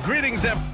Greetings, everyone.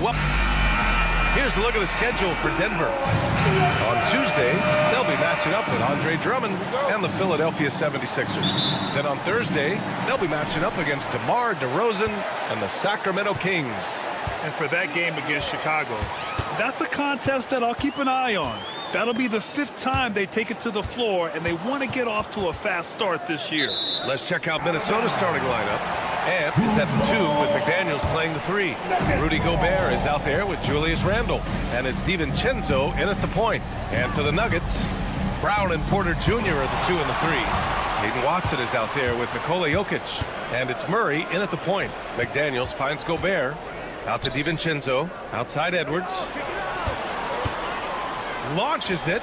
Well, here's a look at the schedule for Denver. On Tuesday, they'll be matching up with Andre Drummond and the Philadelphia 76ers. Then on Thursday, they'll be matching up against DeMar DeRozan and the Sacramento Kings. And for that game against Chicago, that's a contest that I'll keep an eye on. That'll be the 5th time they take it to the floor, and they want to get off to a fast start this year. Let's check out Minnesota's starting lineup. Ant is at the 2 with McDaniels playing the 3. Rudy Gobert is out there with Julius Randle. And it's DiVincenzo in at the point. And for the Nuggets, Brown and Porter Jr. are the 2 and the 3. Hayden Watson is out there with Nikola Jokic. And it's Murray in at the point. McDaniels finds Gobert. Out to DiVincenzo. Outside Edwards. Launches it.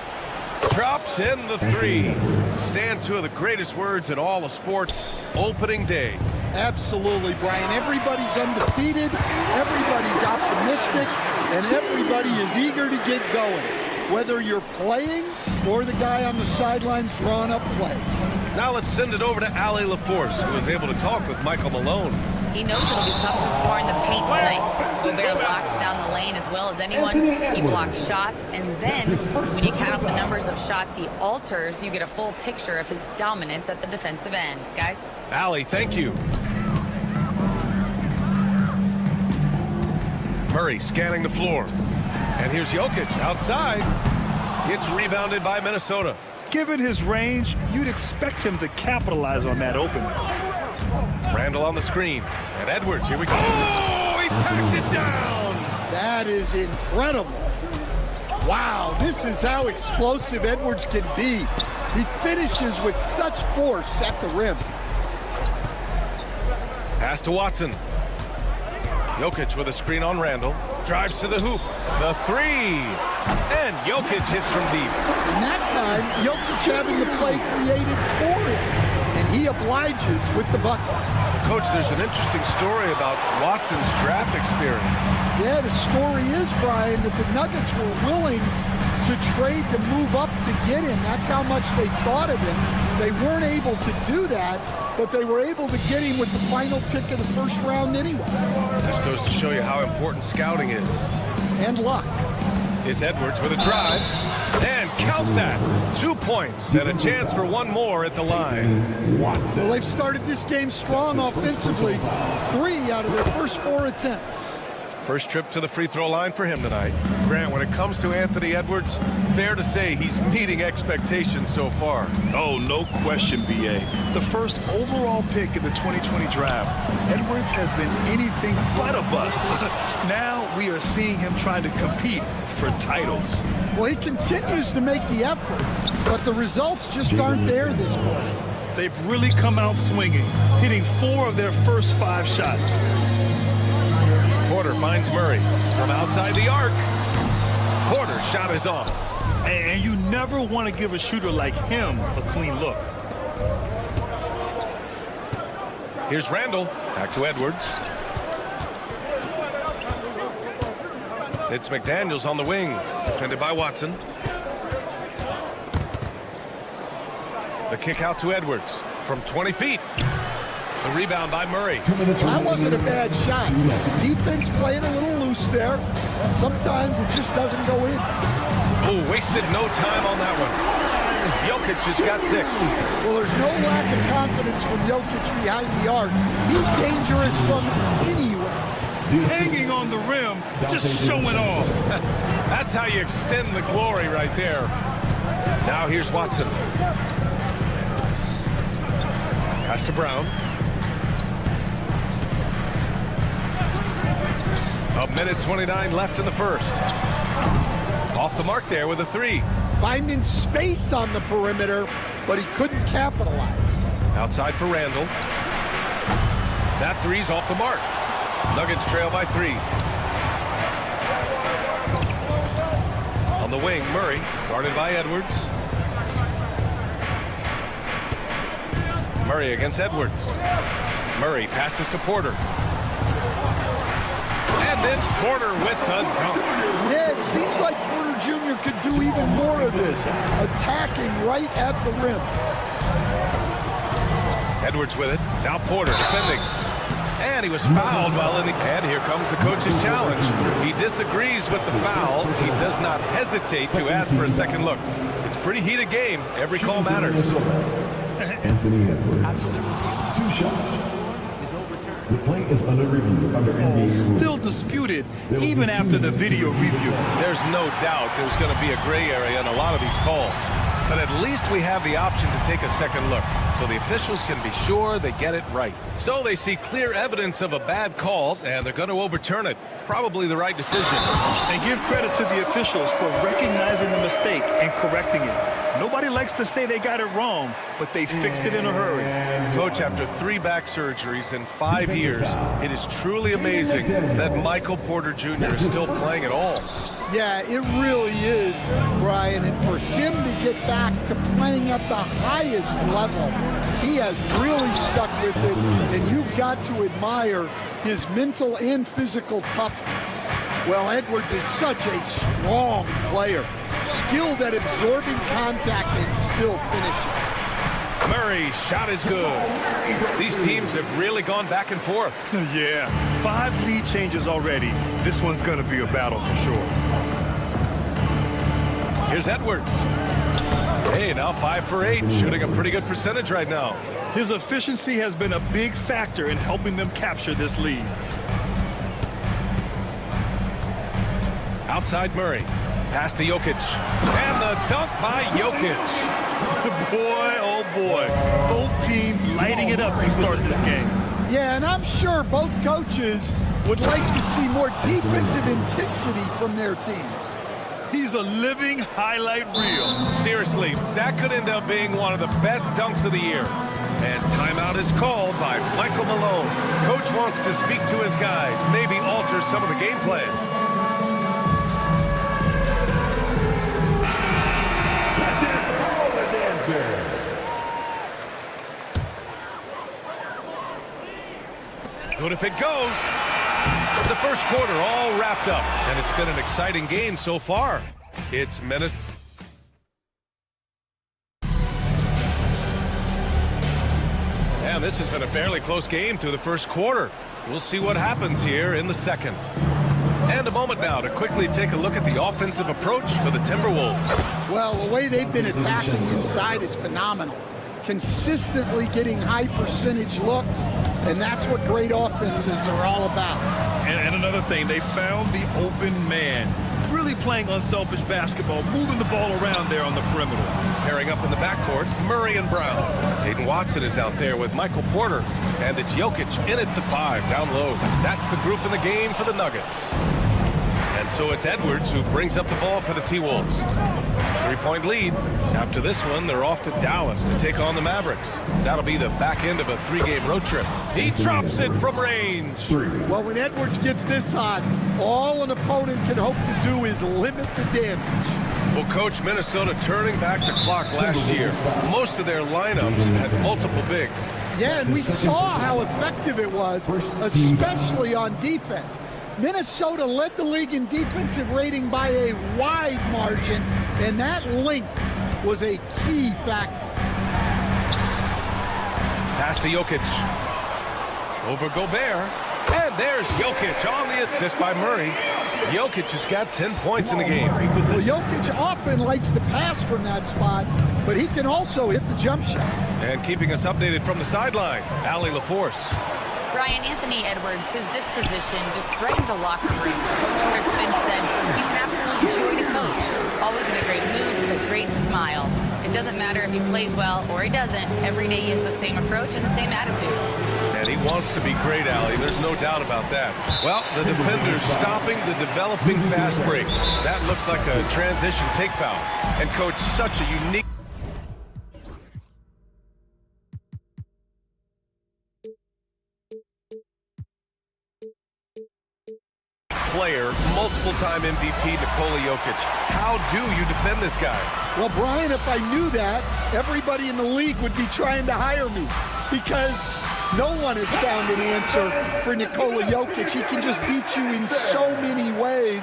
Drops in the 3. Stand 2 of the greatest words in all of sports. Opening day. Absolutely, Brian. Everybody's undefeated, everybody's optimistic, and everybody is eager to get going, whether you're playing or the guy on the sidelines drawing up plays. Now let's send it over to Allie LaForce, who was able to talk with Michael Malone. He knows it'll be tough to score in the paint tonight. Gobert locks down the lane as well as anyone. He blocks shots, and then when you count up the numbers of shots he alters, you get a full picture of his dominance at the defensive end. Guys? Allie, thank you. Murray scanning the floor. And here's Jokic outside. It's rebounded by Minnesota. Given his range, you'd expect him to capitalize on that opening. Randle on the screen. And Edwards, here we go. Oh, he packs it down. That is incredible. Wow, this is how explosive Edwards can be. He finishes with such force at the rim. Pass to Watson. Jokic with a screen on Randle. Drives to the hoop. The 3. And Jokic hits from deep. And that time, Jokic having the play created for him. And he obliges with the bucket. Coach, there's an interesting story about Watson's draft experience. Yeah, the story is, Brian, that the Nuggets were willing to trade to move up to get him. That's how much they thought of him. They weren't able to do that, but they were able to get him with the final pick of the first round anyway. This goes to show you how important scouting is. And luck. It's Edwards with a drive. And count that. 2 points and a chance for one more at the line. Well, they've started this game strong offensively. 3 out of their first 4 attempts. First trip to the free throw line for him tonight. Grant, when it comes to Anthony Edwards, fair to say he's meeting expectations so far. Oh, no question, B.A. The first overall pick in the 2020 draft, Edwards has been anything but a bust. Now we are seeing him trying to compete for titles. Well, he continues to make the effort, but the results just aren't there this quarter. They've really come out swinging, hitting 4 of their first 5 shots. Porter finds Murray from outside the arc. Porter's shot is off. And you never want to give a shooter like him a clean look. Here's Randle. Back to Edwards. It's McDaniels on the wing. Defended by Watson. The kick out to Edwards from 20 feet. The rebound by Murray. That wasn't a bad shot. Defense playing a little loose there. Sometimes it just doesn't go in. Oh, wasted no time on that one. Jokic has got 6. Well, there's no lack of confidence from Jokic behind the arc. He's dangerous from anywhere. Hanging on the rim, just showing off. That's how you extend the glory right there. Now here's Watson. Pass to Brown. A minute 29 left in the first. Off the mark there with a 3. Finding space on the perimeter, but he couldn't capitalize. Outside for Randall. That 3's off the mark. Nuggets trail by 3. On the wing, Murray, guarded by Edwards. Murray against Edwards. Murray passes to Porter. And then Porter with the dunk. Yeah, it seems like Porter Jr. could do even more of this, attacking right at the rim. Edwards with it. Now Porter defending. And he was fouled while in the... And here comes the coach's challenge. He disagrees with the foul. He does not hesitate to ask for a second look. It's a pretty heated game. Every call matters. Anthony Edwards. 2 shots. The play is under review under NBA rules. Still disputed even after the video review. There's no doubt there's going to be a gray area in a lot of these calls. But at least we have the option to take a second look, so the officials can be sure they get it right. So they see clear evidence of a bad call, and they're going to overturn it. Probably the right decision. And give credit to the officials for recognizing the mistake and correcting it. Nobody likes to say they got it wrong, but they fixed it in a hurry. Coach, after 3 back surgeries in 5 years, it is truly amazing that Michael Porter Jr. is still playing at all. Yeah, it really is, Brian. And for him to get back to playing at the highest level, he has really stuck with it. And you've got to admire his mental and physical toughness. Well, Edwards is such a strong player, skilled at absorbing contact and still finishing. Murray's shot is good. These teams have really gone back and forth. Yeah, 5 lead changes already. This one's going to be a battle for sure. Here's Edwards. Hey, now 5 for 8, shooting a pretty good percentage right now. His efficiency has been a big factor in helping them capture this lead. Outside Murray. Pass to Jokic. And the dunk by Jokic. Boy, oh boy. Both teams lighting it up to start this game. Yeah, and I'm sure both coaches would like to see more defensive intensity from their teams. He's a living highlight reel. Seriously, that could end up being one of the best dunks of the year. And timeout is called by Michael Malone. Coach wants to speak to his guys, maybe alter some of the game plan. Good if it goes. The first quarter all wrapped up, and it's been an exciting game so far. It's Minnesota. And this has been a fairly close game through the first quarter. We'll see what happens here in the second. And a moment now to quickly take a look at the offensive approach for the Timberwolves. Well, the way they've been attacking inside is phenomenal. Consistently getting high percentage looks, and that's what great offenses are all about. And another thing, they found the open man. Really playing unselfish basketball, moving the ball around there on the perimeter. Pairing up in the backcourt, Murray and Brown. Hayden Watson is out there with Michael Porter, and it's Jokic in at the 5 down low. That's the group in the game for the Nuggets. And so it's Edwards who brings up the ball for the T-Wolves. 3-point lead. After this one, they're off to Dallas to take on the Mavericks. That'll be the back end of a 3-game road trip. He drops it from range. Well, when Edwards gets this hot, all an opponent can hope to do is limit the damage. Well, Coach, Minnesota turning back the clock last year. Most of their lineups had multiple bigs. Yeah, and we saw how effective it was, especially on defense. Minnesota led the league in defensive rating by a wide margin, and that length was a key factor. Pass to Jokic. Over Gobert. And there's Jokic on the assist by Murray. Jokic has got 10 points in the game. Well, Jokic often likes to pass from that spot, but he can also hit the jump shot. And keeping us updated from the sideline, Allie LaForce. Brian, Anthony Edwards, his disposition just brightens a locker room. Coach Chris Finch said he's an absolute joy to coach. Always in a great mood with a great smile. It doesn't matter if he plays well or he doesn't. Every day he has the same approach and the same attitude. And he wants to be great, Allie. There's no doubt about that. Well, the defender's stopping the developing fast break. That looks like a transition take foul. And coach, such a unique player, multiple-time MVP Nikola Jokic. How do you defend this guy? Well, Brian, if I knew that, everybody in the league would be trying to hire me because no one has found an answer for Nikola Jokic. He can just beat you in so many ways.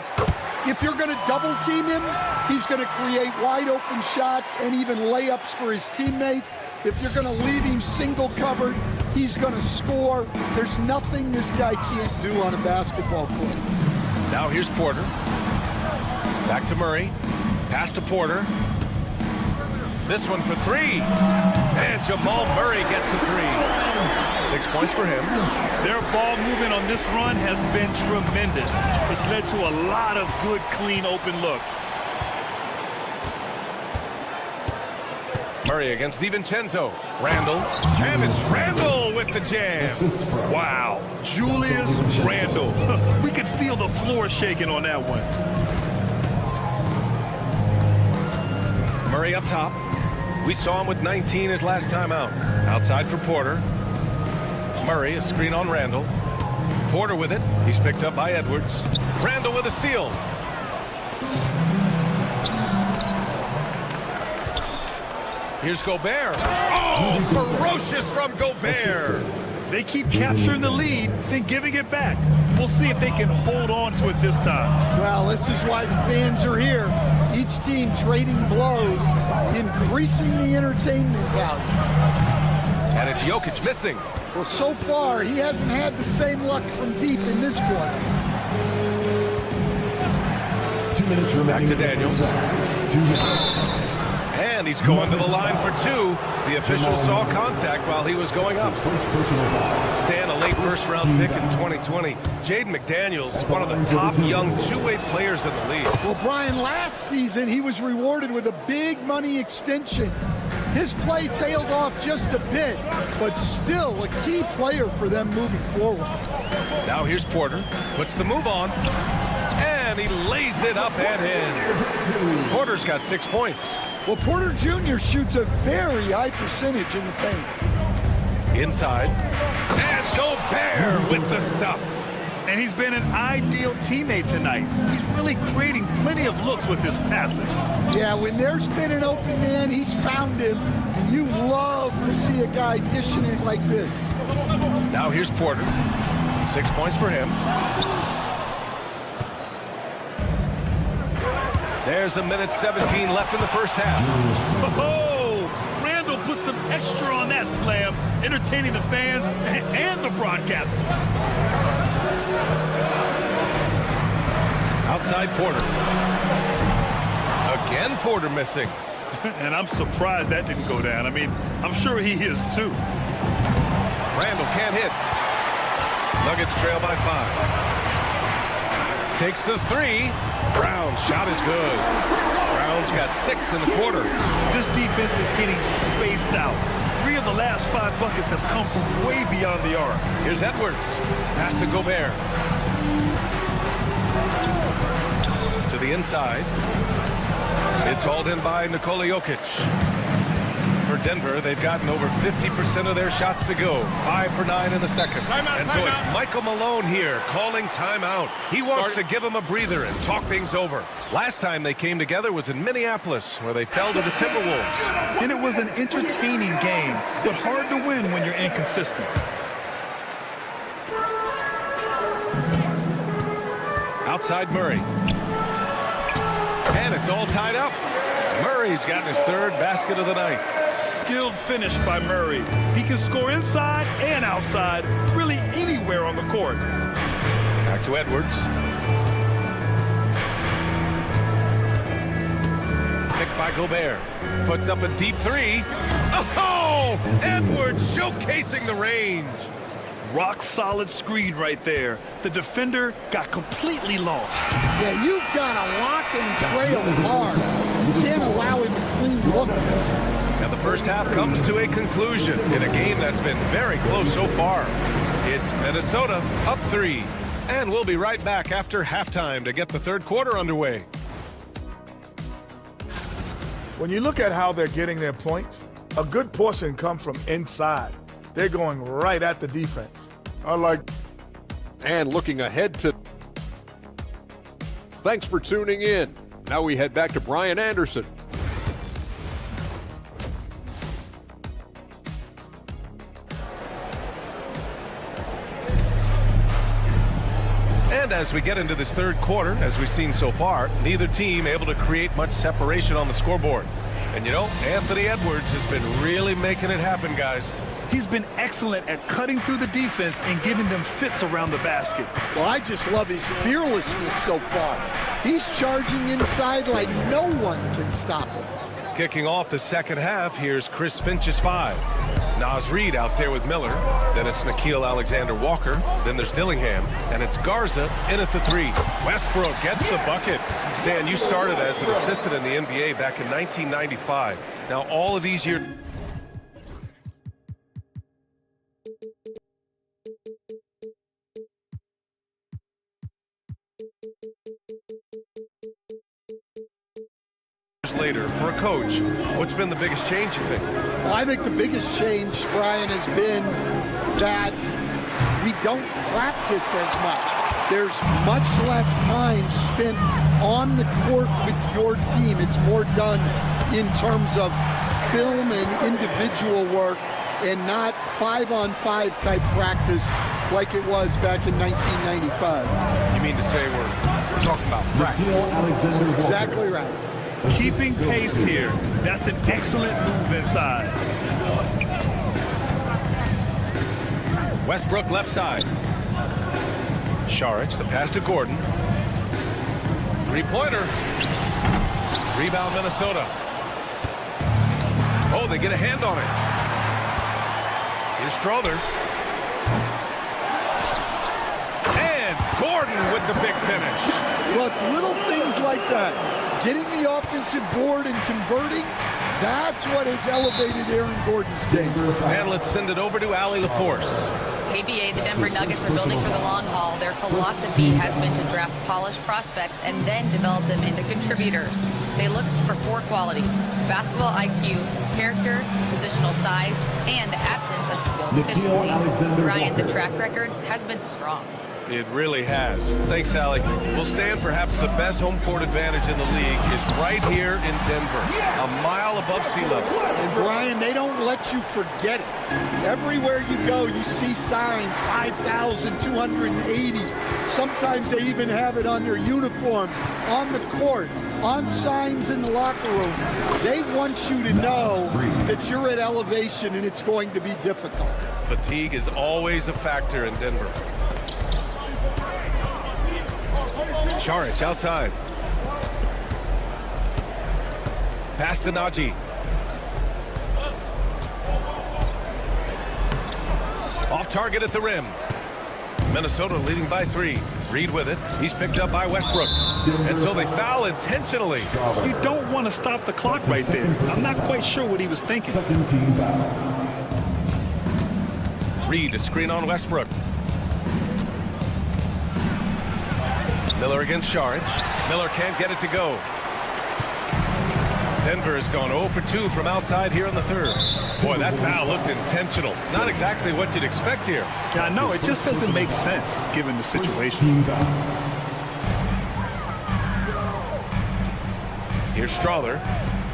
If you're going to double team him, he's going to create wide open shots and even layups for his teammates. If you're going to leave him single covered, he's going to score. There's nothing this guy can't do on a basketball court. Now here's Porter. Back to Murray. Pass to Porter. This one for three. And Jamal Murray gets the three. 6 points for him. Their ball movement on this run has been tremendous. It's led to a lot of good, clean, open looks. Murray against DiVincenzo. Randall. And it's Randall with the jam. Wow. Julius Randle. We could feel the floor shaking on that one. Murray up top. We saw him with 19 his last time out. Outside for Porter. Murray, a screen on Randall. Porter with it. He's picked up by Edwards. Randall with a steal. Here's Gobert. Oh, ferocious from Gobert. They keep capturing the lead, then giving it back. We'll see if they can hold on to it this time. Well, this is why the fans are here. Each team trading blows, increasing the entertainment value. And it's Jokic missing. Well, so far, he hasn't had the same luck from deep in this quarter. 2 minutes remaining. Back to Daniels. And he's going to the line for two. The official saw contact while he was going up. Stan, a late first-round pick in 2020. Jaden McDaniels, one of the top young two-way players in the league. Well, Brian, last season, he was rewarded with a big money extension. His play tailed off just a bit, but still a key player for them moving forward. Now here's Porter. Puts the move on. And he lays it up and in. Porter's got 6 points. Well, Porter Jr. shoots a very high percentage in the paint. Inside. And Gobert with the stuff. And he's been an ideal teammate tonight. He's really creating plenty of looks with his passing. Yeah, when there's been an open man, he's found him. And you love to see a guy dishing it like this. Now here's Porter. 6 points for him. There's a minute 17 left in the first half. Oh, Randall put some extra on that slam, entertaining the fans and the broadcasters. Outside Porter. Again Porter missing. And I'm surprised that didn't go down. I mean, I'm sure he is too. Randall can't hit. Nuggets trail by 5. Takes the three. Brown's shot is good. Brown's got 6 in the quarter. This defense is getting spaced out. 3 of the last 5 buckets have come from way beyond the arc. Here's Edwards. Pass to Gobert. To the inside. It's hauled in by Nikola Jokic. For Denver, they've gotten over 50% of their shots to go. 5 for 9 in the second. And so it's Michael Malone here calling timeout. He wants to give them a breather and talk things over. Last time they came together was in Minneapolis, where they fell to the Timberwolves. And it was an entertaining game, but hard to win when you're inconsistent. Outside Murray. And it's all tied up. Murray's gotten his 3rd basket of the night. Skilled finish by Murray. He can score inside and outside, really anywhere on the court. Back to Edwards. by Gobert. Puts up a deep three. Oh! Edwards showcasing the range. Rock solid screen right there. The defender got completely lost. Yeah, you've got to lock and trail hard. You can't allow him to clean look. And the first half comes to a conclusion in a game that's been very close so far. It's Minnesota up 3. And we'll be right back after halftime to get the third quarter underway. When you look at how they're getting their points, a good portion come from inside. They're going right at the defense. And looking ahead to... Thanks for tuning in. Now we head back to Brian Anderson. And as we get into this third quarter, as we've seen so far, neither team able to create much separation on the scoreboard. And you know, Anthony Edwards has been really making it happen, guys. He's been excellent at cutting through the defense and giving them fits around the basket. Well, I just love his fearlessness so far. He's charging inside like no one can stop him. Kicking off the second half, here's Chris Finch's 5. Naz Reid out there with Miller. Then it's Nickeil Alexander-Walker. Then there's Dillingham. And it's Garza in at the 3. Westbrook gets the bucket. Stan, you started as an assistant in the NBA back in 1995. Now all of these years later, for a coach, what's been the biggest change, you think? Well, I think the biggest change, Brian, has been that we don't practice as much. There's much less time spent on the court with your team. It's more done in terms of film and individual work and not 5-on-5 type practice like it was back in 1995. You mean to say we're talking about practice? That's exactly right. Keeping pace here. That's an excellent move inside. Westbrook left side. Saric, the pass to Gordon. Three-pointer. Rebound Minnesota. Oh, they get a hand on it. Here's Strother. And Gordon with the big finish. Well, it's little things like that. Getting the offensive board and converting, that's what has elevated Aaron Gordon's game. And let's send it over to Allie LaForce. KBA, the Denver Nuggets are building for the long haul. Their philosophy has been to draft polished prospects and then develop them into contributors. They look for 4 qualities: basketball IQ, character, positional size, and absence of skill deficiencies. Ryan, the track record has been strong. It really has. Thanks, Allie. Well, Stan, perhaps the best home court advantage in the league is right here in Denver, a mile above sea level. And Brian, they don't let you forget it. Everywhere you go, you see signs, 5,280. Sometimes they even have it on their uniform, on the court, on signs in the locker room. They want you to know that you're at elevation and it's going to be difficult. Fatigue is always a factor in Denver. Saric outside. Pass to Najee. Off target at the rim. Minnesota leading by 3. Reid with it. He's picked up by Westbrook. And so they foul intentionally. You don't want to stop the clock right there. I'm not quite sure what he was thinking. Reid, a screen on Westbrook. Miller against Saric. Miller can't get it to go. Denver has gone 0 for 2 from outside here in the third. Boy, that foul looked intentional. Not exactly what you'd expect here. Yeah, no, it just doesn't make sense given the situation. Here's Strother.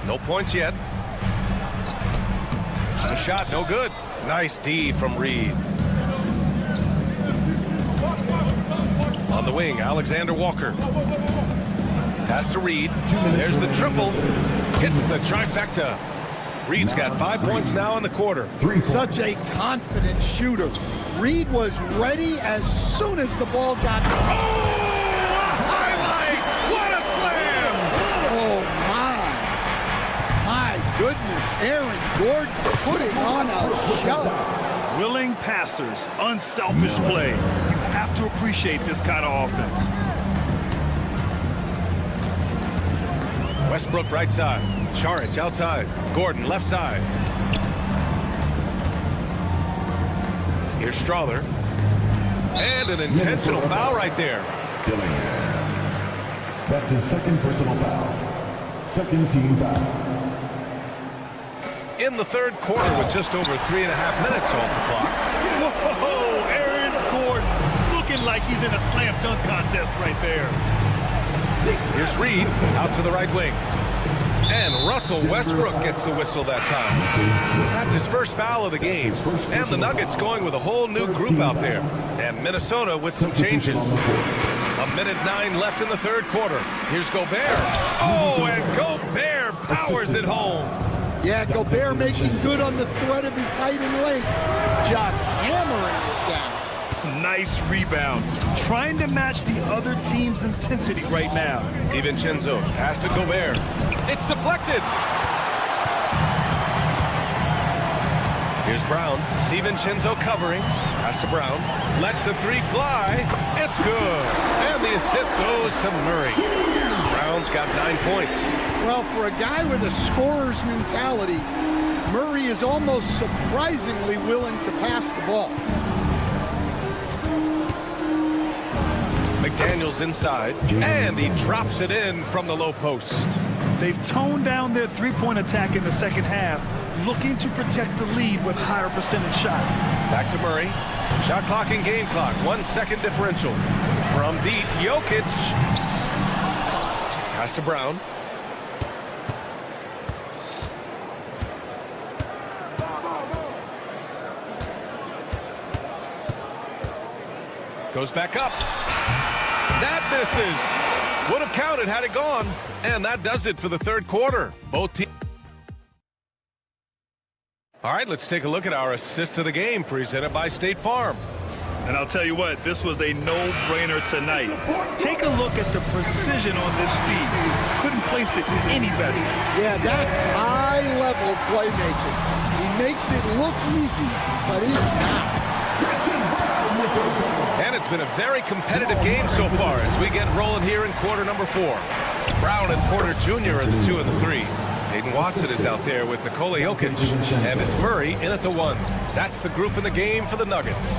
No points yet. The shot, no good. Nice D from Reid. On the wing, Alexander-Walker. Pass to Reid. There's the triple. Hits the trifecta. Reid's got 5 points now in the quarter. Such a confident shooter. Reid was ready as soon as the ball got. Oh, a highlight! What a slam! Oh, my. goodness, Aaron Gordon putting on a show. Willing passers, unselfish play. You have to appreciate this kind of offense. Westbrook right side. Charic outside. Gordon left side. Here's Strother. And an intentional foul right there. That's his second personal foul. Second team foul. In the third quarter with just over 3.5 minutes off the clock. Whoa, Aaron Gordon looking like he's in a slam dunk contest right there. Here's Reed out to the right wing. And Russell Westbrook gets the whistle that time. That's his first foul of the game. And the Nuggets going with a whole new group out there. And Minnesota with some changes. 1:09 left in the third quarter. Here's Gobert. Oh, and Gobert powers it home. Yeah, Gobert making good on the threat of his height and length. Just hammering it down. Nice rebound. Trying to match the other team's intensity right now. DiVincenzo pass to Gobert. It's deflected. Here's Brown. DiVincenzo covering. Pass to Brown. Lets the three fly. It's good. And the assist goes to Murray. Brown's got 9 points. Well, for a guy with a scorer's mentality, Murray is almost surprisingly willing to pass the ball. McDaniels inside, and he drops it in from the low post. They've toned down their three-point attack in the second half, looking to protect the lead with higher percentage shots. Back to Murray. Shot clock and game clock. 1 second differential. From deep, Jokic. Pass to Brown. Goes back up. That misses. Would have counted had it gone. And that does it for the third quarter. Both teams. All right, let's take a look at our assist of the game presented by State Farm. And I'll tell you what, this was a no-brainer tonight. Take a look at the precision on this feed. Couldn't place it any better. Yeah, that's high-level playmaking. He makes it look easy, but it's not. And it's been a very competitive game so far as we get rolling here in quarter number 4. Brown and Porter Jr. are the 2 and the 3. Hayden Watson is out there with Nikola Jokic, and it's Murray in at the 1. That's the group in the game for the Nuggets.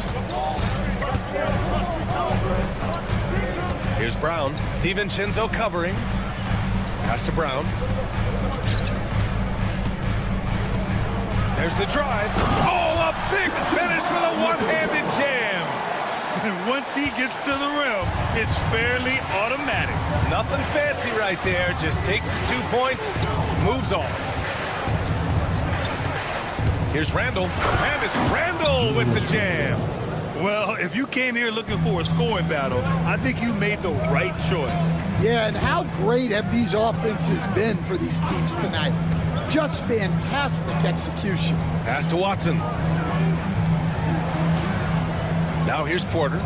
Here's Brown. DiVincenzo covering. Pass to Brown. There's the drive. Oh, a big finish with a one-handed jam. And once he gets to the rim, it's fairly automatic. Nothing fancy right there. Just takes his 2 points, moves on. Here's Randall. And it's Randall with the jam. Well, if you came here looking for a scoring battle, I think you made the right choice. Yeah, and how great have these offenses been for these teams tonight? Just fantastic execution. Pass to Watson. Now here's Porter.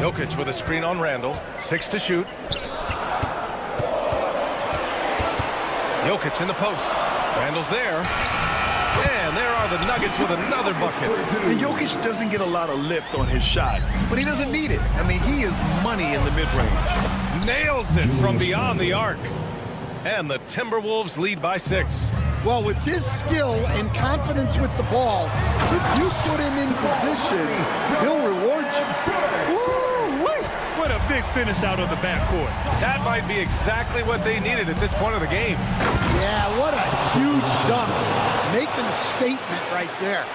Jokic with a screen on Randall. 6 to shoot. Jokic in the post. Randall's there. And there are the Nuggets with another bucket. And Jokic doesn't get a lot of lift on his shot, but he doesn't need it. I mean, he is money in the mid-range. Nails it from beyond the arc. And the Timberwolves lead by 6. Well, with his skill and confidence with the ball, if you put him in position, he'll reward you. Woo-wee! What a big finish out of the backcourt. That might be exactly what they needed at this point of the game. Yeah, what a huge dunk. Making a statement right there.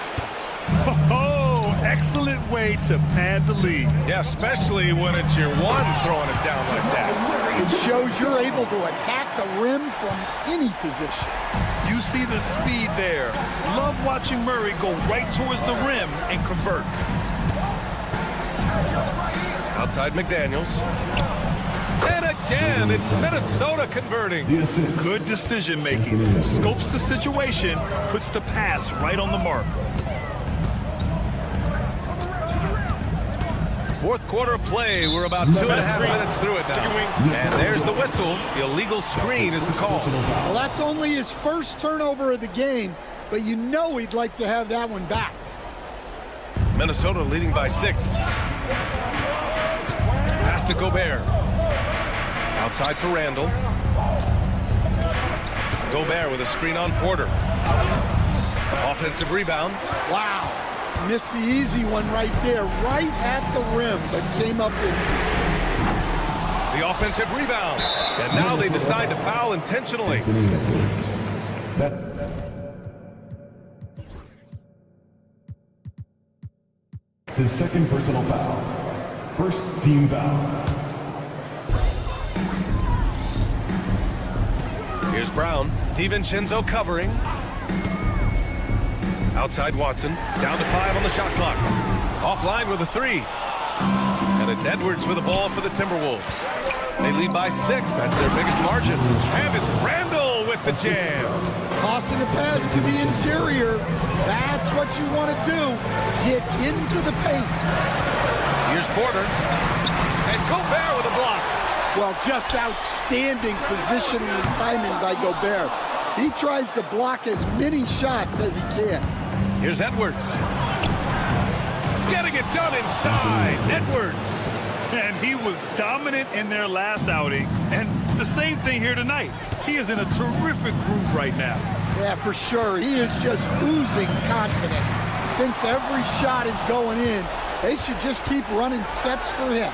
Oh, excellent way to pad the lead. Yeah, especially when it's your one throwing it down like that. It shows you're able to attack the rim from any position. You see the speed there. Love watching Murray go right towards the rim and convert. Outside McDaniels. And again, it's Minnesota converting. Good decision making. Scopes the situation, puts the pass right on the mark. fourth quarter of play. We're about 2.5 minutes through it now. And there's the whistle. Illegal screen is the call. Well, that's only his first turnover of the game, but you know he'd like to have that one back. Minnesota leading by 6. Pass to Gobert. Outside for Randall. Gobert with a screen on Porter. Offensive rebound. Wow. Missed the easy one right there, right at the rim, but came up empty. The offensive rebound. And now they decide to foul intentionally. Anthony Edwards. It's his second personal foul. First team foul. Here's Brown. DiVincenzo covering. Outside Watson. Down to 5 on the shot clock. Offline with a 3. And it's Edwards with the ball for the Timberwolves. They lead by 6. That's their biggest margin. And it's Randall with the jam. Tossing a pass to the interior. That's what you want to do. Get into the paint. Here's Porter. And Gobert with a block. Well, just outstanding positioning and timing by Gobert. He tries to block as many shots as he can. Here's Edwards. Getting it done inside. Edwards. And he was dominant in their last outing. And the same thing here tonight. He is in a terrific groove right now. Yeah, for sure. He is just oozing confidence. Thinks every shot is going in. They should just keep running sets for him.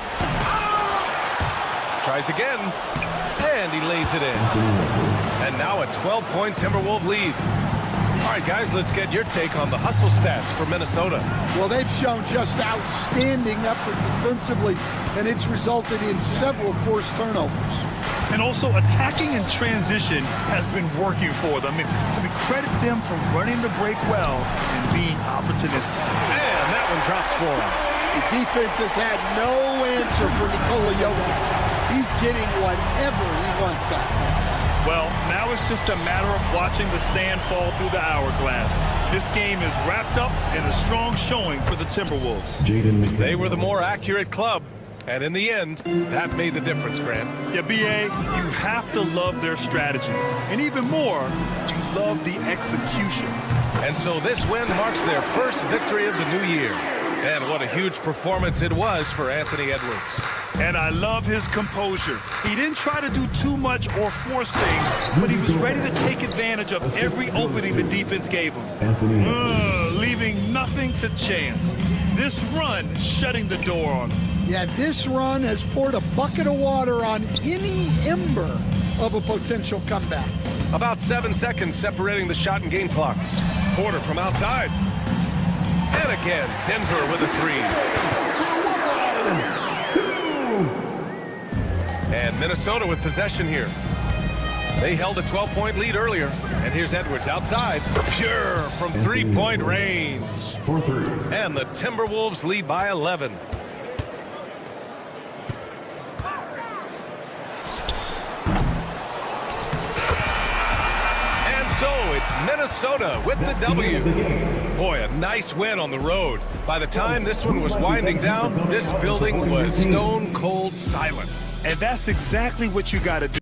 Tries again. And he lays it in. And now a 12-point Timberwolves lead. All right, guys, let's get your take on the hustle stats for Minnesota. Well, they've shown just outstanding effort defensively, and it's resulted in several forced turnovers. And also attacking in transition has been working for them. I mean, credit them for running the break well and being opportunistic. And that one drops for him. The defense has had no answer for Nikola Jokic. He's getting whatever he wants out there. Well, now it's just a matter of watching the sand fall through the hourglass. This game is wrapped up in a strong showing for the Timberwolves. They were the more accurate club, and in the end, that made the difference, Grant. Yeah, B.A., you have to love their strategy. And even more, you love the execution. And so this win marks their first victory of the new year. And what a huge performance it was for Anthony Edwards. And I love his composure. He didn't try to do too much or force things, but he was ready to take advantage of every opening the defense gave him. Leaving nothing to chance. This run shutting the door on him. Yeah, this run has poured a bucket of water on any ember of a potential comeback. About 7 seconds separating the shot and game clocks. Porter from outside. And again, Denver with a 3. And Minnesota with possession here. They held a 12-point lead earlier. And here's Edwards outside. Pure from three-point range. For 3. And the Timberwolves lead by 11. And so it's Minnesota with the W. Boy, a nice win on the road. By the time this one was winding down, this building was stone cold silent. And that's exactly what you got to do.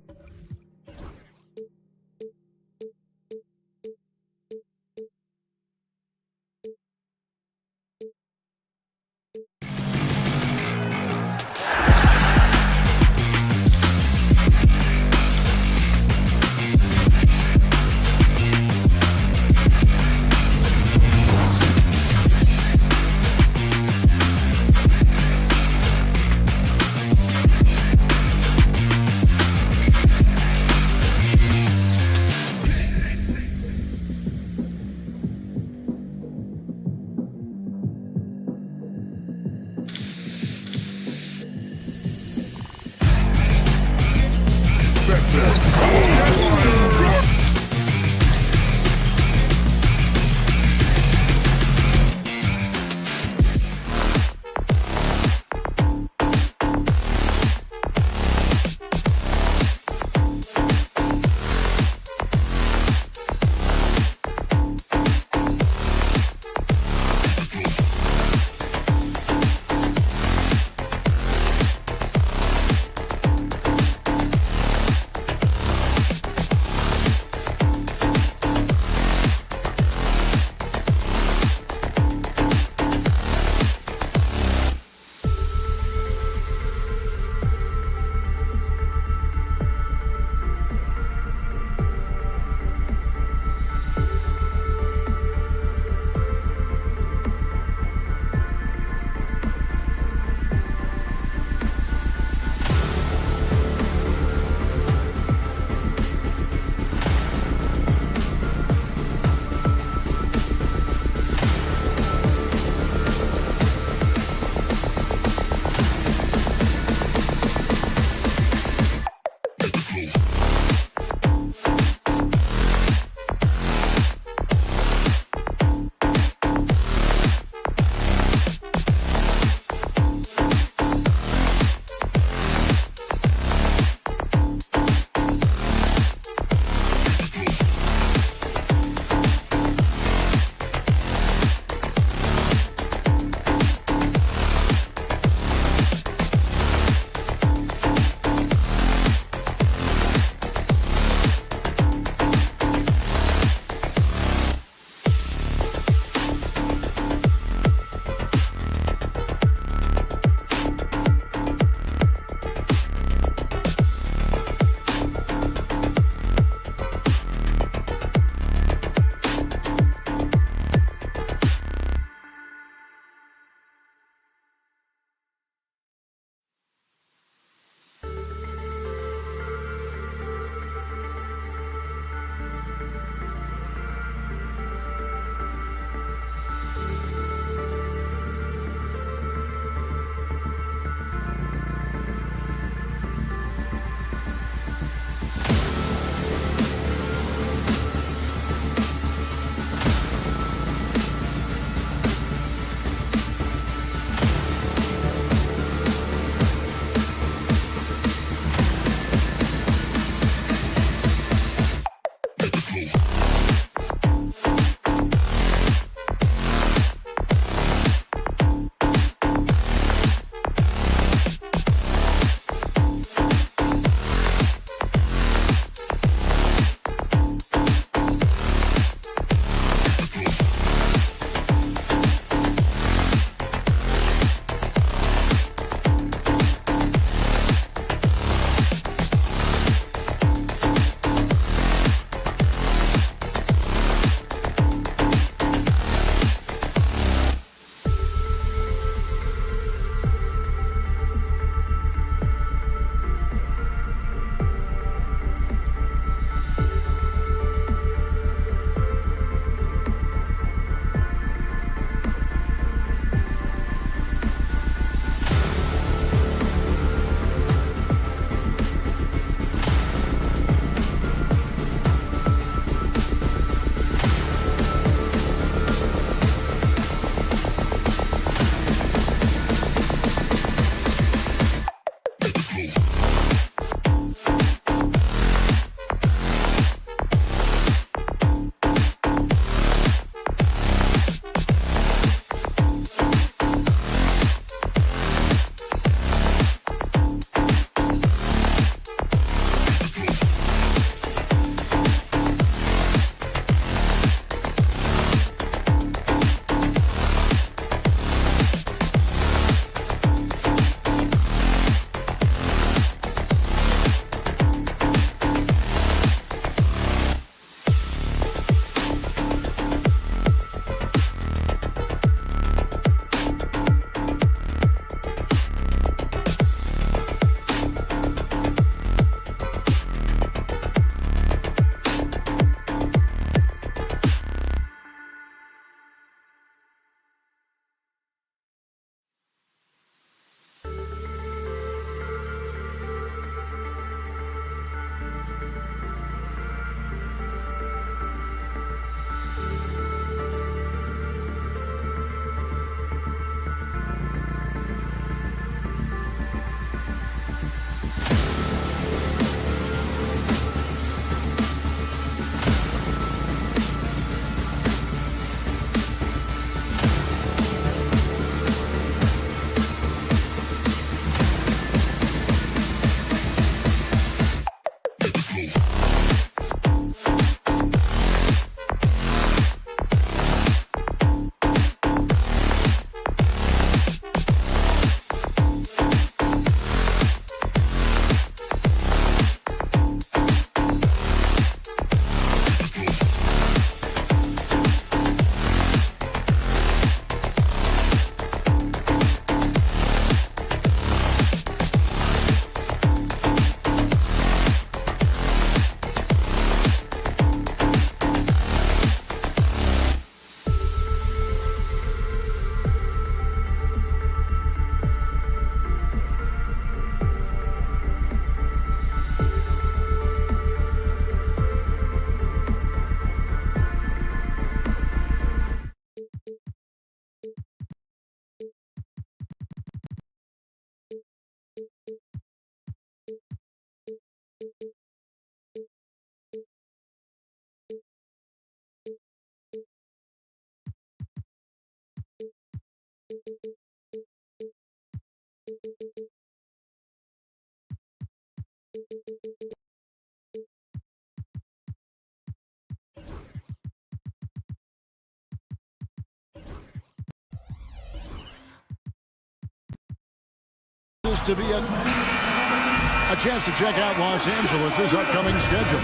To be a chance to check out Los Angeles' upcoming schedule.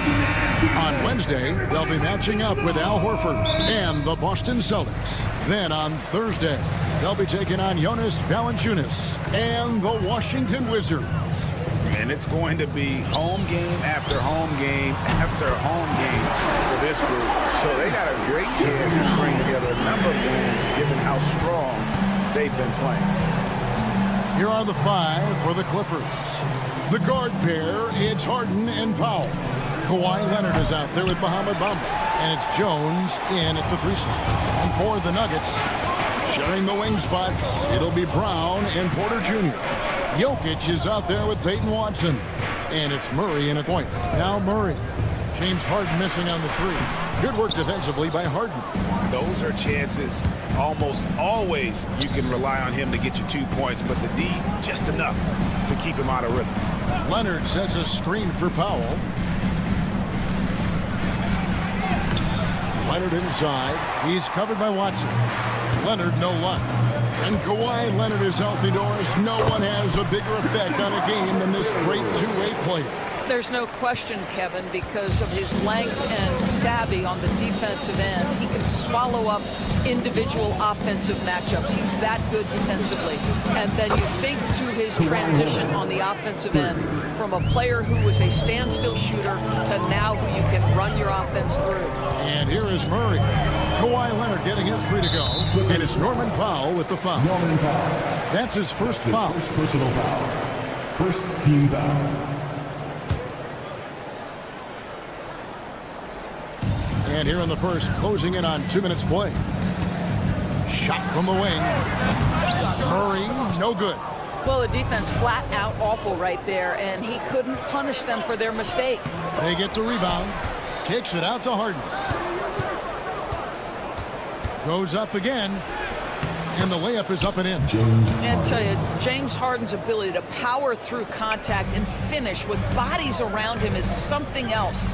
On Wednesday, they'll be matching up with Al Horford and the Boston Celtics. Then on Thursday, they'll be taking on Jonas Valanciunas and the Washington Wizards. And it's going to be home game after home game after home game for this group. So they got a great chance to string together a number of wins given how strong they've been playing. Here are the five for the Clippers. The guard pair, it's Harden and Powell. Kawhi Leonard is out there with Mohamed Bamba. And it's Jones in at the 3 slot. And for the Nuggets, sharing the wing spots, it'll be Brown and Porter Jr. Jokic is out there with Peyton Watson. And it's Murray in at point. Now Murray. James Harden missing on the 3. Good work defensively by Harden. Those are chances almost always you can rely on him to get you 2 points, but the D, just enough to keep him out of rhythm. Leonard sets a screen for Powell. Leonard inside. He's covered by Watson. Leonard, no luck. And Kawhi Leonard is healthy, Doris. No one has a bigger effect on a game than this great two-way player. There's no question, Kevin, because of his length and savvy on the defensive end. He can swallow up individual offensive matchups. He's that good defensively. And then you think to his transition on the offensive end from a player who was a standstill shooter to now who you can run your offense through. And here is Murray. Kawhi Leonard getting his 3 to go. And it's Norman Powell with the foul. That's his first foul. First personal foul. First team foul. And here in the first, closing in on 2 minutes play. Shot from the wing. Murray, no good. Well, the defense flat out awful right there, and he couldn't punish them for their mistake. They get the rebound. Kicks it out to Harden. Goes up again. And the layup is up and in. And tell you, James Harden's ability to power through contact and finish with bodies around him is something else.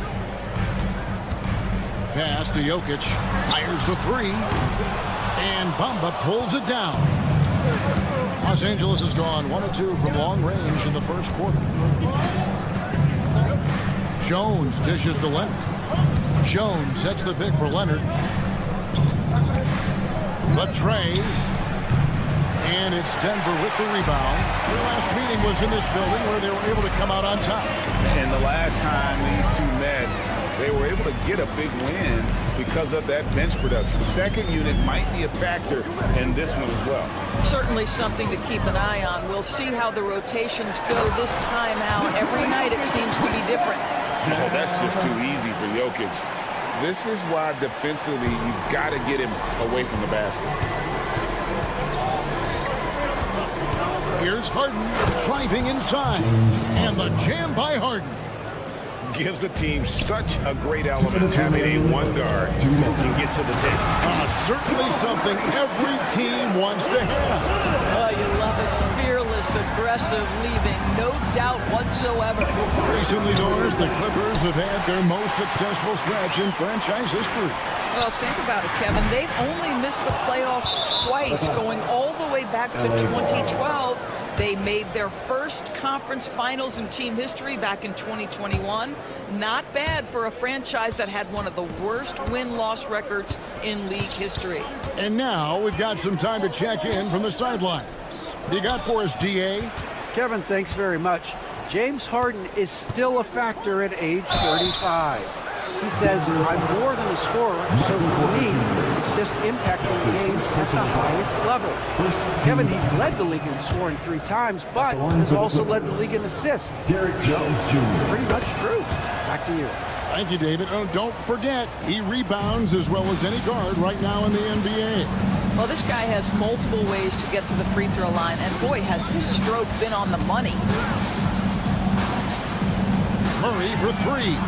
Pass to Jokic, fires the 3, and Bamba pulls it down. Los Angeles has gone 1 of 2 from long range in the first quarter. Jones dishes to Leonard. Jones sets the pick for Leonard. The tray, and it's Denver with the rebound. Their last meeting was in this building where they were able to come out on top. And the last time these two met, they were able to get a big win because of that bench production. Second unit might be a factor in this one as well. Certainly something to keep an eye on. We'll see how the rotations go this time out. Every night it seems to be different. Oh, that's just too easy for Jokic. This is why defensively you've got to get him away from the basket. Here's Harden driving inside, and the jam by Harden. Gives the team such a great element having a one guard who can get to the table. Certainly something every team wants to have. Oh, you love it. Fearless, aggressive, leaving. No doubt whatsoever. Recently, Doris, the Clippers have had their most successful stretch in franchise history. Well, think about it, Kevin. They've only missed the playoffs twice, going all the way back to 2012. They made their first conference finals in team history back in 2021. Not bad for a franchise that had one of the worst win-loss records in league history. And now we've got some time to check in from the sidelines. You got for us, D.A.? Kevin, thanks very much. James Harden is still a factor at age 35. He says, I'm more than a scorer, so for me, it's just impacting the game at the highest level. Kevin, he's led the league in scoring 3 times, but has also led the league in assists. Derek Jones Jr. Pretty much true. Back to you. Thank you, David. Oh, don't forget, he rebounds as well as any guard right now in the NBA. Well, this guy has multiple ways to get to the free throw line, and boy, has his stroke been on the money. Murray for 3.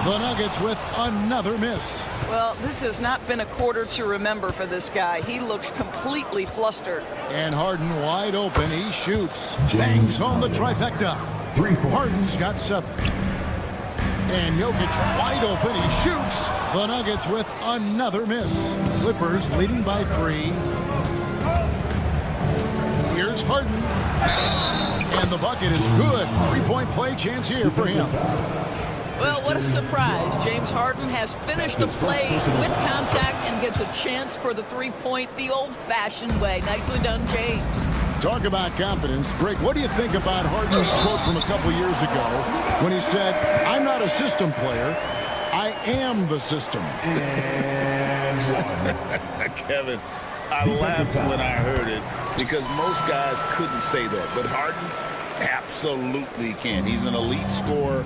The Nuggets with another miss. Well, this has not been a quarter to remember for this guy. He looks completely flustered. And Harden wide open. He shoots. Bangs home the trifecta. Harden's got 7. And Jokic wide open. He shoots. The Nuggets with another miss. Clippers leading by 3. Here's Harden. And the bucket is good. 3-point play chance here for him. Well, what a surprise. James Harden has finished a play with contact and gets a chance for the 3-point the old-fashioned way. Nicely done, James. Talk about confidence. Greg, what do you think about Harden's quote from a couple years ago when he said, "I'm not a system player, I am the system"? Kevin, I laughed when I heard it because most guys couldn't say that. But Harden absolutely can. He's an elite scorer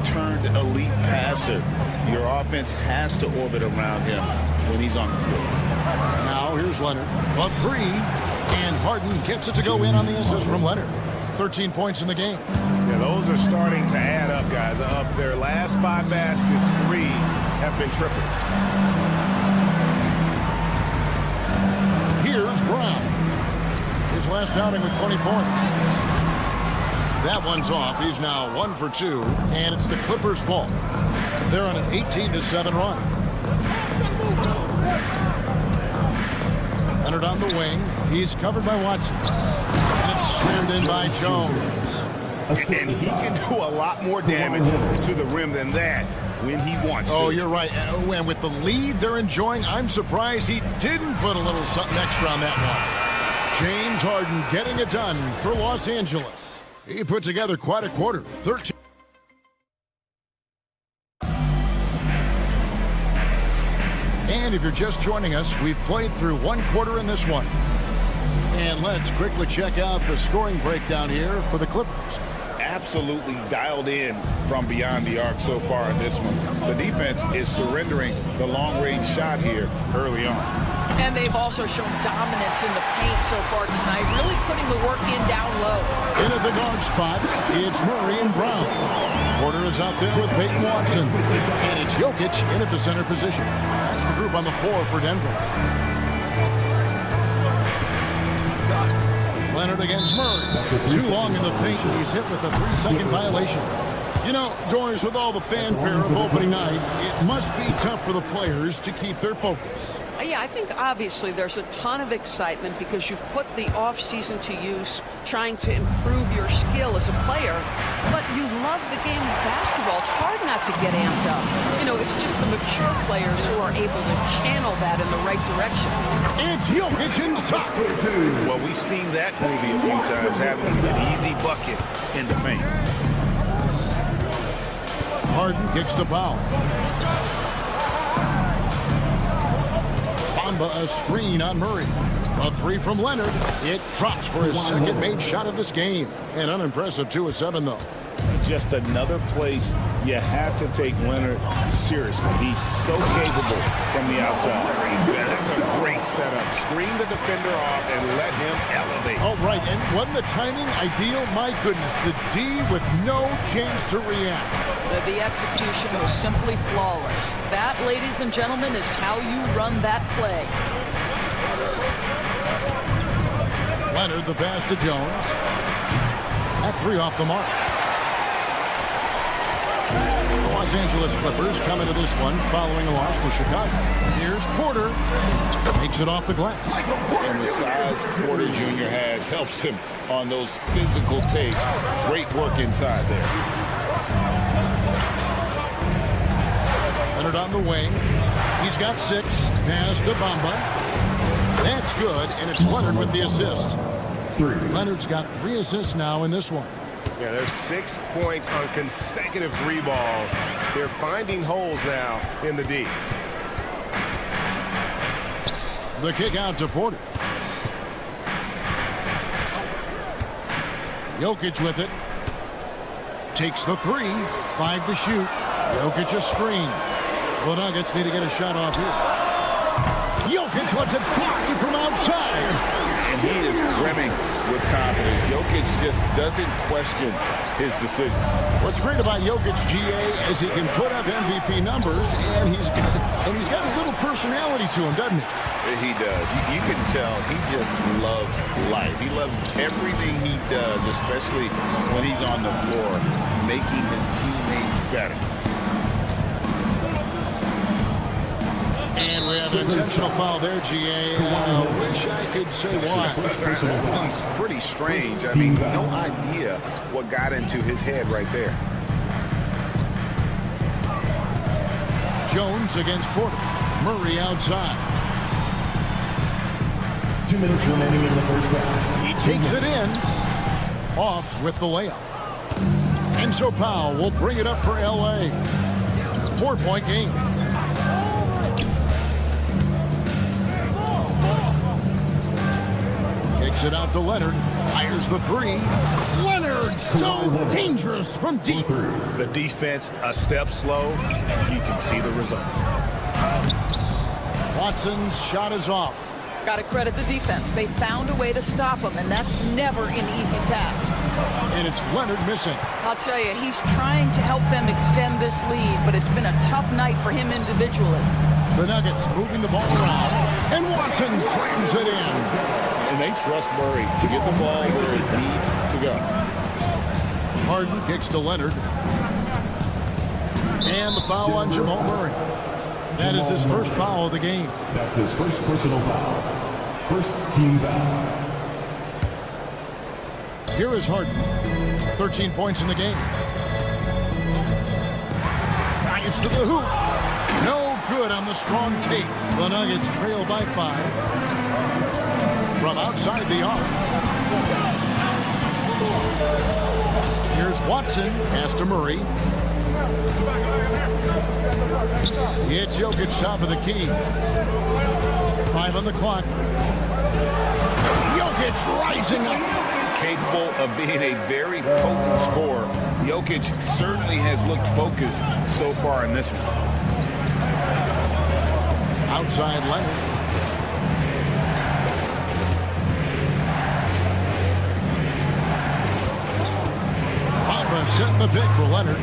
turned elite passer. Your offense has to orbit around him when he's on the floor. Now here's Leonard. A 3. And Harden gets it to go in on the assist from Leonard. 13 points in the game. Yeah, those are starting to add up, guys. Up their last 5 baskets, 3 have been triple. Here's Brown. His last outing with 20 points. That one's off. He's now 1 for 2, and it's the Clippers' ball. They're on an 18-7 run. Leonard on the wing. He's covered by Watson. And it's slammed in by Jones. And he can do a lot more damage to the rim than that when he wants to. Oh, you're right. And with the lead they're enjoying, I'm surprised he didn't put a little something extra on that one. James Harden getting it done for Los Angeles. He put together quite a quarter. 13. And if you're just joining us, we've played through 1 quarter in this one. And let's quickly check out the scoring breakdown here for the Clippers. Absolutely dialed in from beyond the arc so far in this one. The defense is surrendering the long-range shot here early on. And they've also shown dominance in the paint so far tonight, really putting the work in down low. In at the guard spots, it's Murray and Brown. Porter is out there with Peyton Watson. And it's Jokic in at the center position. That's the group on the floor for Denver. Leonard against Murray. Too long in the paint, and he's hit with a 3-second violation. You know, Doris, with all the fanfare of opening night, it must be tough for the players to keep their focus. Yeah, I think obviously there's a ton of excitement because you've put the offseason to use trying to improve your skill as a player, but you love the game of basketball. It's hard not to get amped up. You know, it's just the mature players who are able to channel that in the right direction. It's Jokic inside. Well, we've seen that movie a few times, having an easy bucket in the paint. Harden kicks the foul. A screen on Murray. A 3 from Leonard. It drops for his second made shot of this game. An unimpressive 2-of-7, though. Just another place you have to take Leonard seriously. He's so capable from the outside. That's a great setup. Screen the defender off and let him elevate. Oh, right. And wasn't the timing ideal? My goodness. The D with no chance to react. The execution was simply flawless. That, ladies and gentlemen, is how you run that play. Leonard, the pass to Jones. That 3 off the mark. The Los Angeles Clippers come into this one following a loss to Chicago. Here's Porter. Makes it off the glass. And the size Porter Jr. has helps him on those physical takes. Great work inside there. Leonard on the wing. He's got 6. Pass to Bamba. That's good, and it's Leonard with the assist. 3. Leonard's got 3 assists now in this one. Yeah, there's 6 points on consecutive 3 balls. They're finding holes now in the D. The kick out to Porter. Jokic with it. Takes the 3. 5 to shoot. Jokic a screen. The Nuggets need to get a shot off here. Jokic lets it fly from outside. And he is brimming with confidence. Jokic just doesn't question his decision. What's great about Jokic, GA, is he can put up MVP numbers, and he's got a little personality to him, doesn't he? He does. You can tell he just loves life. He loves everything he does, especially when he's on the floor, making his teammates better. And we have an intentional foul there, GA. I wish I could say why. It's pretty strange. I mean, no idea what got into his head right there. Jones against Porter. Murray outside. 2 minutes remaining in the first half. He takes it in. Off with the layup. And so Powell will bring it up for LA. 4-point game. Kicks it out to Leonard. Fires the three. Leonard, so dangerous from deep. The defense a step slow, and you can see the result. Watson's shot is off. Got to credit the defense. They found a way to stop him, and that's never an easy task. And it's Leonard missing. I'll tell you, he's trying to help them extend this lead, but it's been a tough night for him individually. The Nuggets moving the ball around, and Watson slams it in. And they trust Murray to get the ball where it needs to go. Harden kicks to Leonard. And the foul on Jamal Murray. That is his first foul of the game. That's his first personal foul. First team foul. Here is Harden. 13 points in the game. Drives to the hoop. No good on the strong tape. The Nuggets trail by 5. From outside the arc. Here's Watson. Pass to Murray. It's Jokic top of the key. 5 on the clock. Jokic rising up. Capable of being a very potent scorer. Jokic certainly has looked focused so far in this one. Outside Leonard. Bamba setting the pick for Leonard.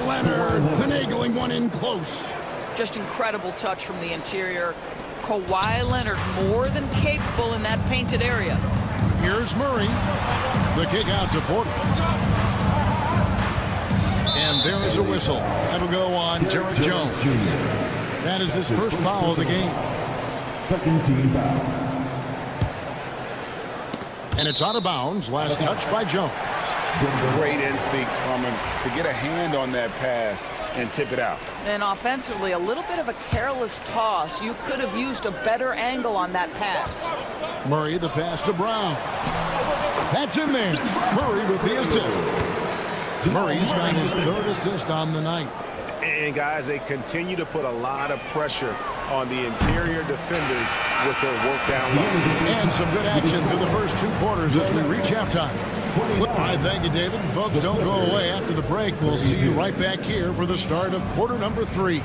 Leonard finagling one in close. Just incredible touch from the interior. Kawhi Leonard more than capable in that painted area. Here's Murray. The kick out to Porter. And there is a whistle. That'll go on Derek Jones. That is his first foul of the game. Second team foul. And it's out of bounds. Last touch by Jones. Great instincts from him to get a hand on that pass and tip it out. And offensively, a little bit of a careless toss. You could have used a better angle on that pass. Murray, the pass to Brown. That's in there. Murray with the assist. Murray's got his third assist on the night. And guys, they continue to put a lot of pressure on the interior defenders with their work down low. And some good action through the first 2 quarters as we reach halftime. Well, I thank you, David. And folks, don't go away. After the break, we'll see you right back here for the start of quarter number 3.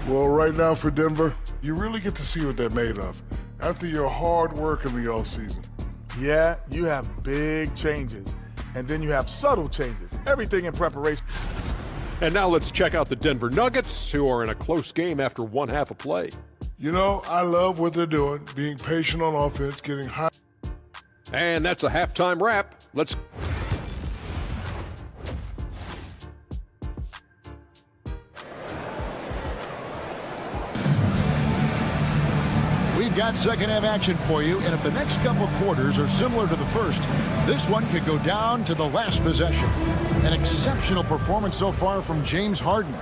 Well, right now for Denver, you really get to see what they're made of after your hard work in the offseason. Yeah, you have big changes, and then you have subtle changes. Everything in preparation. And now let's check out the Denver Nuggets, who are in a close game after one half of play. You know, I love what they're doing, being patient on offense, getting high. And that's a halftime wrap. Let's... We've got second half action for you, and if the next couple quarters are similar to the first, this one could go down to the last possession. An exceptional performance so far from James Harden.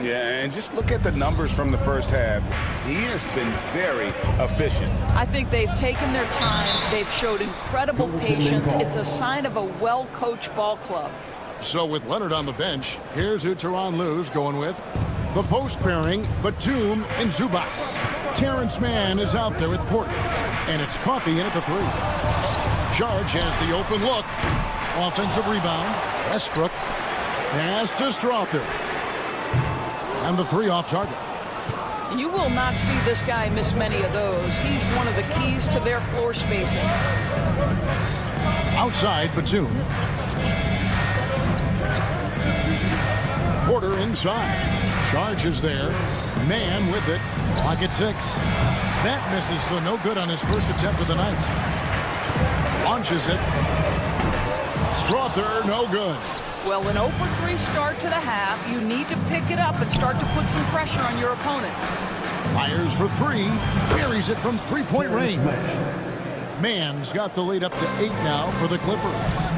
Yeah, and just look at the numbers from the first half. He has been very efficient. I think they've taken their time. They've showed incredible patience. It's a sign of a well-coached ball club. So with Leonard on the bench, here's who Tyronn Lue's going with. The post pairing, Batum and Zubac. Terrence Mann is out there with Porter. And it's Coffey in at the 3. George has the open look. Offensive rebound. Westbrook. Pass to Strother. And the three off target. You will not see this guy miss many of those. He's one of the keys to their floor spacing. Outside, Batum. Porter inside. Charge is there. Man with it. Clock at 6. That misses, so no good on his first attempt of the night. Launches it. Strother, no good. Well, an 0 for 3 start to the half. You need to pick it up and start to put some pressure on your opponent. Fires for 3. Carries it from three-point range. Man's got the lead up to 8 now for the Clippers.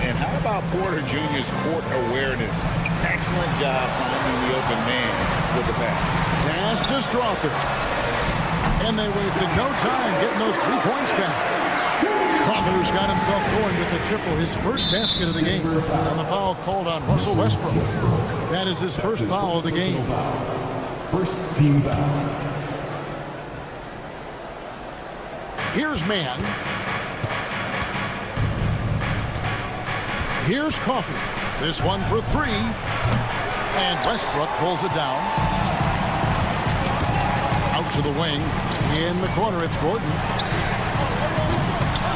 And how about Porter Jr.'s court awareness? Excellent job finding the open man with the pass. Pass to Strother. And they wasted no time getting those 3 points back. Strother's got himself going with the triple, his first basket of the game. And the foul called on Russell Westbrook. That is his first foul of the game. First team foul. Here's Man. Here's Coffey. This one for 3. And Westbrook pulls it down. Out to the wing. In the corner, it's Gordon.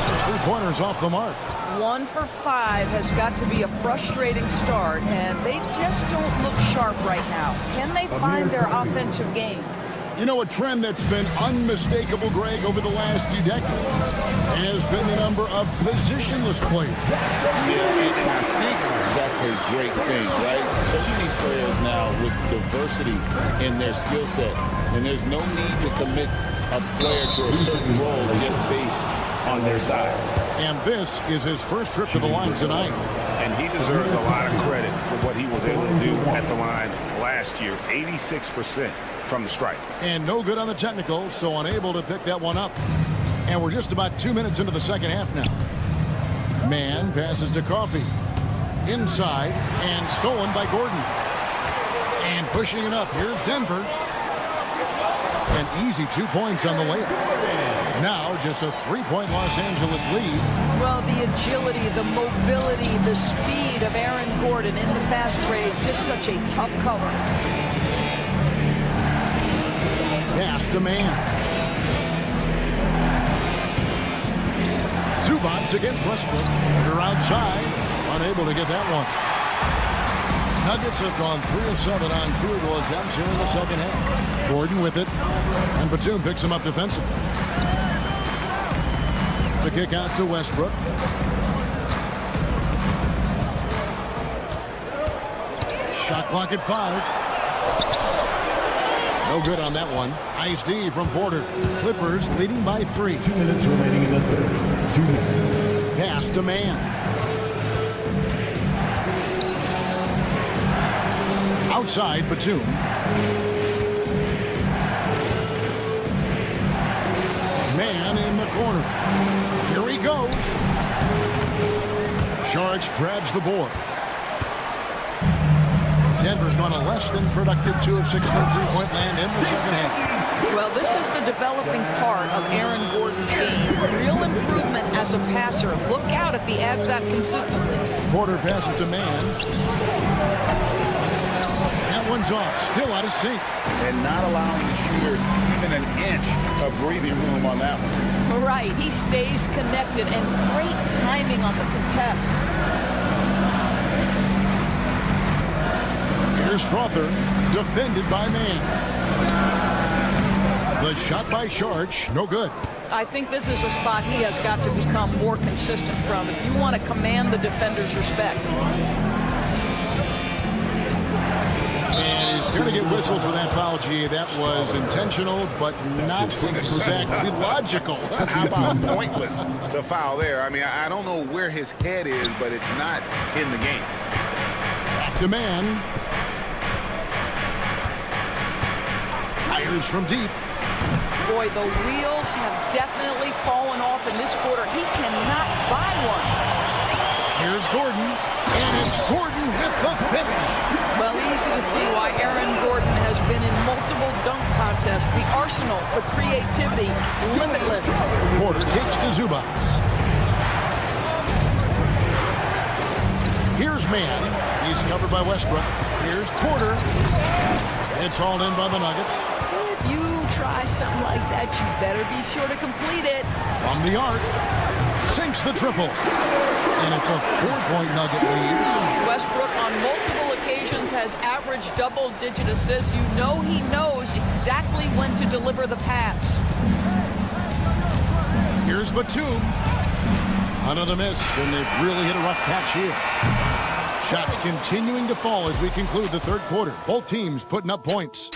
Those 3-pointers off the mark. 1 for 5 has got to be a frustrating start, and they just don't look sharp right now. Can they find their offensive game? You know, a trend that's been unmistakable, Greg, over the last few decades has been the number of positionless players. Yeah, and I think that's a great thing, right? So many players now with diversity in their skill set, and there's no need to commit a player to a certain role just based on their size. And this is his first trip to the line tonight. And he deserves a lot of credit for what he was able to do at the line last year. 86% from the stripe. And no good on the technicals, so unable to pick that one up. And we're just about 2 minutes into the second half now. Man passes to Coffey. Inside and stolen by Gordon. And pushing it up. Here's Denver. An easy 2 points on the layup. Now just a 3-point Los Angeles lead. Well, the agility, the mobility, the speed of Aaron Gordon in the fast break, just such a tough cover. Pass to Man. Zubats against Westbrook. They're outside. Unable to get that one. Nuggets have gone 3 of 7 on field goal attempts here in the second half. Gordon with it. And Batum picks him up defensively. The kick out to Westbrook. Shot clock at 5. No good on that one. Nice D from Porter. Clippers leading by 3. 2 minutes remaining in the third. 2 minutes. Pass to Man. Outside, Batum. Man in the corner. Here he goes. Sharge grabs the board. Denver's gone a less than productive 2 of 6 from three-point land in the second half. Well, this is the developing part of Aaron Gordon's game. Real improvement as a passer. Look out if he adds that consistently. Porter passes to Man. That one's off. Still out of sync. And not allowing the shooter even an inch of breathing room on that one. Right. He stays connected and great timing on the contest. Here's Strother, defended by Man. The shot by Sharge, no good. I think this is a spot he has got to become more consistent from if you want to command the defender's respect. And he's going to get whistled for that foul, G. That was intentional, but not exactly logical. How about pointless to foul there? I mean, I don't know where his head is, but it's not in the game. Back to Man. Fires from deep. Boy, the wheels have definitely fallen off in this quarter. He cannot buy one. Here's Gordon, and it's Gordon with the finish. Well, easy to see why Aaron Gordon has been in multiple dunk contests. The arsenal, the creativity, limitless. Porter kicks to Zubats. man. He's covered by Westbrook. Here's Porter. It's hauled in by the Nuggets. If you try something like that, you better be sure to complete it. From the arc, sinks the triple. And it's a 4-point Nugget lead. Westbrook on multiple occasions has averaged double-digit assists. You know he knows exactly when to deliver the pass. Here's Batum. Another miss, and they've really hit a rough patch here. Shots continuing to fall as we conclude the third quarter. Both teams putting up points.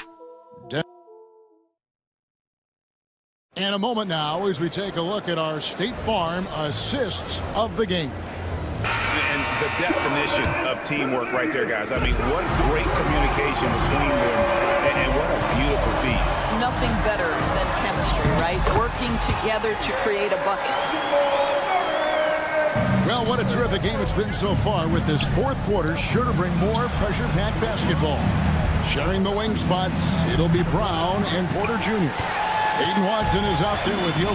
And a moment now as we take a look at our State Farm assists of the game. And the definition of teamwork right there, guys. I mean, what great communication between them, and what a beautiful feat. Nothing better than chemistry, right? Working together to create a bucket. Well, what a terrific game it's been so far, with this fourth quarter sure to bring more pressure-packed basketball. Sharing the wing spots, it'll be Brown and Porter Jr. Aiden Watson is out there with Jokic,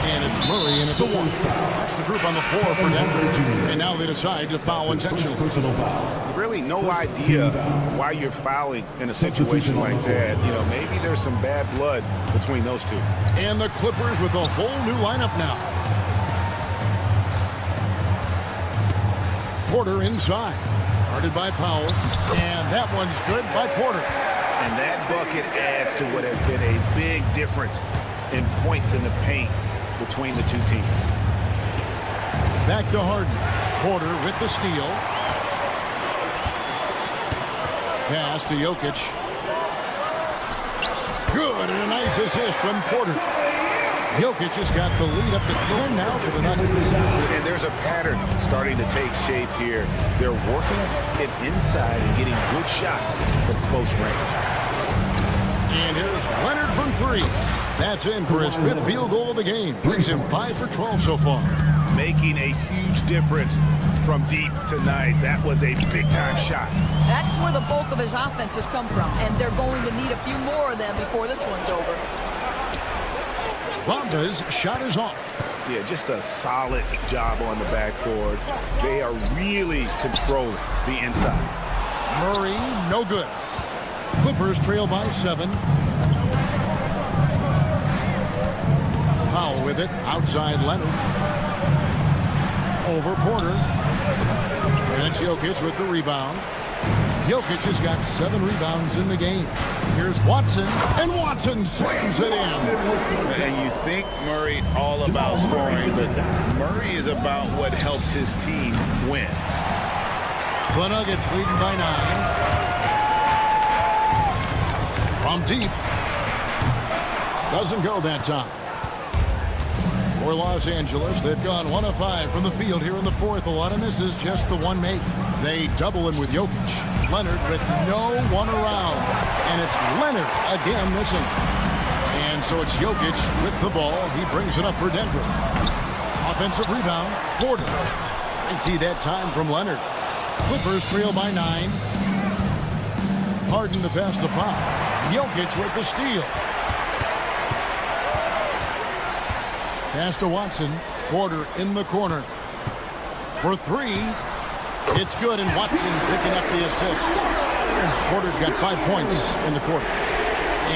and it's Murray in at the one spot. That's the group on the floor for Denver, and now they decide to foul intentionally. Really no idea why you're fouling in a situation like that. You know, maybe there's some bad blood between those two. And the Clippers with a whole new lineup now. Porter inside, guarded by Powell, and that one's good by Porter. And that bucket adds to what has been a big difference in points in the paint between the two teams. Back to Harden. Porter with the steal. Pass to Jokic. Good, and a nice assist from Porter. Jokic has got the lead up to 10 now for the Nuggets. And there's a pattern starting to take shape here. They're working it inside and getting good shots from close range. And here's Leonard from three. That's in for his fifth field goal of the game. Brings him 5 for 12 so far. Making a huge difference from deep tonight. That was a big-time shot. That's where the bulk of his offense has come from, and they're going to need a few more of them before this one's over. Ronda's shot is off. Yeah, just a solid job on the backboard. They are really controlling the inside. Murray, no good. Clippers trail by 7. Powell with it, outside Leonard. Over Porter. And it's Jokic with the rebound. Jokic has got 7 rebounds in the game. Here's Watson, and Watson slams it in. And you think Murray all about scoring, but Murray is about what helps his team win. The Nuggets leading by 9. From deep. Doesn't go that time. For Los Angeles, they've gone 1 of 5 from the field here in the fourth. A lot of misses, just the one make. They double him with Jokic. Leonard with no one around. And it's Leonard again missing. And so it's Jokic with the ball. He brings it up for Denver. Offensive rebound, Porter. Empty that time from Leonard. Clippers trail by 9. Harden the pass to Pop. Jokic with the steal. Pass to Watson. Porter in the corner. For 3. It's good, and Watson picking up the assist. Porter's got 5 points in the quarter.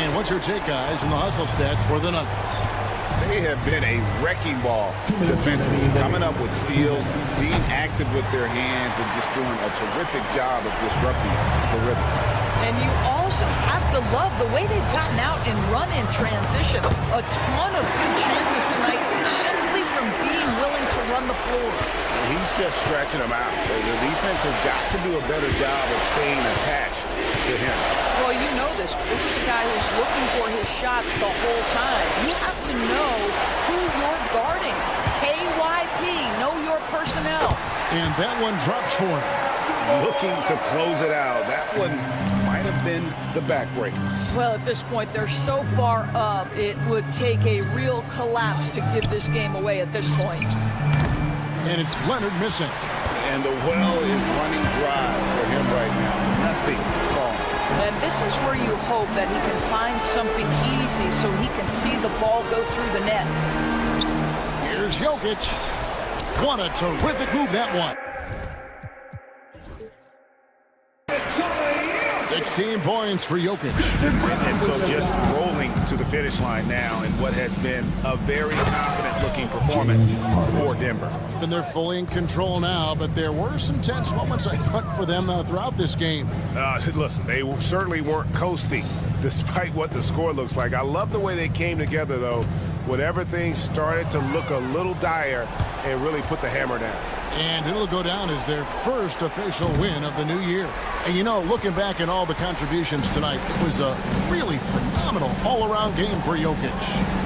And what's your take, guys, in the hustle stats for the Nuggets? They have been a wrecking ball defensively, coming up with steals, being active with their hands, and just doing a terrific job of disrupting the rhythm. And you also have to love the way they've gotten out and run in transition. A ton of good chances tonight simply from being willing to run the floor. He's just stretching them out. The defense has got to do a better job of staying attached to him. Well, you know this. This is a guy who's looking for his shot the whole time. You have to know who you're guarding. KYP, know your personnel. And that one drops for him. Looking to close it out. That one might have been the backbreaker. Well, at this point, they're so far up, it would take a real collapse to give this game away at this point. And it's Leonard missing. And the well is running dry for him right now. Nothing falling. And this is where you hope that he can find something easy so he can see the ball go through the net. Here's Jokic. What a terrific move, that one. 16 points for Jokic. And so just rolling to the finish line now in what has been a very confident-looking performance for Denver. And they're fully in control now, but there were some tense moments, I thought, for them throughout this game. Listen, they certainly weren't coasting, despite what the score looks like. I love the way they came together, though, whenever things started to look a little dire and really put the hammer down. And it'll go down as their first official win of the new year. And you know, looking back at all the contributions tonight, it was a really phenomenal all-around game for Jokic.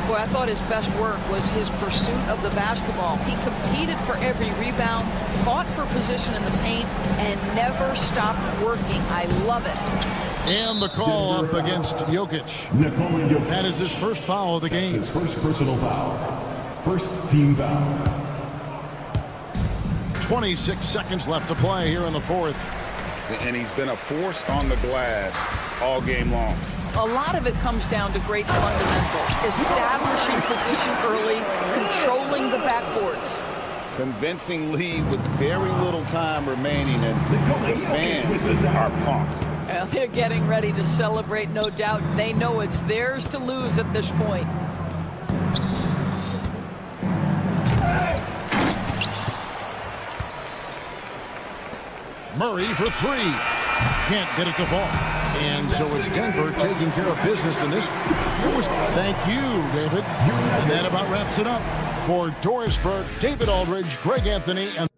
Boy, I thought his best work was his pursuit of the basketball. He competed for every rebound, fought for position in the paint, and never stopped working. I love it. And the call up against Jokic. That is his first foul of the game. His first personal foul. First team foul. 26 seconds left to play here in the fourth. And he's been a force on the glass all game long. A lot of it comes down to great fundamentals. Establishing position early, controlling the backboards. Convincing lead with very little time remaining, and the fans are pumped. Well, they're getting ready to celebrate, no doubt. They know it's theirs to lose at this point. Murray for three. Can't get it to fall. And so it's Denver taking care of business in this. Thank you, David. And that about wraps it up. For Doris Burke, David Aldridge, Greg Anthony, and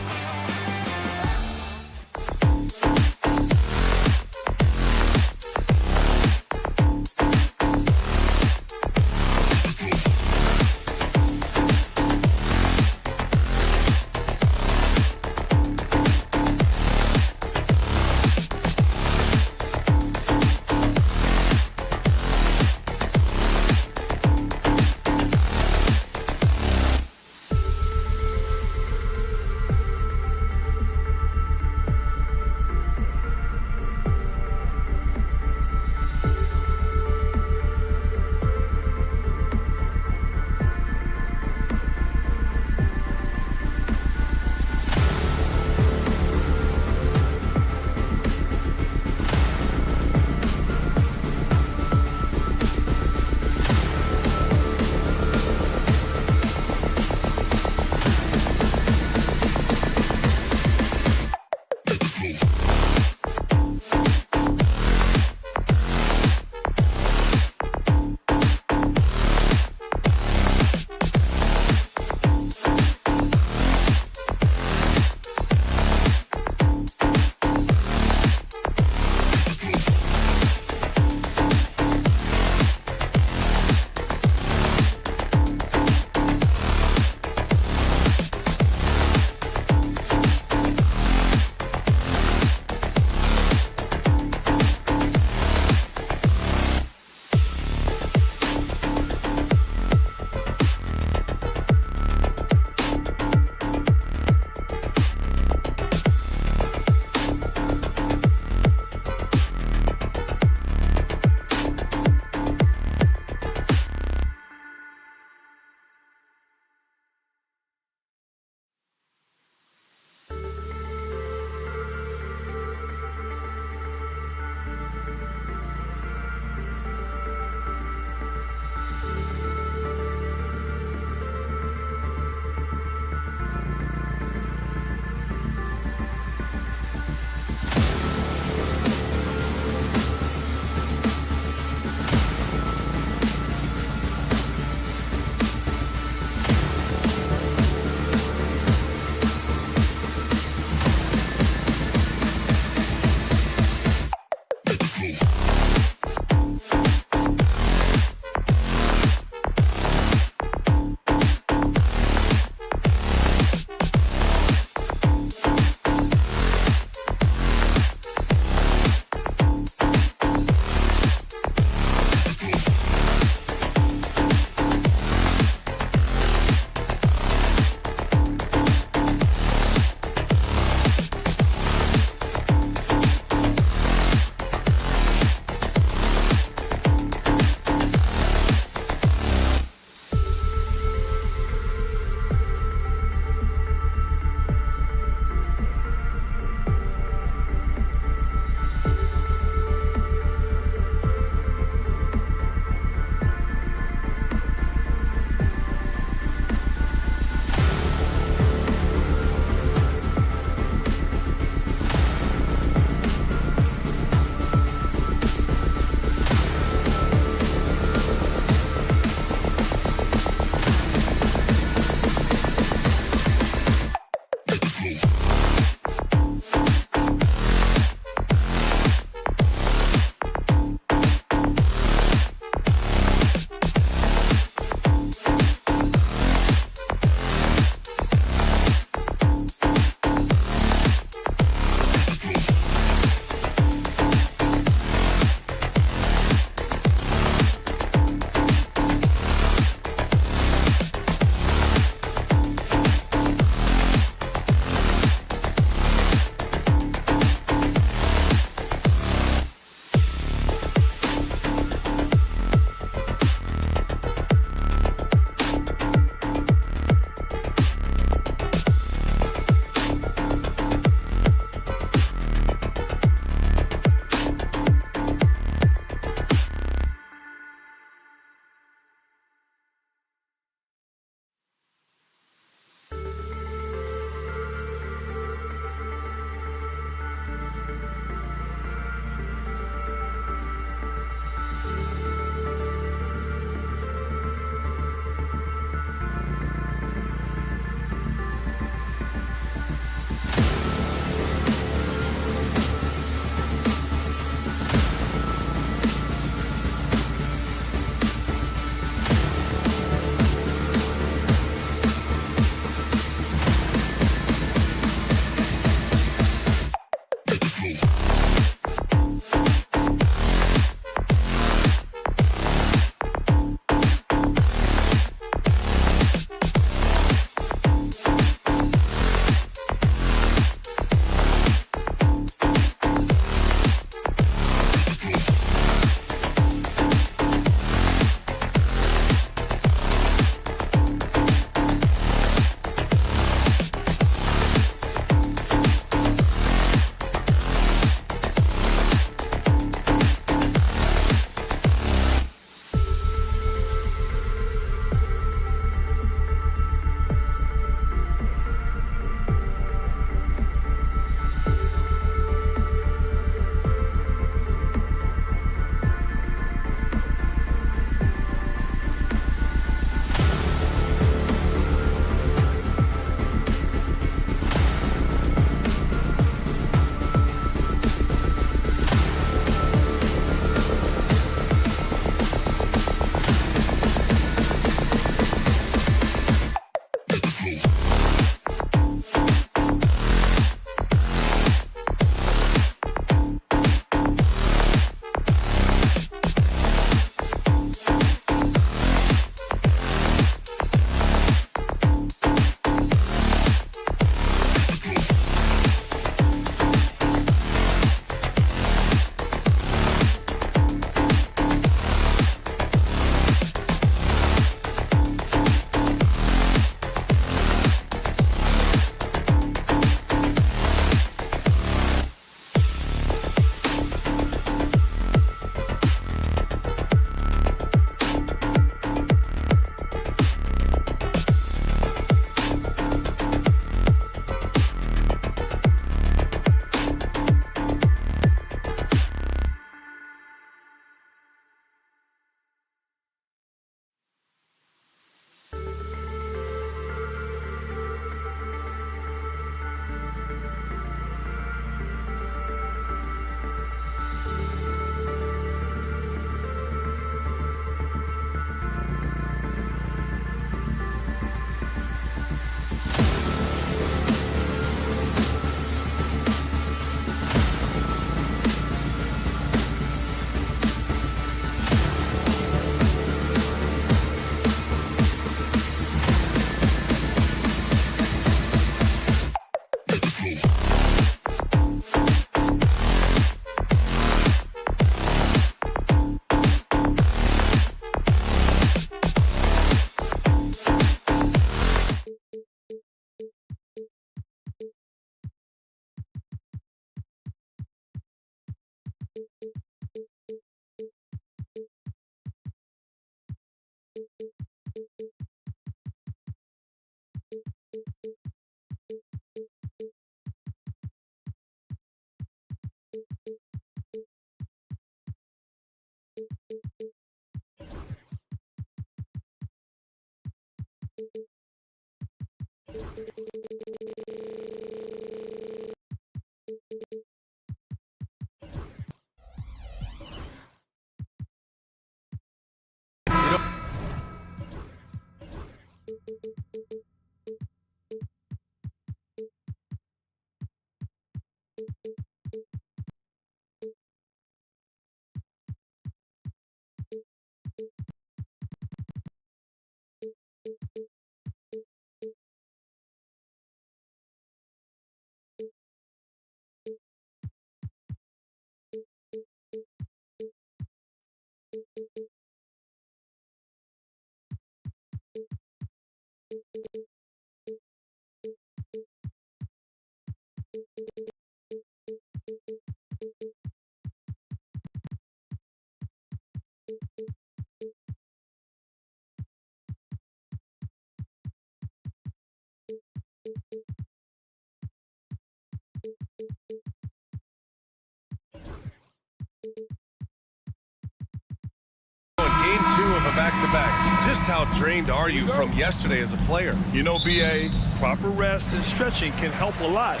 2 of a back-to-back. Just how drained are you from yesterday as a player? You know, BA, proper rest and stretching can help a lot.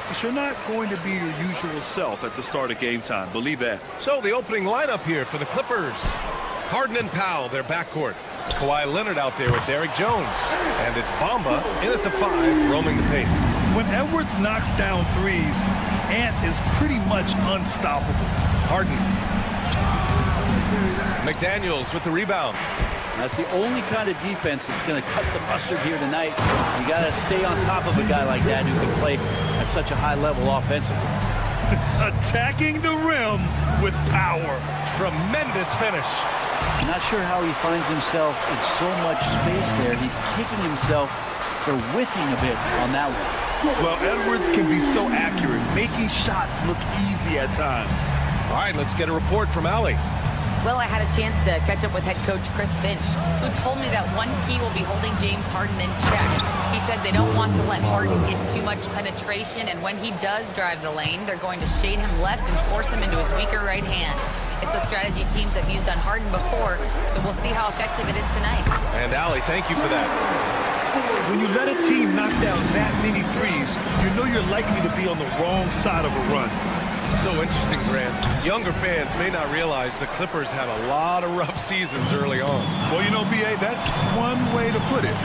But you're not going to be your usual self at the start of game time. Believe that. So the opening lineup here for the Clippers. Harden and Powell, their backcourt. Kawhi Leonard out there with Derrick Jones. And it's Bamba in at the 5, roaming the paint. When Edwards knocks down threes, Ant is pretty much unstoppable. Harden. McDaniels with the rebound. That's the only kind of defense that's going to cut the mustard here tonight. You got to stay on top of a guy like that who can play at such a high level offensively. Attacking the rim with power. Tremendous finish. I'm not sure how he finds himself in so much space there. He's kicking himself for whiffing a bit on that one. Well, Edwards can be so accurate, making shots look easy at times. All right, let's get a report from Allie. Well, I had a chance to catch up with head coach Chris Finch, who told me that one key will be holding James Harden in check. He said they don't want to let Harden get too much penetration, and when he does drive the lane, they're going to shade him left and force him into his weaker right hand. It's a strategy teams have used on Harden before, so we'll see how effective it is tonight. And Allie, thank you for that. When you let a team knock down that many threes, you know you're likely to be on the wrong side of a run. It's so interesting, Grant. Younger fans may not realize the Clippers had a lot of rough seasons early on. Well, you know, BA, that's one way to put it.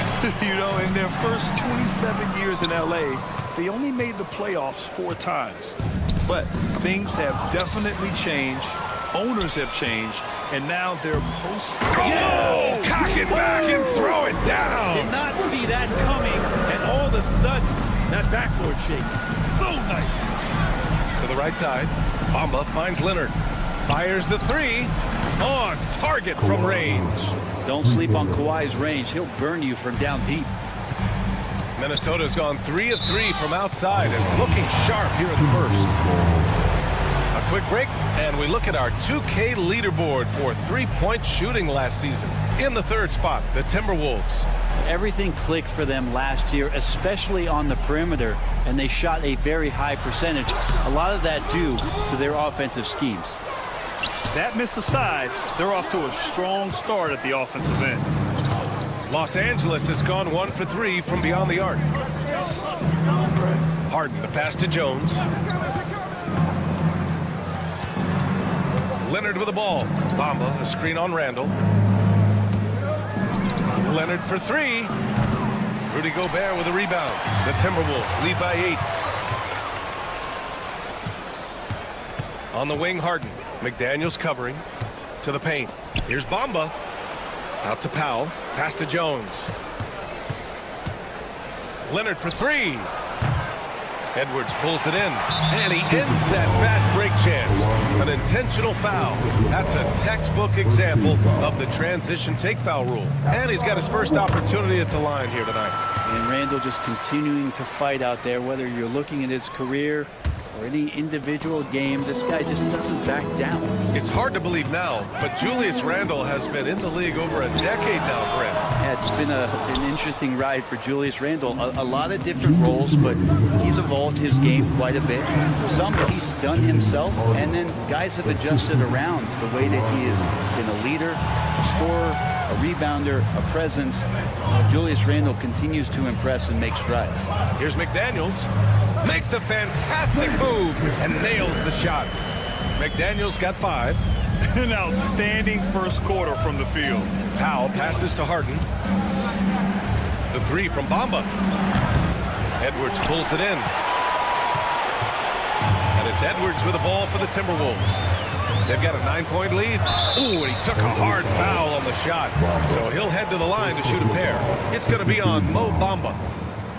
You know, in their first 27 years in LA, they only made the playoffs 4 times. But things have definitely changed. Owners have changed. And now they're Oh, cock it back and throw it down. Did not see that coming, and all of a sudden, that backboard shake. So nice. To the right side, Bamba finds Leonard. Fires the 3. On target from range. Don't sleep on Kawhi's range. He'll burn you from down deep. Minnesota's gone 3 of 3 from outside and looking sharp here in the first. A quick break, and we look at our 2K leaderboard for three-point shooting last season. In the 3rd spot, the Timberwolves. Everything clicked for them last year, especially on the perimeter, and they shot a very high percentage. A lot of that due to their offensive schemes. That miss aside, they're off to a strong start at the offensive end. Los Angeles has gone 1 for 3 from beyond the arc. Harden, the pass to Jones. Leonard with the ball. Bamba, a screen on Randall. Leonard for 3. Rudy Gobert with a rebound. The Timberwolves lead by 8. On the wing, Harden. McDaniels covering. To the paint. Here's Bamba. Out to Powell. Pass to Jones. Leonard for 3. Edwards pulls it in, and he ends that fast break chance. An intentional foul. That's a textbook example of the transition take foul rule. And he's got his first opportunity at the line here tonight. And Randall just continuing to fight out there, whether you're looking at his career or any individual game, this guy just doesn't back down. It's hard to believe now, but Julius Randle has been in the league over a decade now, Brent. Yeah, it's been an interesting ride for Julius Randle. A lot of different roles, but he's evolved his game quite a bit. Some he's done himself, and then guys have adjusted around the way that he has been a leader, a scorer, a rebounder, a presence. Julius Randle continues to impress and make strides. Here's McDaniels. Makes a fantastic move and nails the shot. McDaniels got 5. An outstanding first quarter from the field. Powell passes to Harden. The 3 from Bamba. Edwards pulls it in. And it's Edwards with the ball for the Timberwolves. They've got a 9-point lead. Ooh, and he took a hard foul on the shot. So he'll head to the line to shoot a pair. It's going to be on Mo Bamba.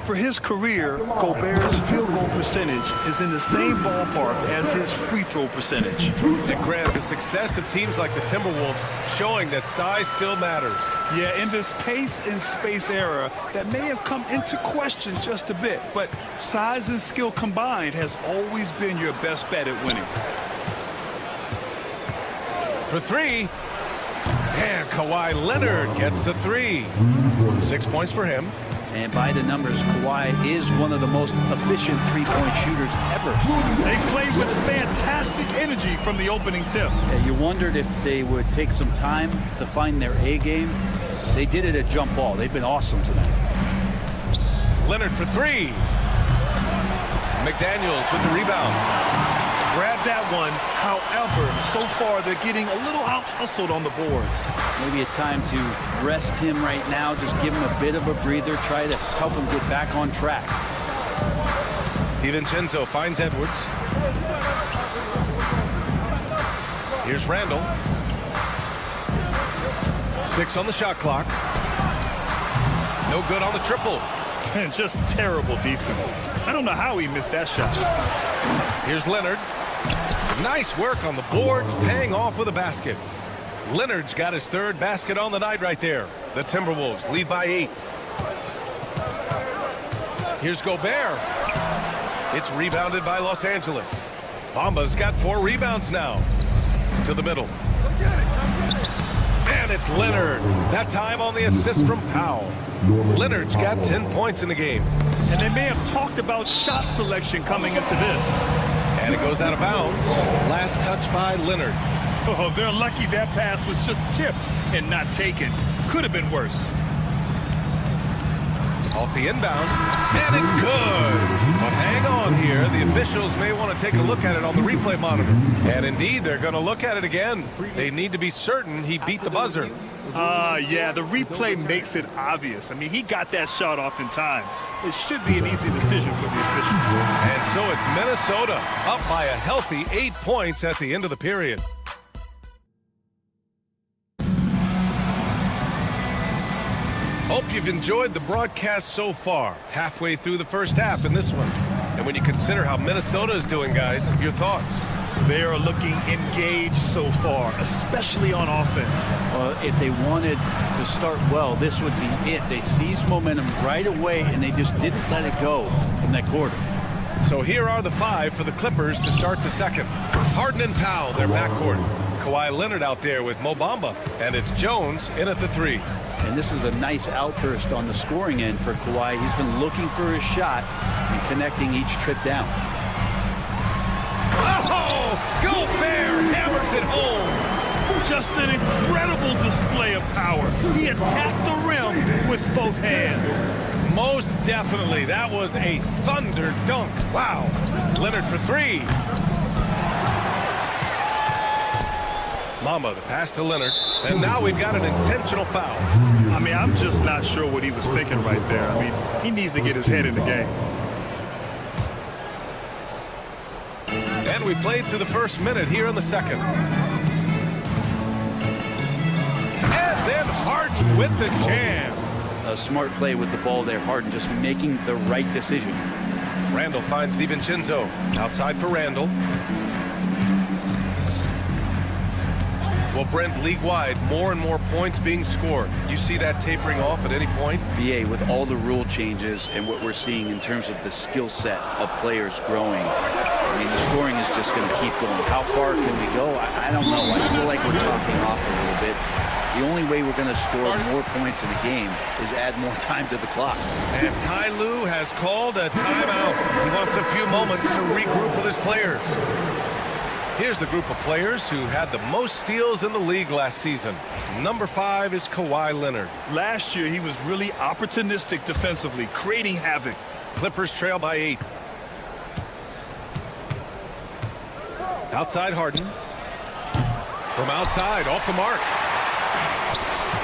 For his career, Gobert's field goal percentage is in the same ballpark as his free throw percentage. Proof to Grant the success of teams like the Timberwolves showing that size still matters. Yeah, in this pace and space era, that may have come into question just a bit, but size and skill combined has always been your best bet at winning. For 3, and Kawhi Leonard gets the 3. 6 points for him. And by the numbers, Kawhi is one of the most efficient three-point shooters ever. They played with fantastic energy from the opening tip. Yeah, you wondered if they would take some time to find their A game. They did it at jump ball. They've been awesome tonight. Leonard for three. McDaniels with the rebound. Grab that one. However, so far they're getting a little out-hustled on the boards. Maybe a time to rest him right now, just give him a bit of a breather, try to help him get back on track. DiVincenzo finds Edwards. Here's Randall. 6 on the shot clock. No good on the triple. And just terrible defense. I don't know how he missed that shot. Here's Leonard. Nice work on the boards, paying off with a basket. Leonard's got his third basket on the night right there. The Timberwolves lead by 8. Here's Gobert. It's rebounded by Los Angeles. Bamba's got 4 rebounds now. To the middle. And it's Leonard. That time on the assist from Powell. Leonard's got 10 points in the game. And they may have talked about shot selection coming into this. And it goes out of bounds. Last touch by Leonard. Oh, they're lucky that pass was just tipped and not taken. Could have been worse. Off the inbound. And it's good. But hang on here. The officials may want to take a look at it on the replay monitor. And indeed, they're going to look at it again. They need to be certain he beat the buzzer. Yeah, the replay makes it obvious. I mean, he got that shot off in time. It should be an easy decision for the officials. And so it's Minnesota up by a healthy 8 points at the end of the period. Hope you've enjoyed the broadcast so far. Halfway through the first half in this one. And when you consider how Minnesota is doing, guys, your thoughts? They are looking engaged so far, especially on offense. If they wanted to start well, this would be it. They seized momentum right away, and they just didn't let it go in that quarter. So here are the 5 for the Clippers to start the second. Harden and Powell, their backcourt. Kawhi Leonard out there with Mo Bamba. And it's Jones in at the 3. And this is a nice outburst on the scoring end for Kawhi. He's been looking for his shot and connecting each trip down. Oh, Gobert hammers it home. Just an incredible display of power. He attacked the rim with both hands. Most definitely. That was a thunder dunk. Wow. Leonard for 3. Mamba, the pass to Leonard. And now we've got an intentional foul. I mean, I'm just not sure what he was thinking right there. I mean, he needs to get his head in the game. And we played through the first minute here in the second. And then Harden with the jam. A smart play with the ball there. Harden just making the right decision. Randall finds DiVincenzo. Outside for Randall. Well, Brent, league-wide, more and more points being scored. You see that tapering off at any point? BA, with all the rule changes and what we're seeing in terms of the skill set of players growing, I mean, the scoring is just going to keep going. How far can we go? I don't know. I feel like we're topping off a little bit. The only way we're going to score more points in a game is add more time to the clock. And Ty Lue has called a timeout. He wants a few moments to regroup with his players. Here's the group of players who had the most steals in the league last season. Number 5 is Kawhi Leonard. Last year, he was really opportunistic defensively, creating havoc. Clippers trail by 8. Outside Harden. From outside, off the mark.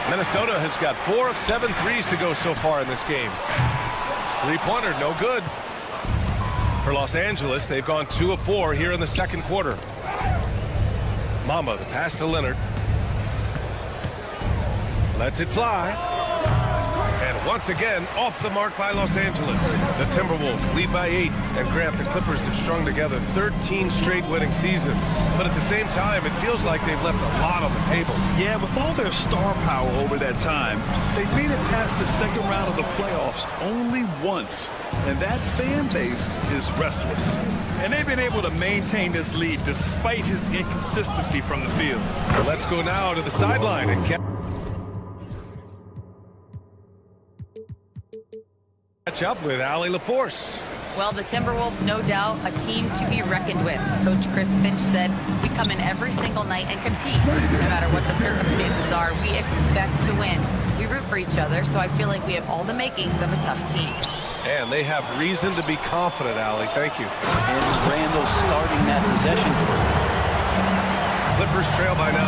Minnesota has got 4 of 7 threes to go so far in this game. 3-pointer, no good. For Los Angeles, they've gone 2 of 4 here in the second quarter. Mamba, the pass to Leonard. Lets it fly. And once again, off the mark by Los Angeles. The Timberwolves lead by 8. And Grant, the Clippers have strung together 13 straight winning seasons. But at the same time, it feels like they've left a lot on the table. Yeah, with all their star power over that time, they've made it past the second round of the playoffs only once. And that fan base is restless. And they've been able to maintain this lead despite his inconsistency from the field. Let's go now to the sideline and matchup with Allie LaForce. Well, the Timberwolves, no doubt, a team to be reckoned with. Coach Chris Finch said, we come in every single night and compete. No matter what the circumstances are, we expect to win. We root for each other, so I feel like we have all the makings of a tough team. And they have reason to be confident, Allie. Thank you. And Randall starting that possession. Clippers trail by 9.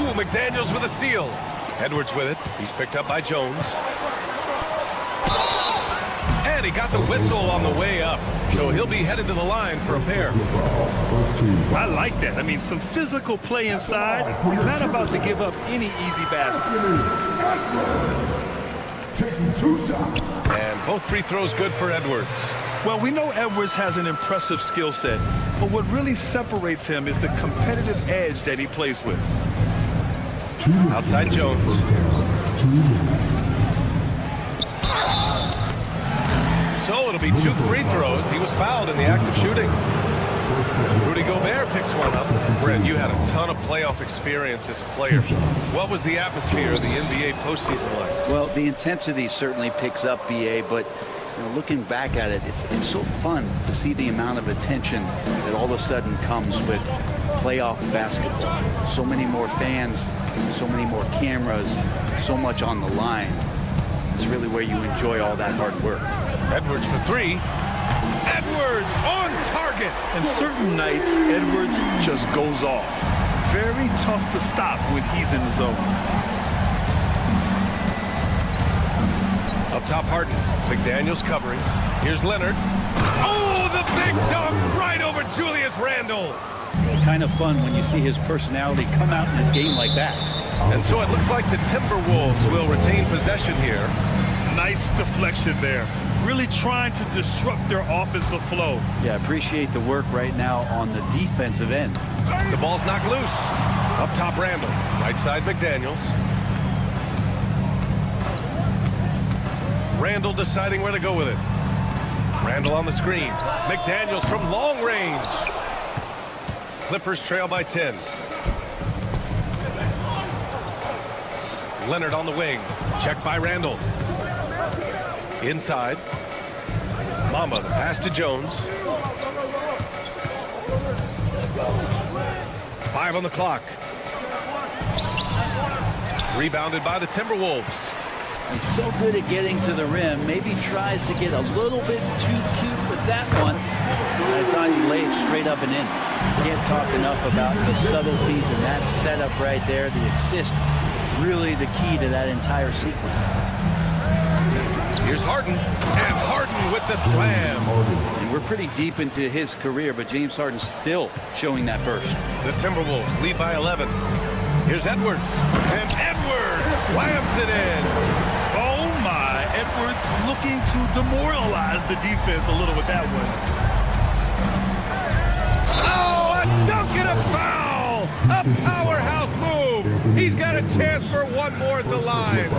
Ooh, McDaniels with a steal. Edwards with it. He's picked up by Jones. And he got the whistle on the way up. So he'll be headed to the line for a pair. I like that. I mean, some physical play inside. He's not about to give up any easy baskets. And both free throws good for Edwards. Well, we know Edwards has an impressive skill set, but what really separates him is the competitive edge that he plays with. Outside Jones. So it'll be 2 free throws. He was fouled in the act of shooting. Rudy Gobert picks one up. Brent, you had a ton of playoff experience as a player. What was the atmosphere of the NBA postseason like? Well, the intensity certainly picks up, BA, but looking back at it, it's so fun to see the amount of attention that all of a sudden comes with playoff basketball. So many more fans, so many more cameras, so much on the line. It's really where you enjoy all that hard work. Edwards for 3. Edwards on target. And certain nights, Edwards just goes off. Very tough to stop when he's in the zone. Up top, Harden. McDaniels covering. Here's Leonard. Oh, the big dunk right over Julius Randle. Kind of fun when you see his personality come out in this game like that. And so it looks like the Timberwolves will retain possession here. Nice deflection there. Really trying to disrupt their offensive flow. Yeah, appreciate the work right now on the defensive end. The ball's knocked loose. Up top, Randle. Right side, McDaniels. Randle deciding where to go with it. Randle on the screen. McDaniels from long range. Clippers trail by 10. Leonard on the wing. Checked by Randle. Inside. Mamba, the pass to Jones. 5 on the clock. Rebounded by the Timberwolves. He's so good at getting to the rim. Maybe tries to get a little bit too cute with that one. I thought he laid it straight up and in. Can't talk enough about the subtleties in that setup right there. The assist, really the key to that entire sequence. Here's Harden, and Harden with the slam. And we're pretty deep into his career, but James Harden's still showing that burst. The Timberwolves lead by 11. Here's Edwards, and Edwards slams it in. Oh my, Edwards looking to demoralize the defense a little with that one. Oh, a dunk and a foul! A powerhouse move! He's got a chance for one more at the line.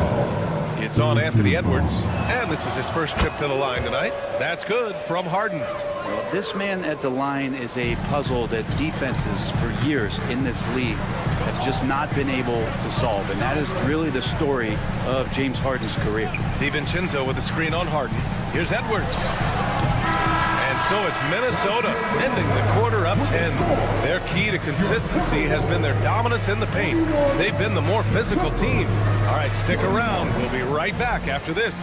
It's on Anthony Edwards, and this is his first trip to the line tonight. That's good from Harden. Well, this man at the line is a puzzle that defenses for years in this league have just not been able to solve, and that is really the story of James Harden's career. DiVincenzo with the screen on Harden. Here's Edwards. And so it's Minnesota ending the quarter up 10. Their key to consistency has been their dominance in the paint. They've been the more physical team. All right, stick around. We'll be right back after this.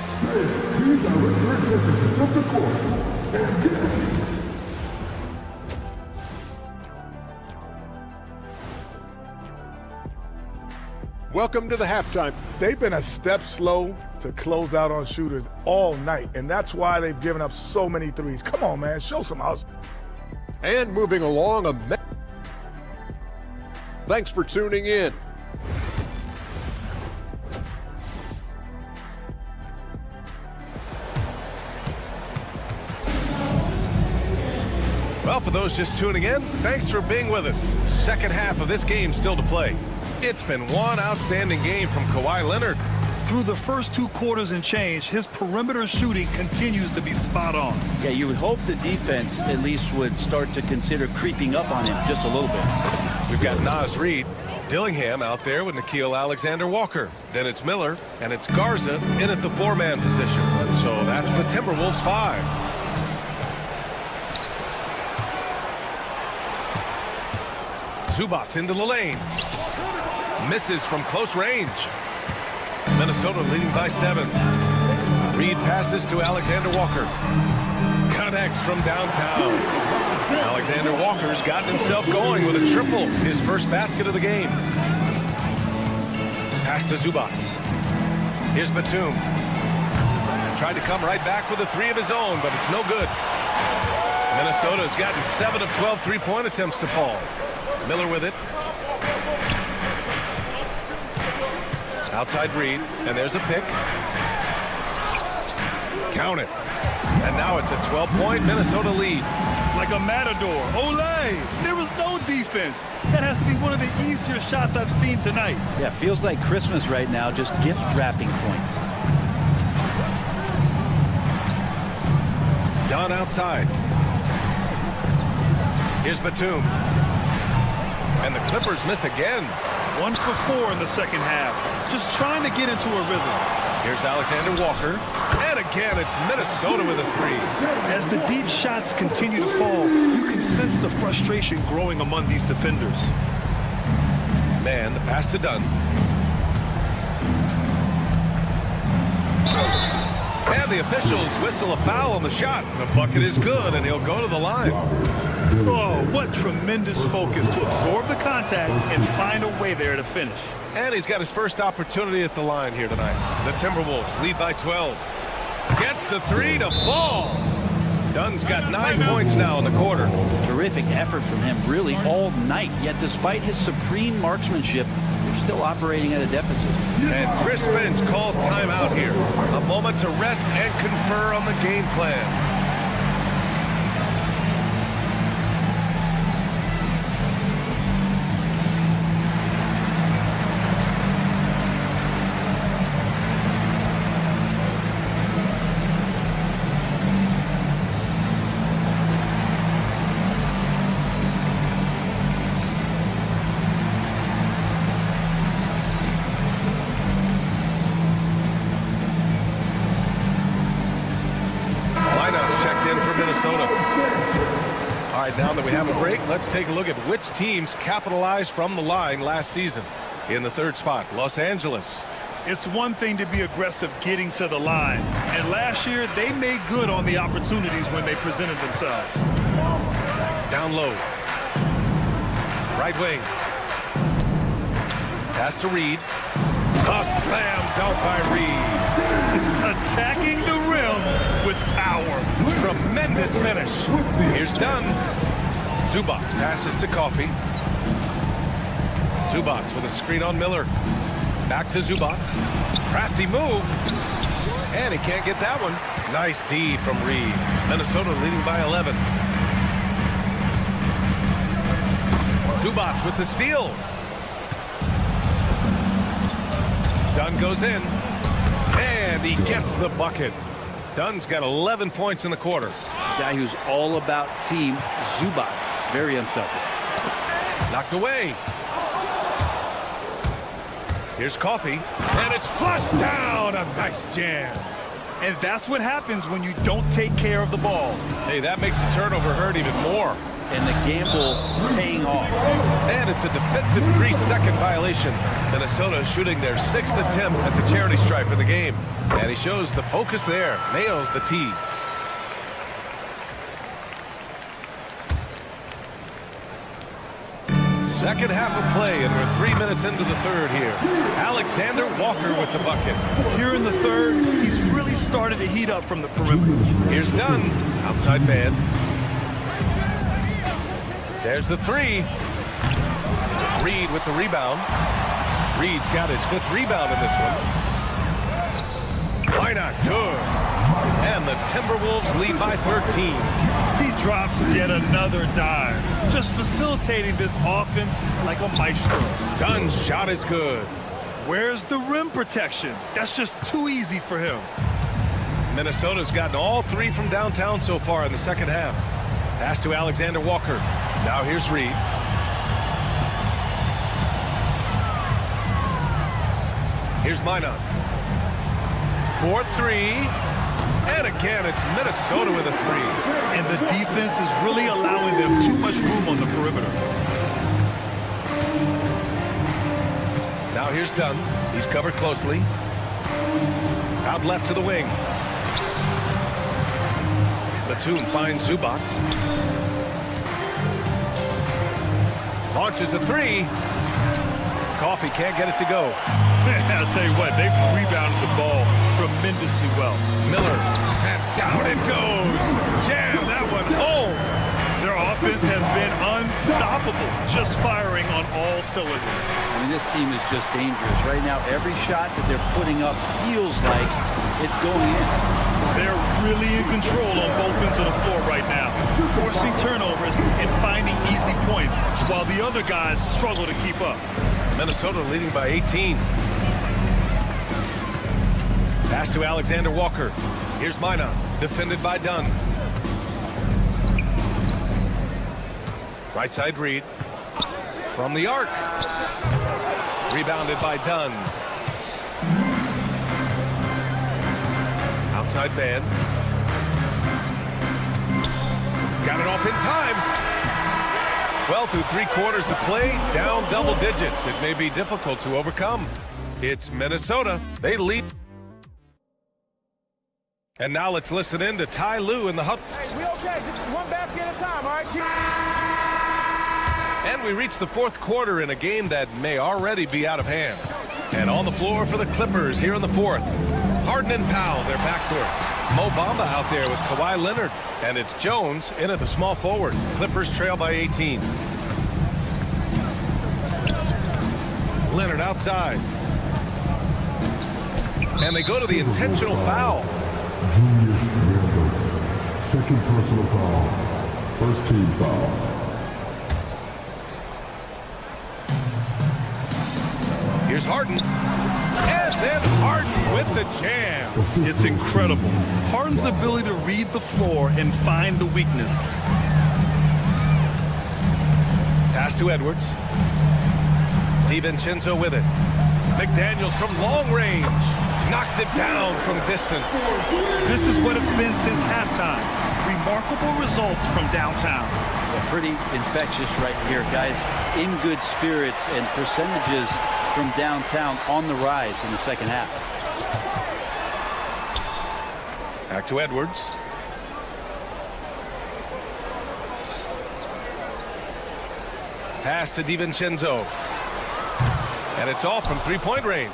Welcome to the halftime. They've been a step slow to close out on shooters all night, and that's why they've given up so many threes. Come on, man, show some hustle. And moving along, thanks for tuning in. Well, for those just tuning in, thanks for being with us. Second half of this game still to play. It's been one outstanding game from Kawhi Leonard. Through the first 2 quarters and change, his perimeter shooting continues to be spot on. Yeah, you would hope the defense at least would start to consider creeping up on him just a little bit. We've got Naz Reid. Dillingham out there with Nickeil Alexander-Walker. Then it's Miller, and it's Garza in at the 4-man position. So that's the Timberwolves 5. Zubac into the lane. Misses from close range. Minnesota leading by 7. Reed passes to Alexander-Walker. Connects from downtown. Alexander-Walker's gotten himself going with a triple, his first basket of the game. Pass to Zubac. Here's Batum. Tried to come right back with a 3 of his own, but it's no good. Minnesota's gotten 7 of 12 3-point attempts to fall. Miller with it. Outside Reed, and there's a pick. Count it. And now it's a 12-point Minnesota lead. Like a matador. Olay! There was no defense. That has to be one of the easier shots I've seen tonight. Yeah, feels like Christmas right now, just gift wrapping points. Dunn outside. Here's Batum. And the Clippers miss again. 1 for 4 in the second half. Just trying to get into a rhythm. Here's Alexander-Walker. And again, it's Minnesota with a 3. As the deep shots continue to fall, you can sense the frustration growing among these defenders. Man, the pass to Dunn. And the officials whistle a foul on the shot. The bucket is good, and he'll go to the line. Oh, what tremendous focus to absorb the contact and find a way there to finish. And he's got his first opportunity at the line here tonight. The Timberwolves lead by 12. Gets the 3 to fall. Dunn's got 9 points now in the quarter. Terrific effort from him really all night. Yet despite his supreme marksmanship, they're still operating at a deficit. And Chris Finch calls timeout here. A moment to rest and confer on the game plan. Now that we have a break, let's take a look at which teams capitalized from the line last season. In the 3rd spot, Los Angeles. It's one thing to be aggressive getting to the line. And last year, they made good on the opportunities when they presented themselves. Down low. Right wing. Pass to Reed. A slam dunk by Reed. Attacking the rim with power. Tremendous finish. Here's Dunn. Zubac passes to Coffey. Zubac with a screen on Miller. Back to Zubac. Crafty move. And he can't get that one. Nice D from Reed. Minnesota leading by 11. Zubac with the steal. Dunn goes in. And he gets the bucket. Dunn's got 11 points in the quarter. Guy who's all about team, Zubac. Very unselfish. Knocked away. Here's Coffey. And it's flushed down. A nice jam. And that's what happens when you don't take care of the ball. Hey, that makes the turnover hurt even more. And the gamble paying off. And it's a defensive 3-second violation. Minnesota shooting their 6th attempt at the charity stripe for the game. And he shows the focus there. Nails the tee. Second half of play, and we're 3 minutes into the 3rd here. Alexander-Walker with the bucket. Here in the 3rd, he's really started to heat up from the perimeter. Here's Dunn. Outside man. There's the 3. Reed with the rebound. Reed's got his 5th rebound in this one. Why not? Good. And the Timberwolves lead by 13. He drops yet another dive. Just facilitating this offense like a maestro. Dunn's shot is good. Where's the rim protection? That's just too easy for him. Minnesota's gotten all 3 from downtown so far in the second half. Pass to Alexander-Walker. Now here's Reed. Here's Minot. 4-3. And again, it's Minnesota with a 3. And the defense is really allowing them too much room on the perimeter. Now here's Dunn. He's covered closely. Out left to the wing. Batum finds Zubac. Launches a 3. Coffee can't get it to go. I'll tell you what, they've rebounded the ball tremendously well. Miller, and down it goes. Jam that one home. Their offense has been unstoppable, just firing on all cylinders. I mean, this team is just dangerous. Right now, every shot that they're putting up feels like it's going in. They're really in control on both ends of the floor right now, forcing turnovers and finding easy points, while the other guys struggle to keep up. Minnesota leading by 18. Pass to Alexander Walker. Here's Minot, defended by Dunn. Right side read. From the arc. Rebounded by Dunn. Outside man. Got it off in time. Well, through 3 quarters of play, down double digits. It may be difficult to overcome. It's Minnesota. They lead. And now let's listen in to Ty Lue in the hub. Hey, we okay. Just one basket at a time, all right? And we reach the 4th quarter in a game that may already be out of hand. And on the floor for the Clippers here in the 4th. Harden and Powell, their backcourt. Mo Bamba out there with Kawhi Leonard. And it's Jones in at the small forward. Clippers trail by 18. Leonard outside. And they go to the intentional foul. Julius Randle. Second personal foul. First team foul. Here's Harden. And then Harden with the jam. It's incredible. Harden's ability to read the floor and find the weakness. Pass to Edwards. DiVincenzo with it. McDaniels from long range. Knocks it down from distance. This is what it's been since halftime. Remarkable results from downtown. Yeah, pretty infectious right here, guys. In good spirits and percentages from downtown on the rise in the second half. Back to Edwards. Pass to DiVincenzo. And it's off from 3-point range.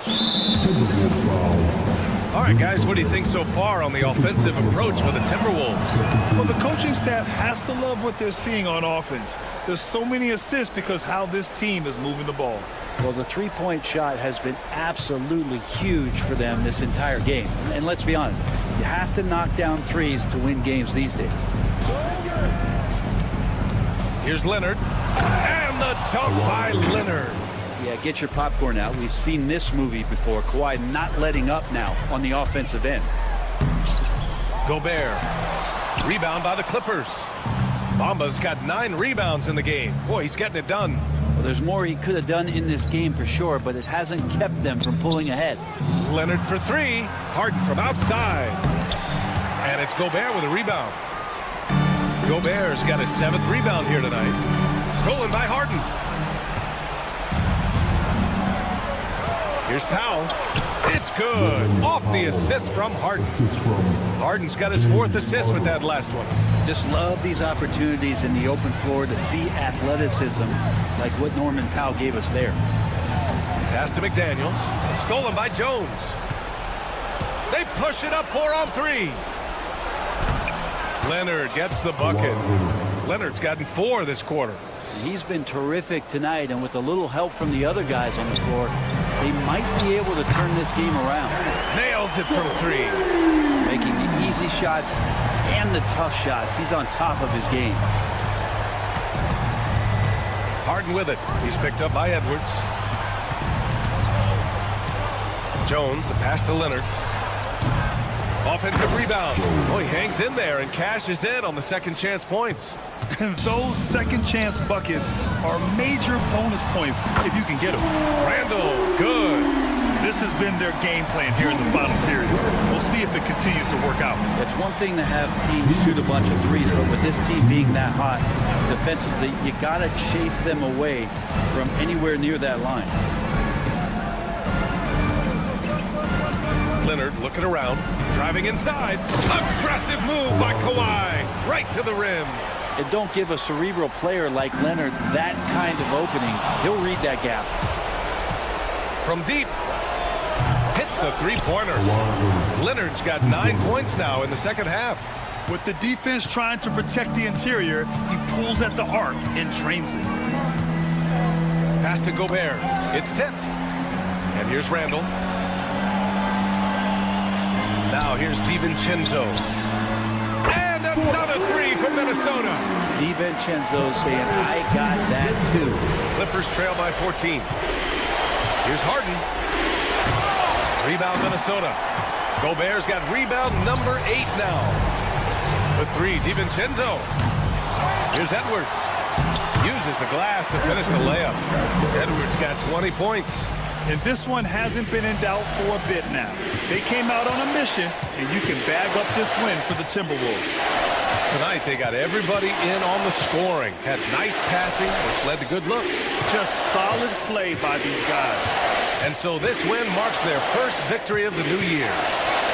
All right, guys, what do you think so far on the offensive approach for the Timberwolves? Well, the coaching staff has to love what they're seeing on offense. There's so many assists because how this team is moving the ball. Well, the three-point shot has been absolutely huge for them this entire game. And let's be honest, you have to knock down threes to win games these days. Here's Leonard. And the dunk by Leonard. Yeah, get your popcorn out. We've seen this movie before. Kawhi not letting up now on the offensive end. Gobert. Rebound by the Clippers. Bamba's got 9 rebounds in the game. Boy, he's getting it done. Well, there's more he could have done in this game for sure, but it hasn't kept them from pulling ahead. Leonard for 3. Harden from outside. And it's Gobert with a rebound. Gobert's got his 7th rebound here tonight. Stolen by Harden. Here's Powell. It's good. Off the assist from Harden. Harden's got his 4th assist with that last one. Just love these opportunities in the open floor to see athleticism like what Norman Powell gave us there. Pass to McDaniels. Stolen by Jones. They push it up 4 on 3. Leonard gets the bucket. Leonard's gotten 4 this quarter. He's been terrific tonight, and with a little help from the other guys on the floor, they might be able to turn this game around. Nails it from 3. Making the easy shots and the tough shots. He's on top of his game. Harden with it. He's picked up by Edwards. Jones, the pass to Leonard. Offensive rebound. Oh, he hangs in there and cashes in on the second chance points. And those second chance buckets are major bonus points if you can get them. Randall, good. This has been their game plan here in the final period. We'll see if it continues to work out. It's one thing to have teams shoot a bunch of threes, but with this team being that hot defensively, you got to chase them away from anywhere near that line. Leonard looking around, driving inside. Aggressive move by Kawhi, right to the rim. And don't give a cerebral player like Leonard that kind of opening. He'll read that gap. From deep, hits the three-pointer. Leonard's got 9 points now in the second half. With the defense trying to protect the interior, he pulls at the arc and drains it. Pass to Gobert. It's tipped. And here's Randall. Now here's DiVincenzo. And another three from Minnesota. DiVincenzo saying, I got that too. Clippers trail by 14. Here's Harden. Rebound Minnesota. Gobert's got rebound number 8 now. The three, DiVincenzo. Here's Edwards. Uses the glass to finish the layup. Edwards got 20 points. And this one hasn't been in doubt for a bit now. They came out on a mission, and you can bag up this win for the Timberwolves. Tonight, they got everybody in on the scoring. Had nice passing, which led to good looks. Just solid play by these guys. And so this win marks their first victory of the new year.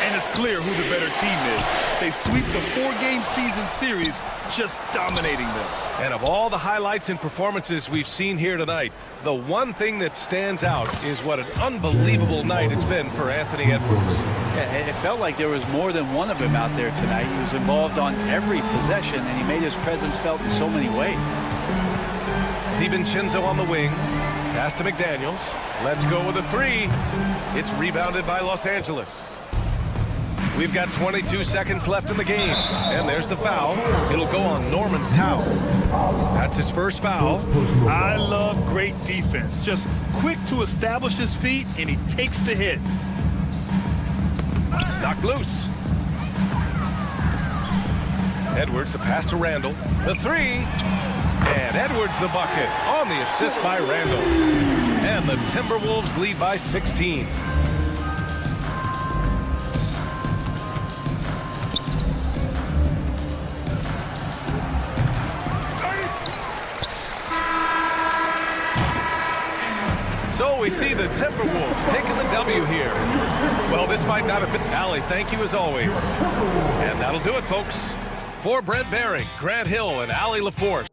And it's clear who the better team is. They sweep the 4-game season series, just dominating them. And of all the highlights and performances we've seen here tonight, the one thing that stands out is what an unbelievable night it's been for Anthony Edwards. Yeah, it felt like there was more than one of him out there tonight. He was involved on every possession, and he made his presence felt in so many ways. DiVincenzo on the wing. Pass to McDaniels. Let's go with a three. It's rebounded by Los Angeles. We've got 22 seconds left in the game. And there's the foul. It'll go on Norman Powell. That's his first foul. I love great defense. Just quick to establish his feet, and he takes the hit. Knocked loose. Edwards, a pass to Randall. The three. And Edwards the bucket on the assist by Randall. And the Timberwolves lead by 16. So we see the Timberwolves taking the W here. Well, this might not have been... Allie, thank you as always. And that'll do it, folks. For Brent Barry, Grant Hill, and Allie LaForce.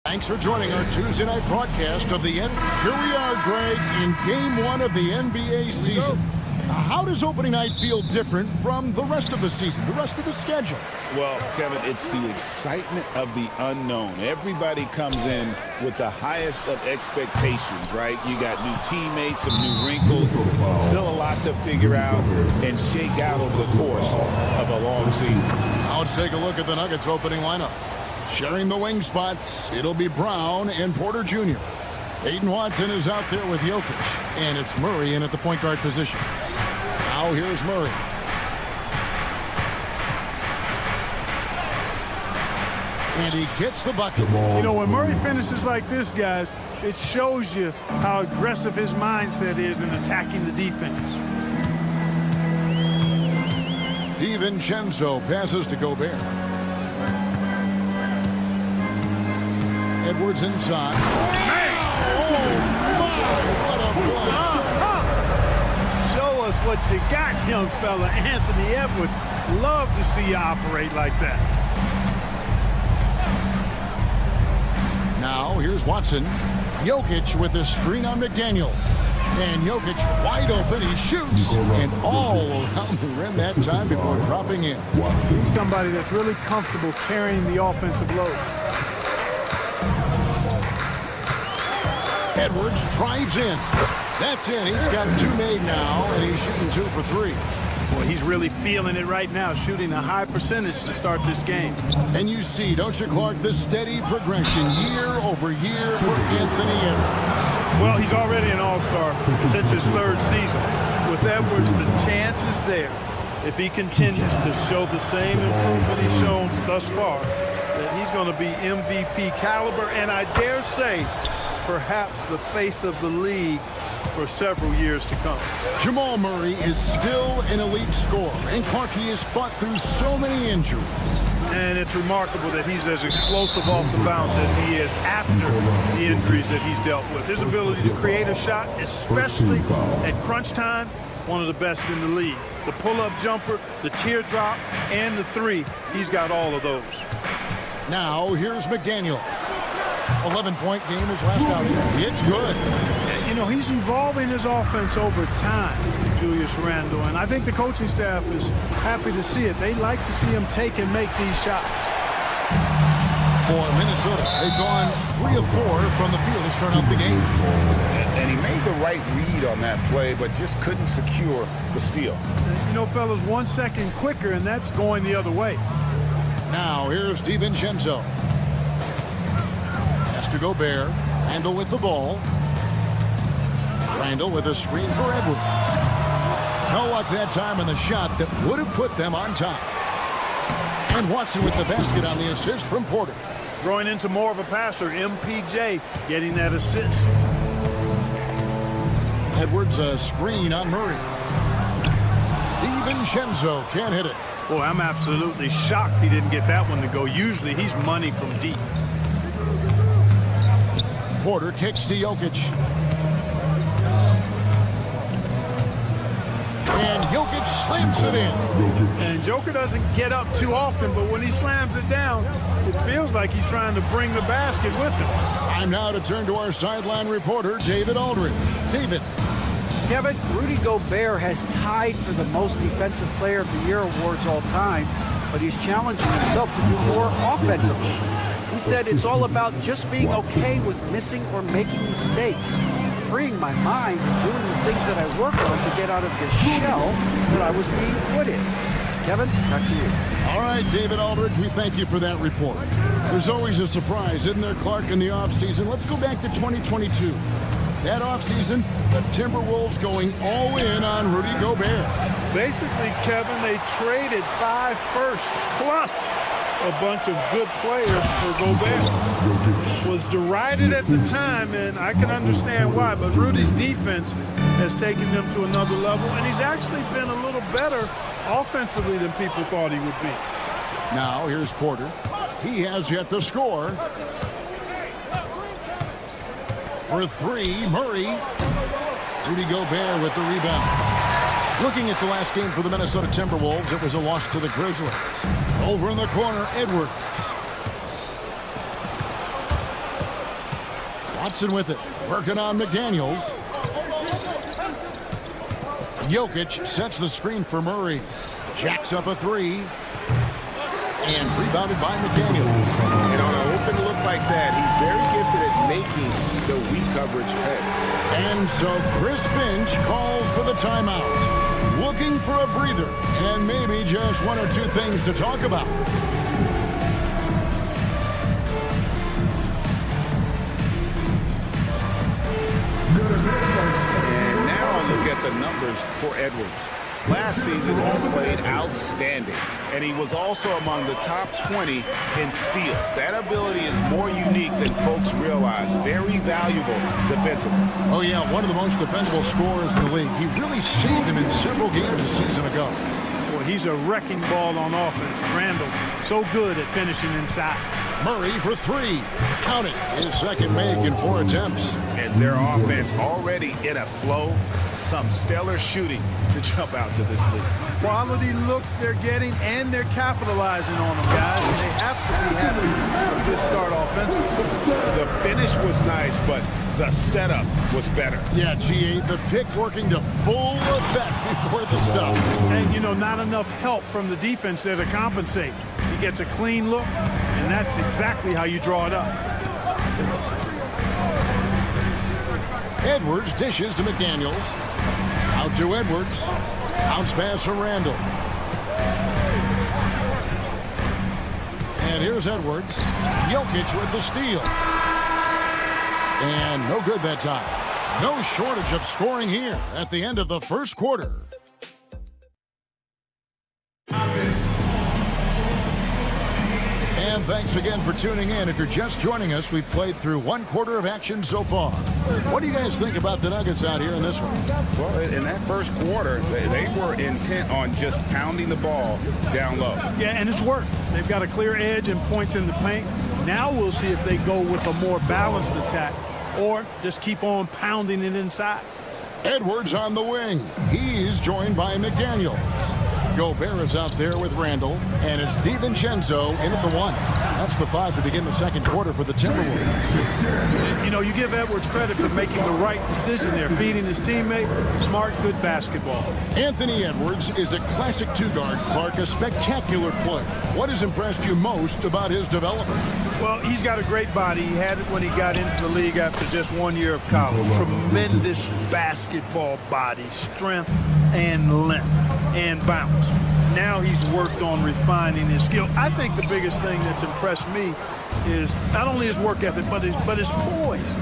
Thanks for joining our Tuesday night broadcast of the Here we are, Greg, in Game 1 of the NBA season. How does opening night feel different from the rest of the season, the rest of the schedule? Well, Kevin, it's the excitement of the unknown. Everybody comes in with the highest of expectations, right? You got new teammates, some new wrinkles, still a lot to figure out and shake out over the course of a long season. Now let's take a look at the Nuggets opening lineup. Sharing the wing spots, it'll be Brown and Porter Jr. Aiden Watson is out there with Jokic, and it's Murray in at the point guard position. Now here's Murray. And he gets the bucket. You know, when Murray finishes like this, guys, it shows you how aggressive his mindset is in attacking the defense. DiVincenzo passes to Gobert. Edwards inside. Oh, my, what a play. Show us what you got, young fella. Anthony Edwards. Love to see you operate like that. Now, here's Watson. Jokic with the screen on McDaniels. And Jokic wide open. He shoots. And all around the rim that time before dropping in. He's somebody that's really comfortable carrying the offensive load. Edwards drives in. That's in. He's got two made now, and he's shooting 2 for 3. Boy, he's really feeling it right now, shooting a high percentage to start this game. And you see, don't you, Clark, the steady progression year over year for Anthony Edwards. Well, he's already an all-star since his 3rd season. With Edwards, the chance is there, if he continues to show the same improvement he's shown thus far, that he's going to be MVP caliber, and I dare say, perhaps the face of the league for several years to come. Jamal Murray is still an elite scorer, and Clark, he has fought through so many injuries. And it's remarkable that he's as explosive off the bounce as he is after the injuries that he's dealt with. His ability to create a shot, especially at crunch time, one of the best in the league. The pull-up jumper, the teardrop, and the 3, he's got all of those. Now, here's McDaniel. 11-point game his last outing. It's good. You know, he's evolving his offense over time, Julius Randle, and I think the coaching staff is happy to see it. They like to see him take and make these shots. For Minnesota, they've gone 3 of 4 from the field to start out the game. And he made the right read on that play, but just couldn't secure the steal. You know, fellas, 1 second quicker, and that's going the other way. Now, here's DiVincenzo. To Gobert. Randle with the ball. Randle with a screen for Edwards. No luck that time in the shot that would have put them on top. And Watson with the basket on the assist from Porter. Growing into more of a passer, MPJ getting that assist. Edwards a screen on Murray. DiVincenzo can't hit it. Boy, I'm absolutely shocked he didn't get that one to go. Usually he's money from deep. Porter kicks to Jokic. And Jokic slams it in. And Joker doesn't get up too often, but when he slams it down, it feels like he's trying to bring the basket with him. Time now to turn to our sideline reporter, David Aldridge. David. Kevin, Rudy Gobert has tied for the most Defensive Player of the Year awards all time, but he's challenging himself to do more offensively. He said it's all about just being okay with missing or making mistakes, freeing my mind and doing the things that I work on to get out of the shell that I was being put in. Kevin, back to you. All right, David Aldridge, we thank you for that report. There's always a surprise, isn't there, Clark, in the offseason? Let's go back to 2022. That offseason, the Timberwolves going all in on Rudy Gobert. Basically, Kevin, they traded 5 firsts plus a bunch of good players for Gobert. Was derided at the time, and I can understand why, but Rudy's defense has taken them to another level, and he's actually been a little better offensively than people thought he would be. Now, here's Porter. He has yet to score. For 3, Murray. Rudy Gobert with the rebound. Looking at the last game for the Minnesota Timberwolves, it was a loss to the Grizzlies. Over in the corner, Edwards. Watson with it, working on McDaniels. Jokic sets the screen for Murray. Jacks up a 3. And rebounded by McDaniels. And on an open look like that, he's very gifted at making the weak coverage pay. And so Chris Finch calls for the timeout. Looking for a breather and maybe just 1 or 2 things to talk about. And now I'll look at the numbers for Edwards. Last season, he played outstanding, and he was also among the top 20 in steals. That ability is more unique than folks realize. Very valuable defensively. Oh, yeah, one of the most dependable scorers in the league. He really saved him in several games a season ago. Boy, he's a wrecking ball on offense. Randall, so good at finishing inside. Murray for 3. Count it. His second make in 4 attempts. And their offense already in a flow. Some stellar shooting to jump out to this league. Quality looks they're getting, and they're capitalizing on them, guys. And they have to be having a good start offensively. The finish was nice, but the setup was better. Yeah, G8, the pick working to full effect before the stuff. And, you know, not enough help from the defense there to compensate. He gets a clean look, and that's exactly how you draw it up. Edwards dishes to McDaniels. Out to Edwards. Bounce pass for Randall. And here's Edwards. Jokic with the steal. And no good that time. No shortage of scoring here at the end of the first quarter. And thanks again for tuning in. If you're just joining us, we've played through 1 quarter of action so far. What do you guys think about the Nuggets out here in this one? Well, in that first quarter, they were intent on just pounding the ball down low. Yeah, and it's worked. They've got a clear edge and points in the paint. Now we'll see if they go with a more balanced attack or just keep on pounding it inside. Edwards on the wing. He's joined by McDaniels. Gobert is out there with Randall, and it's DiVincenzo in at the 1. That's the 5 to begin the second quarter for the Timberwolves. You know, you give Edwards credit for making the right decision there, feeding his teammate. Smart, good basketball. Anthony Edwards is a classic 2-guard, Clark, a spectacular player. What has impressed you most about his development? Well, he's got a great body. He had it when he got into the league after just 1 year of college. Tremendous basketball body, strength and length and bounce. Now he's worked on refining his skill. I think the biggest thing that's impressed me is not only his work ethic, but his poise.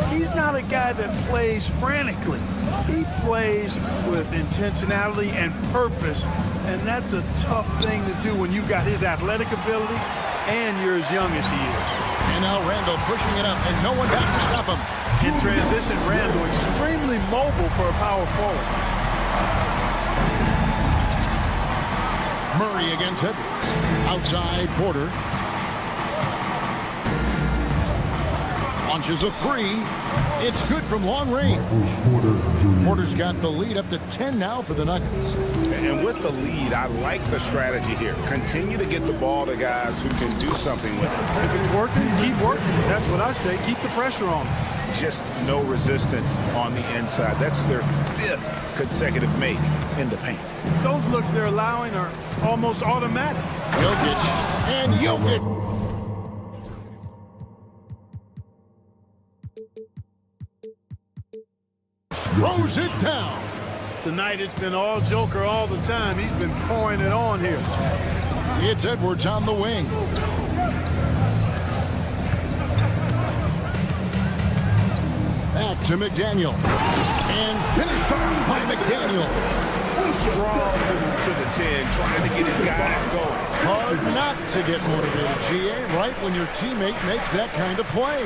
He's not a guy that plays frantically. He plays with intentionality and purpose, and that's a tough thing to do when you've got his athletic ability and you're as young as he is. And now Randall pushing it up, and no one back to stop him. In transition, Randall extremely mobile for a power forward. Murray against Edwards. Outside, Porter. Launches a 3. It's good from long range. Porter's got the lead up to 10 now for the Nuggets. And with the lead, I like the strategy here. Continue to get the ball to guys who can do something with it. If it's working, keep working. That's what I say. Keep the pressure on them. Just no resistance on the inside. That's their 5th consecutive make in the paint. Those looks they're allowing are almost automatic. Jokic and Jokic. Throws it down. Tonight it's been all Joker all the time. He's been pouring it on here. It's Edwards on the wing. Back to McDaniel. And finished off by McDaniel. Strong to the 10, trying to get his guys going. Hard not to get motivated, GA, right when your teammate makes that kind of play.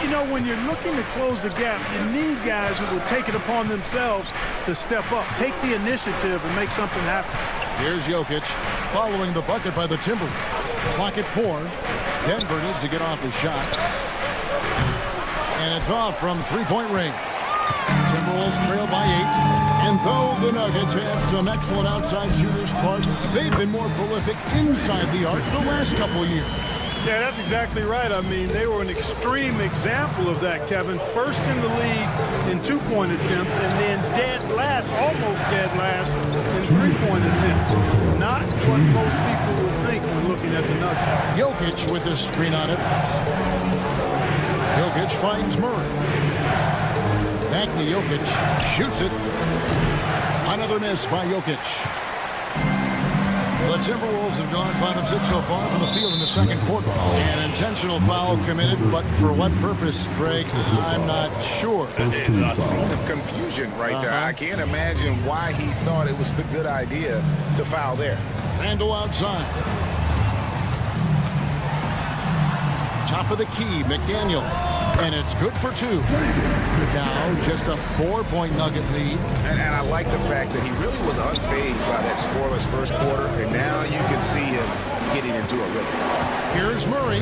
You know, when you're looking to close the gap, you need guys who will take it upon themselves to step up, take the initiative, and make something happen. Here's Jokic following the bucket by the Timberwolves. Clock at 4. Denver needs to get off his shot. And it's off from three-point ring. Timberwolves trail by 8. And though the Nuggets have some excellent outside shooters, Clark, they've been more prolific inside the arc the last couple of years. Yeah, that's exactly right. I mean, they were an extreme example of that, Kevin. First in the league in two-point attempts, and then dead last, almost dead last, in three-point attempts. Not what most people would think when looking at the Nuggets. Jokic with the screen on it. Jokic finds Murray. Back to Jokic. Shoots it. Another miss by Jokic. The Timberwolves have gone 5 of 6 so far from the field in the second quarter. An intentional foul committed, but for what purpose, Greg, I'm not sure. A scene of confusion right there. I can't imagine why he thought it was a good idea to foul there. Randall outside. Top of the key, McDaniel. And it's good for 2. Now just a 4-point Nugget lead. And I like the fact that he really was unfazed by that scoreless first quarter. And now you can see him getting into a rhythm. Here's Murray.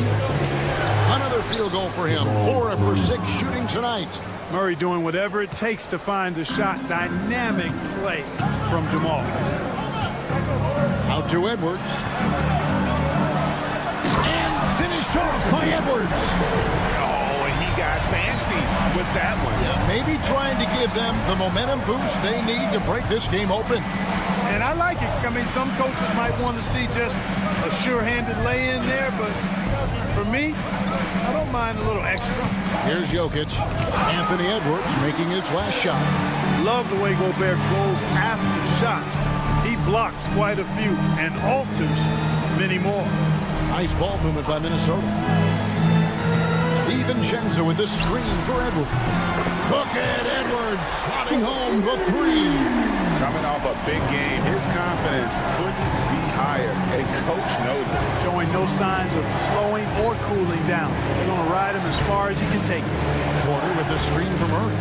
Another field goal for him. 4 for 6 shooting tonight. Murray doing whatever it takes to find a shot. Dynamic play from Jamal. Out to Edwards. And finished off by Edwards. Got fancy with that one. Yeah, maybe trying to give them the momentum boost they need to break this game open. And I like it. I mean, some coaches might want to see just a sure-handed lay-in there, but for me, I don't mind a little extra. Here's Jokic. Anthony Edwards making his last shot. Love the way Gobert goes after shots. He blocks quite a few and alters many more. Nice ball movement by Minnesota. DiVincenzo with the screen for Edwards. Look at Edwards slotting home the 3. Coming off a big game, his confidence couldn't be higher, and coach knows it. Showing no signs of slowing or cooling down. They're going to ride him as far as he can take it. Porter with the screen for Murray.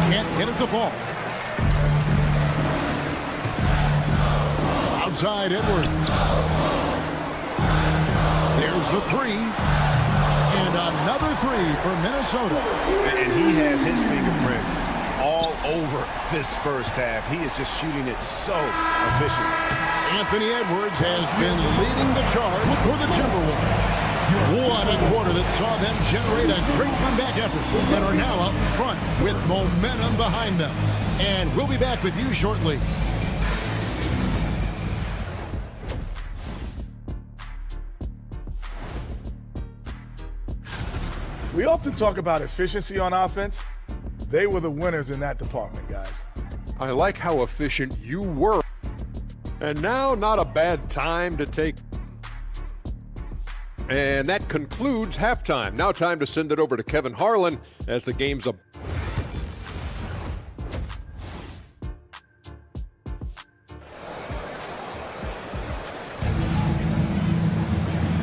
Can't get it to fall. Outside Edwards. There's the 3. And another 3 for Minnesota. And he has his fingerprints all over this first half. He is just shooting it so efficiently. Anthony Edwards has been leading the charge for the Timberwolves. What a quarter that saw them generate a great comeback effort and are now up front with momentum behind them. And we'll be back with you shortly. We often talk about efficiency on offense. They were the winners in that department, guys. I like how efficient you were. And now, not a bad time to take. And that concludes halftime. Now time to send it over to Kevin Harlan as the game's up.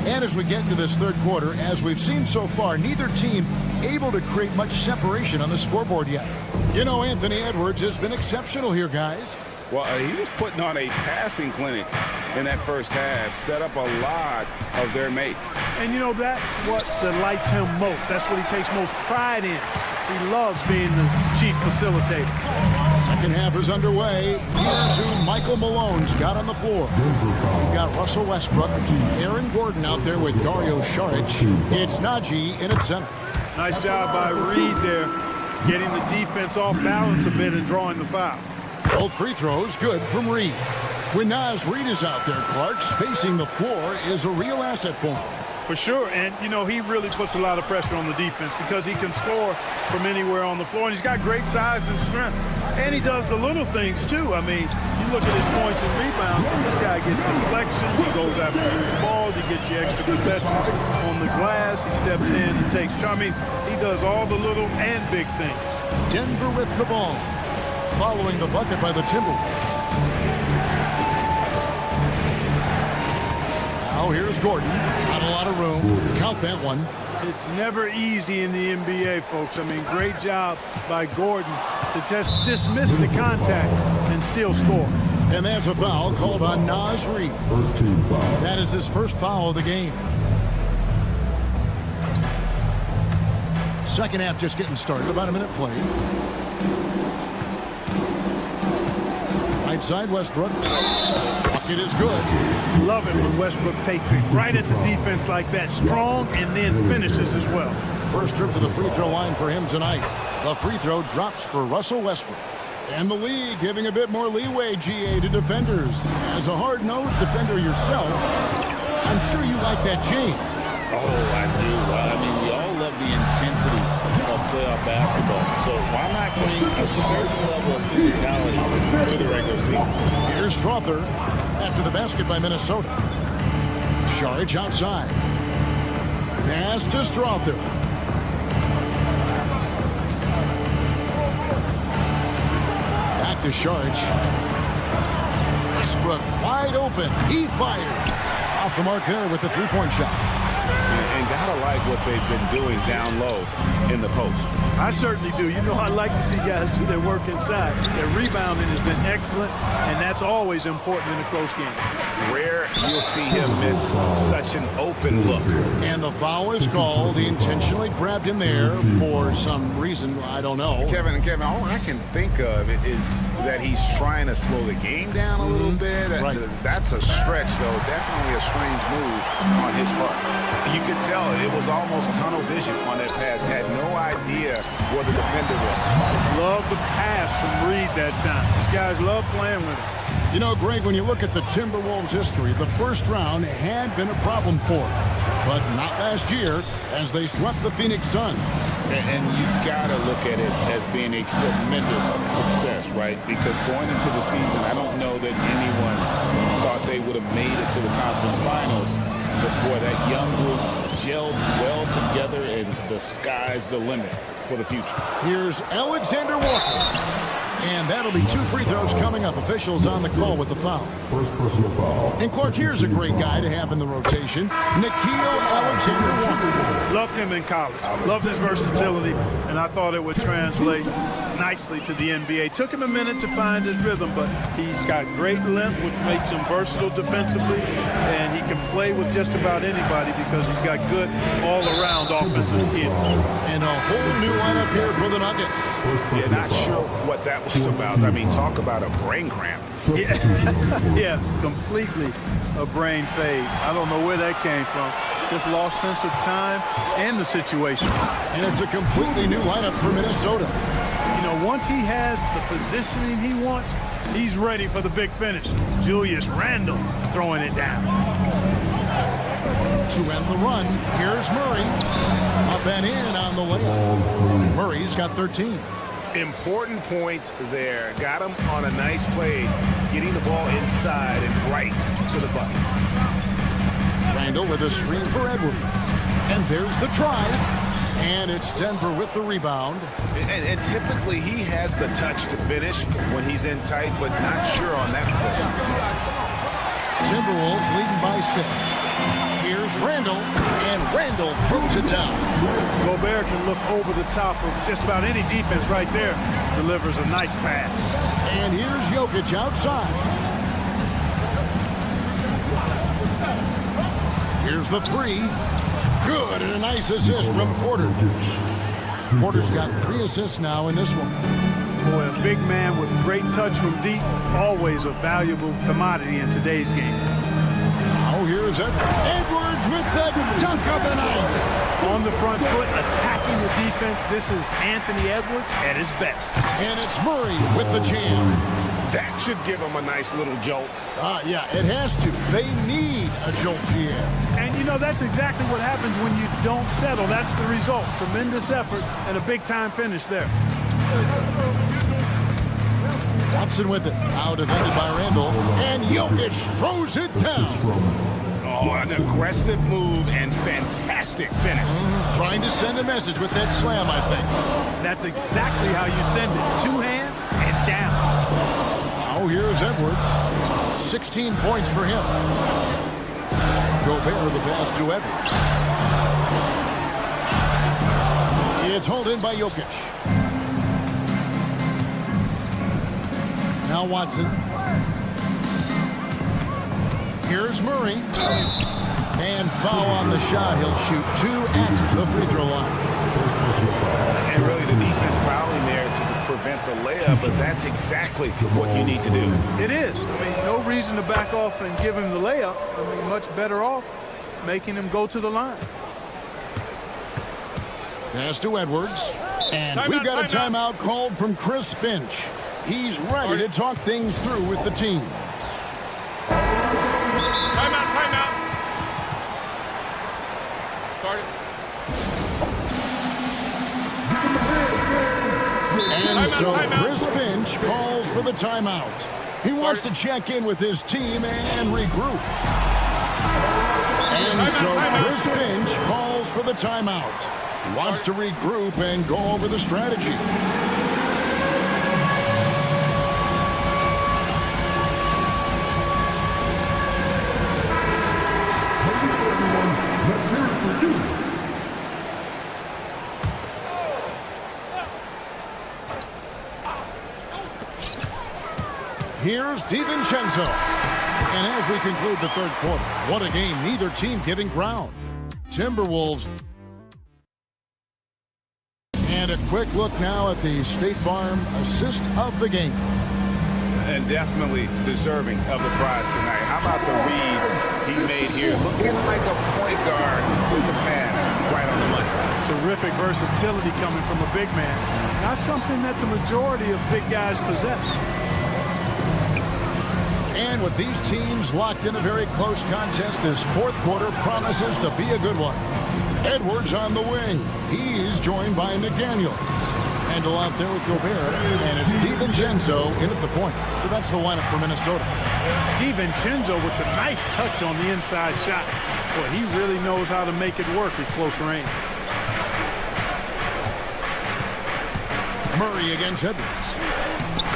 And as we get into this third quarter, as we've seen so far, neither team able to create much separation on the scoreboard yet. You know, Anthony Edwards has been exceptional here, guys. Well, he was putting on a passing clinic in that first half, set up a lot of their mates. And, you know, that's what delights him most. That's what he takes most pride in. He loves being the chief facilitator. Second half is underway. Here's who Michael Malone's got on the floor. We've got Russell Westbrook, Aaron Gordon out there with Dario Saric. It's Najee in at center. Nice job by Reed there, getting the defense off balance a bit and drawing the foul. Both free throws good from Reed. When Naz Reed is out there, Clark, spacing the floor is a real asset for him. For sure, and he really puts a lot of pressure on the defense because he can score from anywhere on the floor, and he's got great size and strength. And he does the little things too. I mean, you look at his points and rebounds, this guy gets deflections, he goes after loose balls, he gets you extra possessions on the glass, he steps in and takes charge. I mean, he does all the little and big things. Denver with the ball, following the bucket by the Timberwolves. Now here's Gordon. Not a lot of room. Count that one. It's never easy in the NBA, folks. I mean, great job by Gordon to just dismiss the contact and still score. And that's a foul called on Naz Reed. First team foul. That is his first foul of the game. Second half just getting started. About a minute played. Right side, Westbrook. Bucket is good. Love it when Westbrook takes it right at the defense like that. Strong and then finishes as well. First trip to the free throw line for him tonight. The free throw drops for Russell Westbrook. And the league giving a bit more leeway, GA, to defenders. As a hard-nosed defender yourself, I'm sure you like that change. Oh, I do. I mean, we all love the intensity of playoff basketball. So why not bring a certain level of physicality to the regular season? Here's Strother after the basket by Minnesota. Saric outside. Pass to Strother. Back to Saric. Westbrook wide open. He fires. Off the mark there with the three-point shot. And gotta like what they've been doing down low in the post. I certainly do. I like to see guys do their work inside. Their rebounding has been excellent, and that's always important in a close game. Rare you'll see him miss such an open look. And the foul is called. He intentionally grabbed him there for some reason. I don't know. Kevin, all I can think of is that he's trying to slow the game down a little bit. Right. That's a stretch, though. Definitely a strange move on his part. You could tell it was almost tunnel vision on that pass. Had no idea where the defender was. Love the pass from Reed that time. These guys love playing with him. You know, Greg, when you look at the Timberwolves' history, the first round had been a problem for them. But not last year, as they swept the Phoenix Suns. And you got to look at it as being a tremendous success, right? Because going into the season, I don't know that anyone thought they would have made it to the conference finals. But boy, that young group gelled well together, and the sky's the limit for the future. Here's Alexander Walker. And that'll be two free throws coming up. Officials on the call with the foul. First personal foul. And Clark, here's a great guy to have in the rotation. Nikhil Alexander-Walker. Loved him in college. Loved his versatility, and I thought it would translate nicely to the NBA. Took him a minute to find his rhythm, but he's got great length, which makes him versatile defensively, and he can play with just about anybody because he's got good all-around offensive skills. And a whole new lineup here for the Nuggets. Yeah, not sure what that was about. I mean, talk about a brain cramp. Yeah, completely a brain fade. I don't know where that came from. Just lost sense of time and the situation. And it's a completely new lineup for Minnesota. Once he has the positioning he wants, he's ready for the big finish. Julius Randle throwing it down. To end the run, here's Murray. Up and in on the layup. Murray's got 13. Important points there. Got him on a nice play, getting the ball inside and right to the bucket. Randle with a screen for Edwards. And there's the try. And it's Denver with the rebound. And typically he has the touch to finish when he's in tight, but not sure on that possession. Timberwolves leading by 6. Here's Randle, and Randle throws it down. Gobert can look over the top of just about any defense right there. Delivers a nice pass. And here's Jokic outside. Here's the three. Good, and a nice assist from Porter. Porter's got 3 assists now in this one. Boy, a big man with great touch from deep, always a valuable commodity in today's game. Now here's Edwards with the dunk of the night. On the front foot, attacking the defense. This is Anthony Edwards at his best. And it's Murray with the jam. That should give them a nice little jolt. Yeah, it has to. They need a jolt, GM. And, you know, that's exactly what happens when you don't settle. That's the result. Tremendous effort and a big-time finish there. Watson with it. Now defended by Randall. And Jokic throws it down. Oh, an aggressive move and fantastic finish. Trying to send a message with that slam, I think. That's exactly how you send it. 2 hands and down. Now here's Edwards. 16 points for him. Gobert the pass to Edwards. It's hauled in by Jokic. Now Watson. Here's Murray. And foul on the shot. He'll shoot 2 at the free throw line. And really the defense fouling there to prevent the layup, but that's exactly what you need to do. It is. I mean, no reason to back off and give him the layup. I mean, much better off making him go to the line. Pass to Edwards. And we've got a timeout called from Chris Finch. He's ready to talk things through with the team. Timeout. Start it. And so Chris Finch calls for the timeout. He wants to check in with his team and regroup. And so Chris Finch calls for the timeout. He wants to regroup and go over the strategy. Let's hear it for you. Here's DiVincenzo. And as we conclude the third quarter, what a game, neither team giving ground. Timberwolves. And a quick look now at the State Farm assist of the game. And definitely deserving of the prize tonight. How about the read he made here? Looking like a point guard with the pass right on the money. Terrific versatility coming from a big man. Not something that the majority of big guys possess. And with these teams locked in a very close contest, this fourth quarter promises to be a good one. Edwards on the wing. He's joined by McDaniel. Handle out there with Gobert, and it's DiVincenzo in at the point. So that's the lineup for Minnesota. DiVincenzo with the nice touch on the inside shot. Boy, he really knows how to make it work at close range. Murray against Edwards.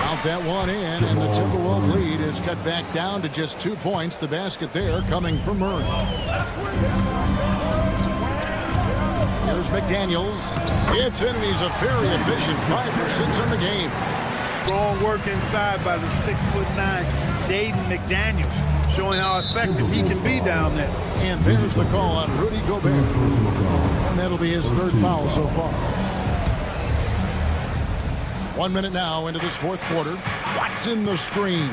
Out that one in, and the Timberwolves lead is cut back down to just 2 points. The basket there coming from Murray. Here's McDaniels. It's in, and he's a very efficient 5 for 6 in the game. Strong work inside by the 6'9" Jaden McDaniels, showing how effective he can be down there. And there's the call on Rudy Gobert. And that'll be his 3rd foul so far. 1 minute now into this fourth quarter. Watson the screen.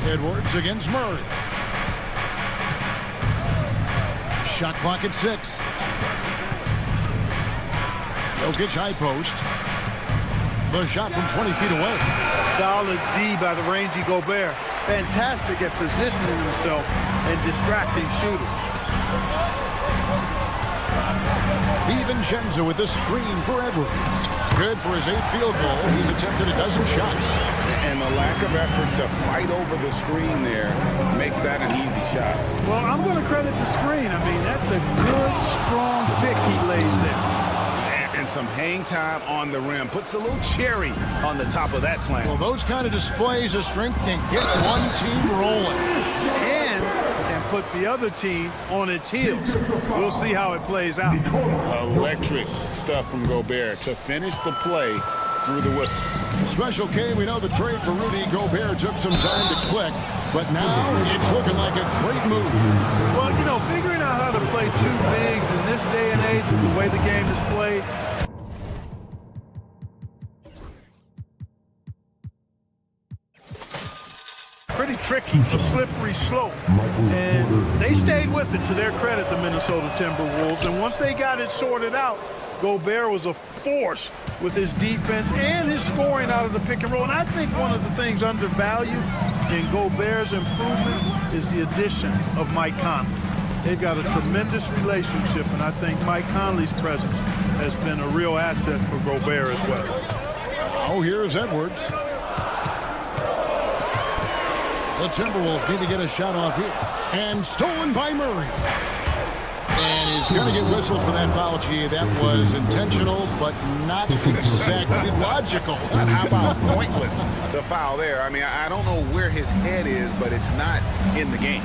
Edwards against Murray. Shot clock at 6. Jokic high post. The shot from 20 feet away. Solid D by the rangy Gobert. Fantastic at positioning himself and distracting shooters. DiVincenzo with the screen for Edwards. Good for his 8th field goal. He's attempted a dozen shots. And the lack of effort to fight over the screen there makes that an easy shot. Well, I'm going to credit the screen. I mean, that's a good, strong pick he lays there. And some hang time on the rim. Puts a little cherry on the top of that slam. Well, those kind of displays of strength can get one team rolling. And can put the other team on its heels. We'll see how it plays out. Electric stuff from Gobert to finish the play through the whistle. Special K, we know the trade for Rudy Gobert took some time to click, but now it's looking like a great move. Well, you know, figuring out how to play 2 bigs in this day and age with the way the game is played. pretty tricky, a slippery slope. And they stayed with it, to their credit, the Minnesota Timberwolves. And once they got it sorted out, Gobert was a force with his defense and his scoring out of the pick and roll. And I think one of the things undervalued in Gobert's improvement is the addition of Mike Conley. They've got a tremendous relationship, and I think Mike Conley's presence has been a real asset for Gobert as well. Oh, here's Edwards. The Timberwolves need to get a shot off here. And stolen by Murray. And he's going to get whistled for that foul, G. That was intentional, but not exactly logical. How about pointless to foul there? I mean, I don't know where his head is, but it's not in the game.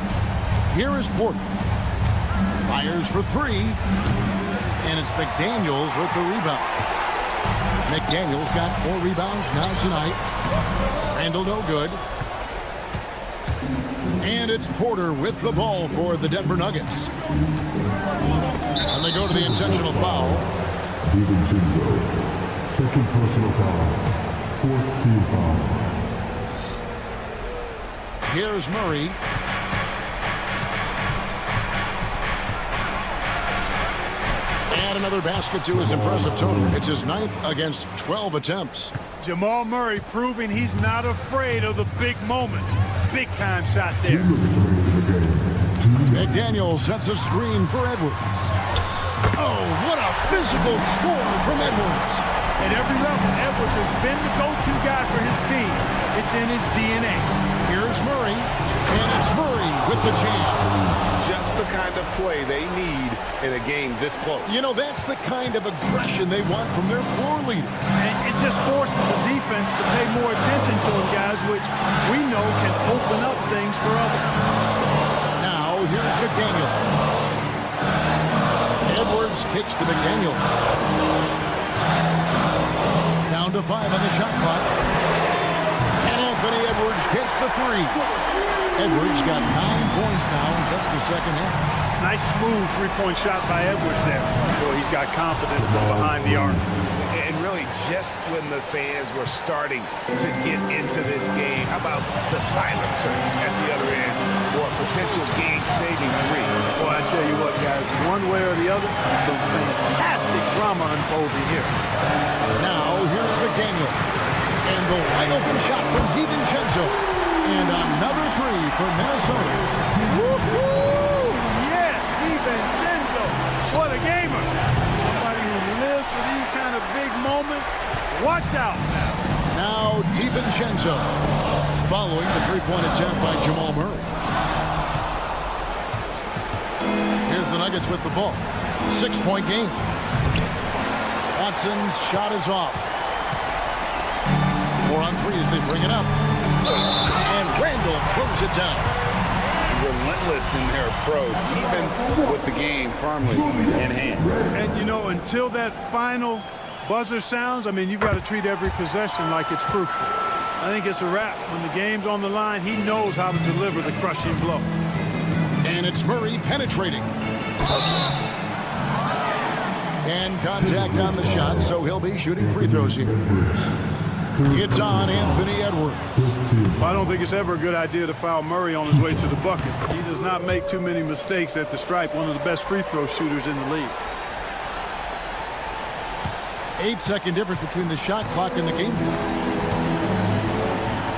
Here is Porter. Fires for three. And it's McDaniels with the rebound. McDaniels got 4 rebounds now tonight. Randall no good. And it's Porter with the ball for the Denver Nuggets. And they go to the intentional foul. DiVincenzo, second personal foul, 4th team foul. Here's Murray. And another basket to his impressive total. It's his 9th against 12 attempts. Jamal Murray proving he's not afraid of the big moment. Big time shot there. McDaniel sets a screen for Edwards. Oh, what a physical score from Edwards. At every level, Edwards has been the go-to guy for his team. It's in his DNA. Here's Murray, and it's Murray with the jam. Just the kind of play they need in a game this close. You know, that's the kind of aggression they want from their floor leader. And it just forces the defense to pay more attention to him, guys, which we know can open up things for others. Now, here's McDaniel. Edwards kicks to McDaniel. Down to 5 on the shot clock. And Anthony Edwards gets the 3. Edwards got 9 points now in just the second half. Nice smooth three-point shot by Edwards there. Boy, he's got confidence from behind the arc. And really, just when the fans were starting to get into this game, how about the silencer at the other end for a potential game-saving 3? Boy, I tell you what, guys, one way or the other, some fantastic drama unfolding here. Now, here's McDaniel. And the wide-open shot from DiVincenzo. And another 3 for Minnesota. Woo-hoo! Yes, DiVincenzo. What a gamer. Somebody who lives for these kind of big moments. Watch out now. Now DiVincenzo following the 3-point attempt by Jamal Murray. Here's the Nuggets with the ball. 6-point game. Watson's shot is off. 4 on 3 as they bring it up. And Randall throws it down. Relentless in their approach, even with the game firmly in hand. And, you know, until that final buzzer sounds, I mean, you've got to treat every possession like it's crucial. I think it's a wrap. When the game's on the line, he knows how to deliver the crushing blow. And it's Murray penetrating. And contact on the shot, so he'll be shooting free throws here. It's on Anthony Edwards. Well, I don't think it's ever a good idea to foul Murray on his way to the bucket. He does not make too many mistakes at the stripe. One of the best free throw shooters in the league. 8-second difference between the shot clock and the game.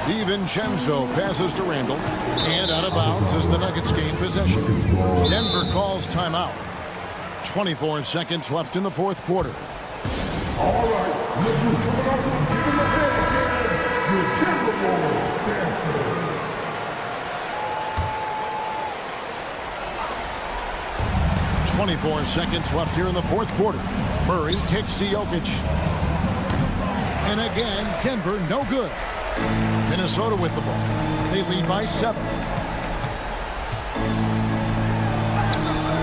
DiVincenzo passes to Randall. And out of bounds as the Nuggets gain possession. Denver calls timeout. 24 seconds left in the fourth quarter. All right, coming up to the your Timberwolves dancer. 24 seconds left here in the fourth quarter. Murray kicks to Jokic. And again, Denver no good. Minnesota with the ball. They lead by 7.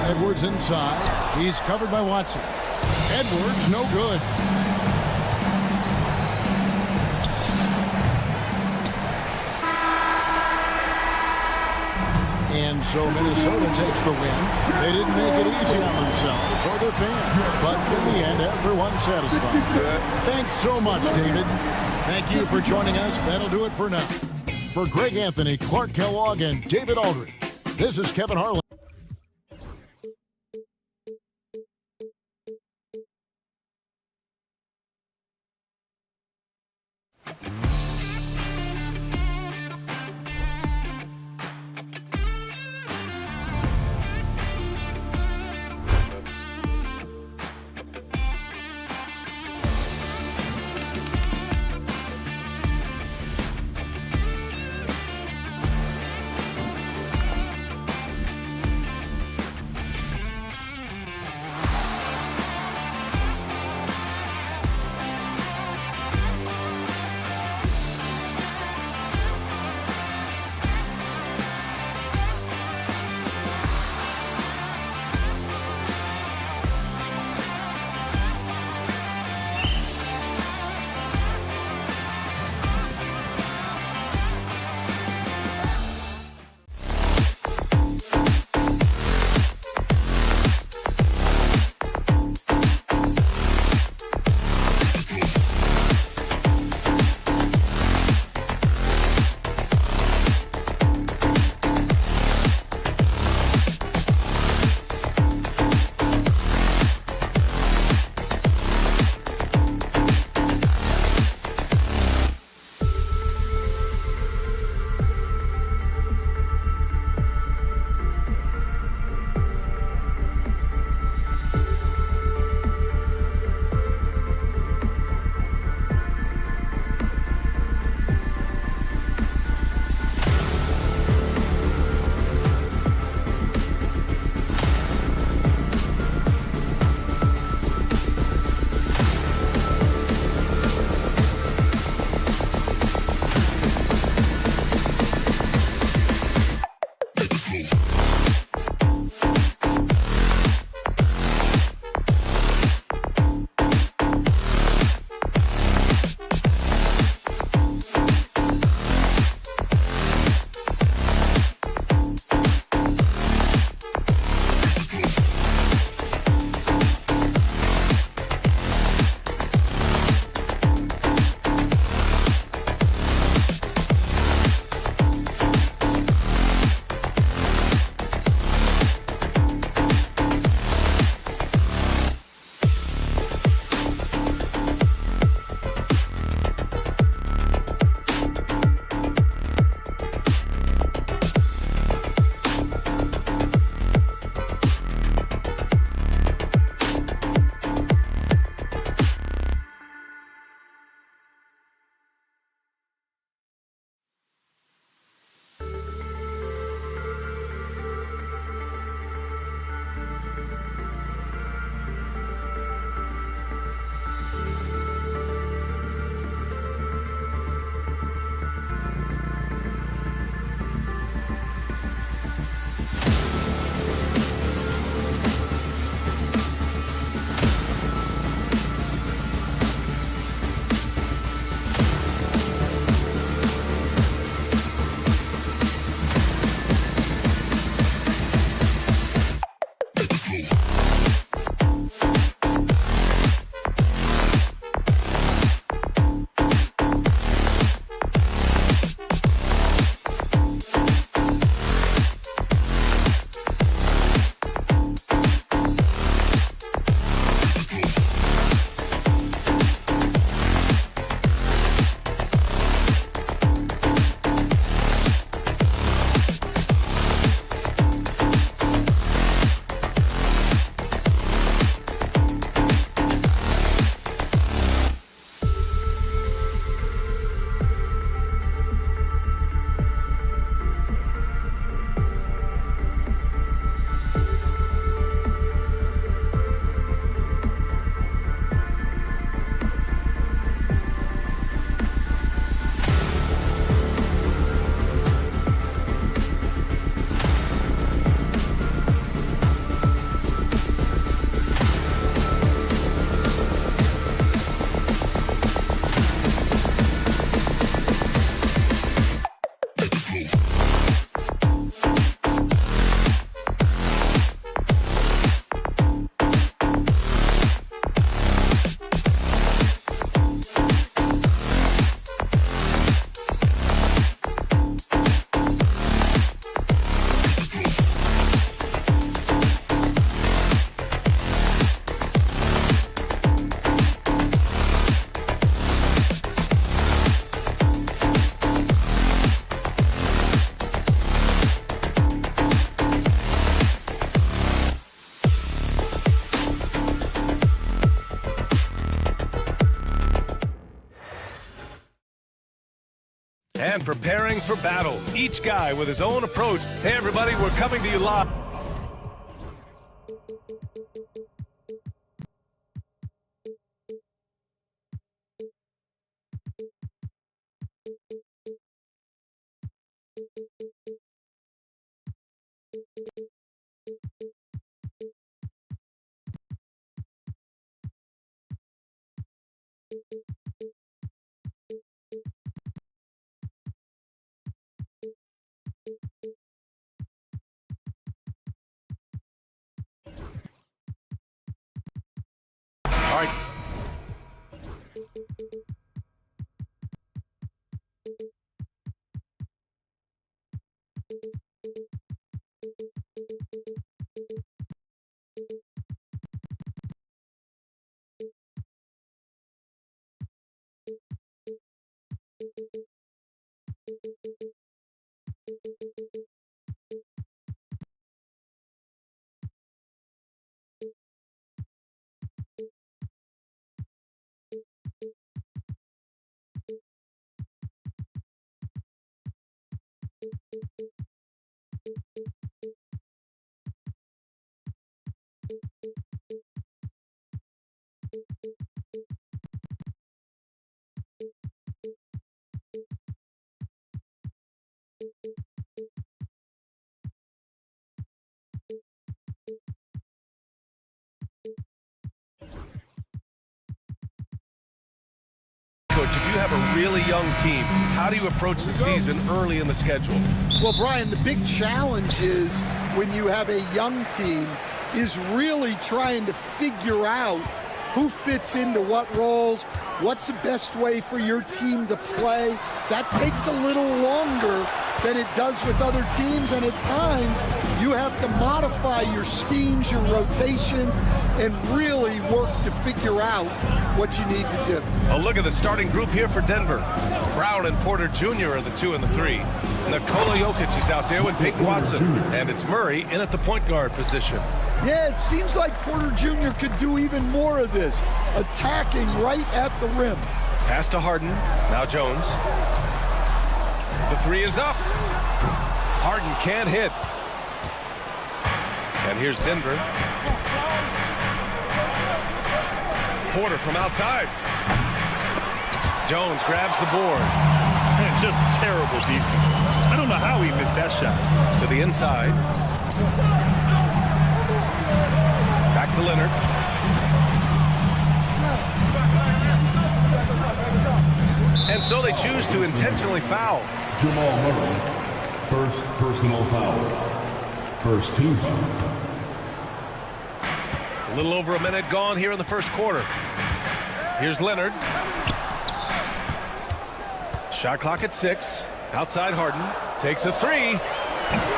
Edwards inside. He's covered by Watson. Edwards no good. And so Minnesota takes the win. They didn't make it easy on themselves or their fans, but in the end, everyone's satisfied. Thanks so much, David. Thank you for joining us. That'll do it for now. For Greg Anthony, Clark Kellogg, and David Aldridge, this is Kevin Harlan. and preparing for battle. Each guy with his own approach. Hey, everybody, we're coming to you live. All right. Coach, if you have a really young team, how do you approach the season early in the schedule? Well, Brian, the big challenge is when you have a young team is really trying to figure out who fits into what roles, what's the best way for your team to play. That takes a little longer than it does with other teams, and at times you have to modify your schemes, your rotations, and really work to figure out what you need to do. A look at the starting group here for Denver. Brown and Porter Jr. are the 2 and the 3. Nikola Jokic is out there with Peyton Watson, and it's Murray in at the point guard position. Yeah, it seems like Porter Jr. could do even more of this, attacking right at the rim. Pass to Harden, now Jones. The 3 is up. Harden can't hit. And here's Denver. Porter from outside. Jones grabs the board. Just terrible defense. I don't know how he missed that shot. To the inside. Back to Leonard. And so they choose to intentionally foul. Jamal Murray, first personal foul. First 2 fouls. A little over a minute gone here in the first quarter. Here's Leonard. Shot clock at 6. Outside Harden. Takes a 3.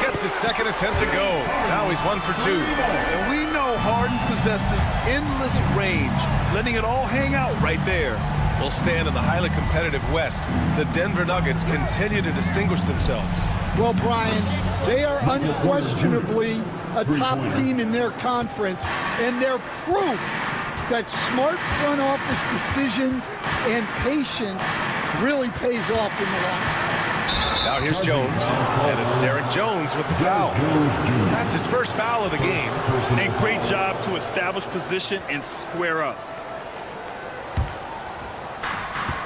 Gets his second attempt to go. Now he's 1 for 2. And we know Harden possesses endless range, letting it all hang out right there. Will stand in the highly competitive West. The Denver Nuggets continue to distinguish themselves. Well, Brian, they are unquestionably a top team in their conference, and they're proof that smart front office decisions and patience really pays off in the long run. Now here's Jones, and it's Derek Jones with the foul. That's his first foul of the game. And great job to establish position and square up.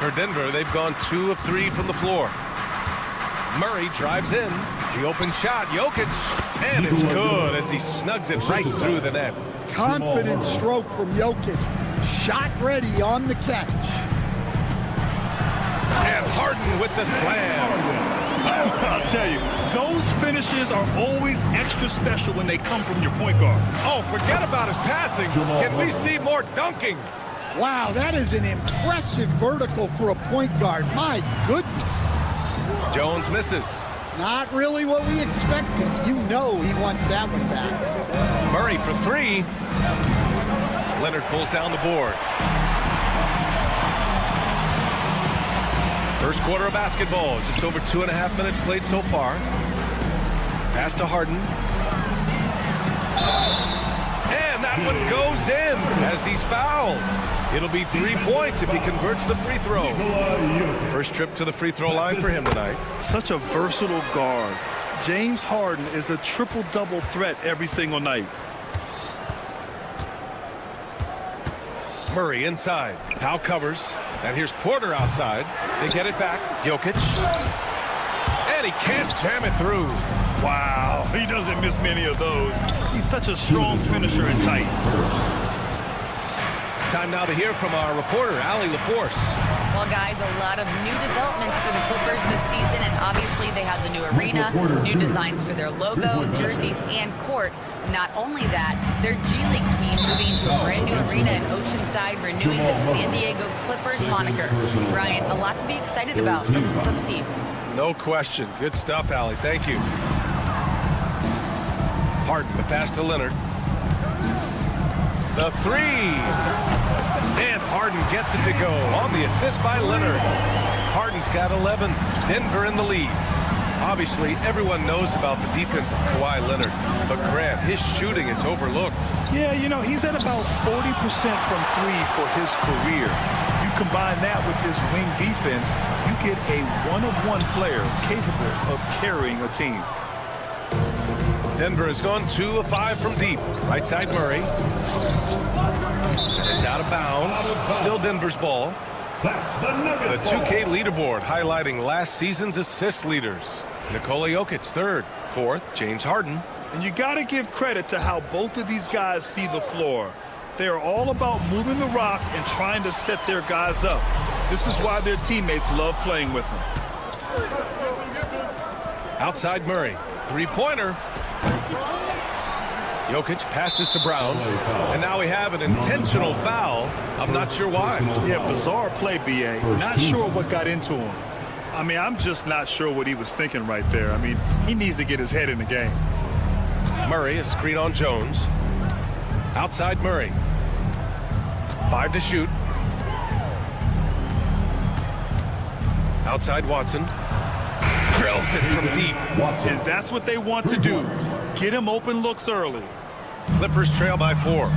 For Denver, they've gone 2 of 3 from the floor. Murray drives in. The open shot, Jokic, and it's good as he snugs it right through the net. Confident stroke from Jokic. Shot ready on the catch. And Harden with the slam. I'll tell you, those finishes are always extra special when they come from your point guard. Oh, forget about his passing. Can we see more dunking? Wow, that is an impressive vertical for a point guard. My goodness. Jones misses. Not really what we expected. You know he wants that one back. Murray for 3. Leonard pulls down the board. First quarter of basketball. Just over 2.5 minutes played so far. Pass to Harden. And that one goes in as he's fouled. It'll be 3 points if he converts the free throw. First trip to the free throw line for him tonight. Such a versatile guard. James Harden is a triple-double threat every single night. Murray inside. Powell covers. And here's Porter outside. They get it back. Jokic. And he can't jam it through. Wow, he doesn't miss many of those. He's such a strong finisher and tight. Time now to hear from our reporter, Allie LaForce. Well, guys, a lot of new developments for the Clippers this season, and obviously they have the new arena, new designs for their logo, jerseys, and court. Not only that, their G League team moving into a brand new arena in Oceanside, renewing the San Diego Clippers moniker. Brian, a lot to be excited about for this Clips team. No question. Good stuff, Allie. Thank you. Harden, the pass to Leonard. The three. And Harden gets it to go on the assist by Leonard. Harden's got 11. Denver in the lead. Obviously, everyone knows about the defense of Kawhi Leonard, but Grant, his shooting is overlooked. Yeah, you know, he's at about 40% from three for his career. You combine that with his wing defense, you get a one-of-one player capable of carrying a team. Denver has gone 2 of 5 from deep. Right side Murray. It's out of bounds. Still Denver's ball. The 2K leaderboard highlighting last season's assist leaders. Nikola Jokic third. Fourth, James Harden. And you got to give credit to how both of these guys see the floor. They are all about moving the rock and trying to set their guys up. This is why their teammates love playing with them. Outside Murray. Three-pointer. Jokic passes to Brown, and now we have an intentional foul. I'm not sure why. Yeah, bizarre play, B.A. Not sure what got into him. I mean, I'm just not sure what he was thinking right there. I mean, he needs to get his head in the game. Murray, a screen on Jones. Outside Murray. 5 to shoot. Outside Watson. Drills it from deep. And that's what they want to do. Get him open looks early. Clippers trail by 4.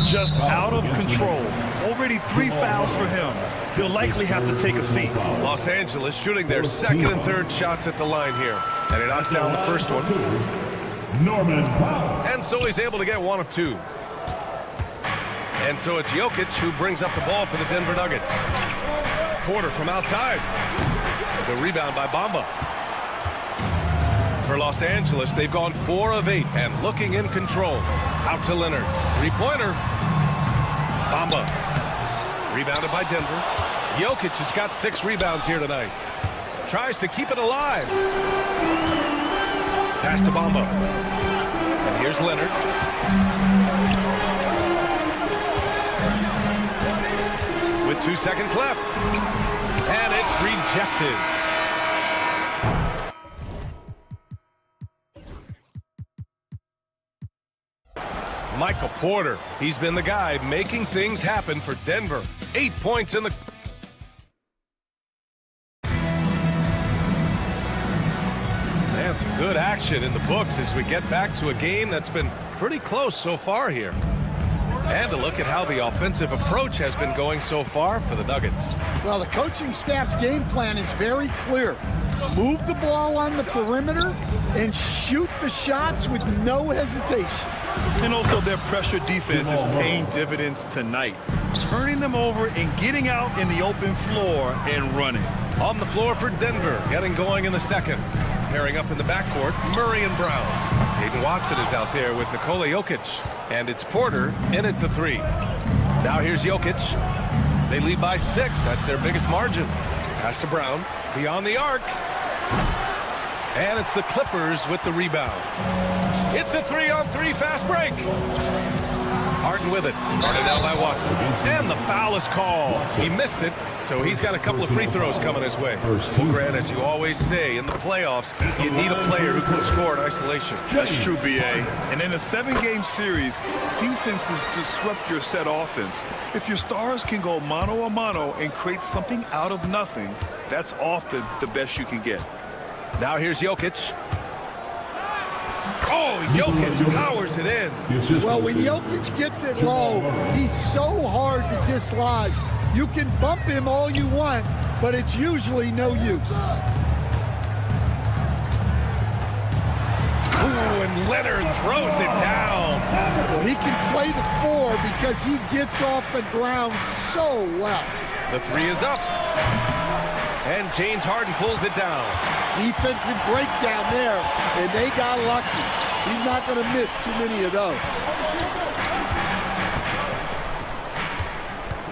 Just out of control. Already 3 fouls for him. He'll likely have to take a seat. Los Angeles shooting their second and third shots at the line here. And he knocks down the first one. Norman Powell. And so he's able to get 1 of 2. And so it's Jokic who brings up the ball for the Denver Nuggets. Porter from outside. The rebound by Bamba. For Los Angeles, they've gone 4 of 8 and looking in control. Out to Leonard. Three-pointer. Bamba. Rebounded by Denver. Jokic has got 6 rebounds here tonight. Tries to keep it alive. Pass to Bamba. And here's Leonard. With 2 seconds left. And it's rejected. Michael Porter, he's been the guy making things happen for Denver. 8 points in the... And some good action in the books as we get back to a game that's been pretty close so far here. And a look at how the offensive approach has been going so far for the Nuggets. Well, the coaching staff's game plan is very clear. Move the ball on the perimeter and shoot the shots with no hesitation. And also their pressure defense is paying dividends tonight. Turning them over and getting out in the open floor and running. On the floor for Denver, getting going in the second. Pairing up in the backcourt, Murray and Brown. Hayden Watson is out there with Nikola Jokic. And it's Porter in at the 3. Now here's Jokic. They lead by 6. That's their biggest margin. Pass to Brown. Beyond the arc. And it's the Clippers with the rebound. It's a 3-on-3 fast break. Harden with it. Guarded down by Watson. And the foul is called. He missed it, so he's got a couple of free throws coming his way. Well, Grant, as you always say, in the playoffs, you need a player who can score in isolation. That's true, B.A. And in a 7-game series, defenses disrupt your set offense. If your stars can go mano-a-mano and create something out of nothing, that's often the best you can get. Now here's Jokic. Oh, Jokic powers it in. Well, when Jokic gets it low, he's so hard to dislodge. You can bump him all you want, but it's usually no use. Ooh, and Leonard throws it down. Well, he can play the 4 because he gets off the ground so well. The 3 is up. And James Harden pulls it down. Defensive breakdown there, and they got lucky. He's not going to miss too many of those.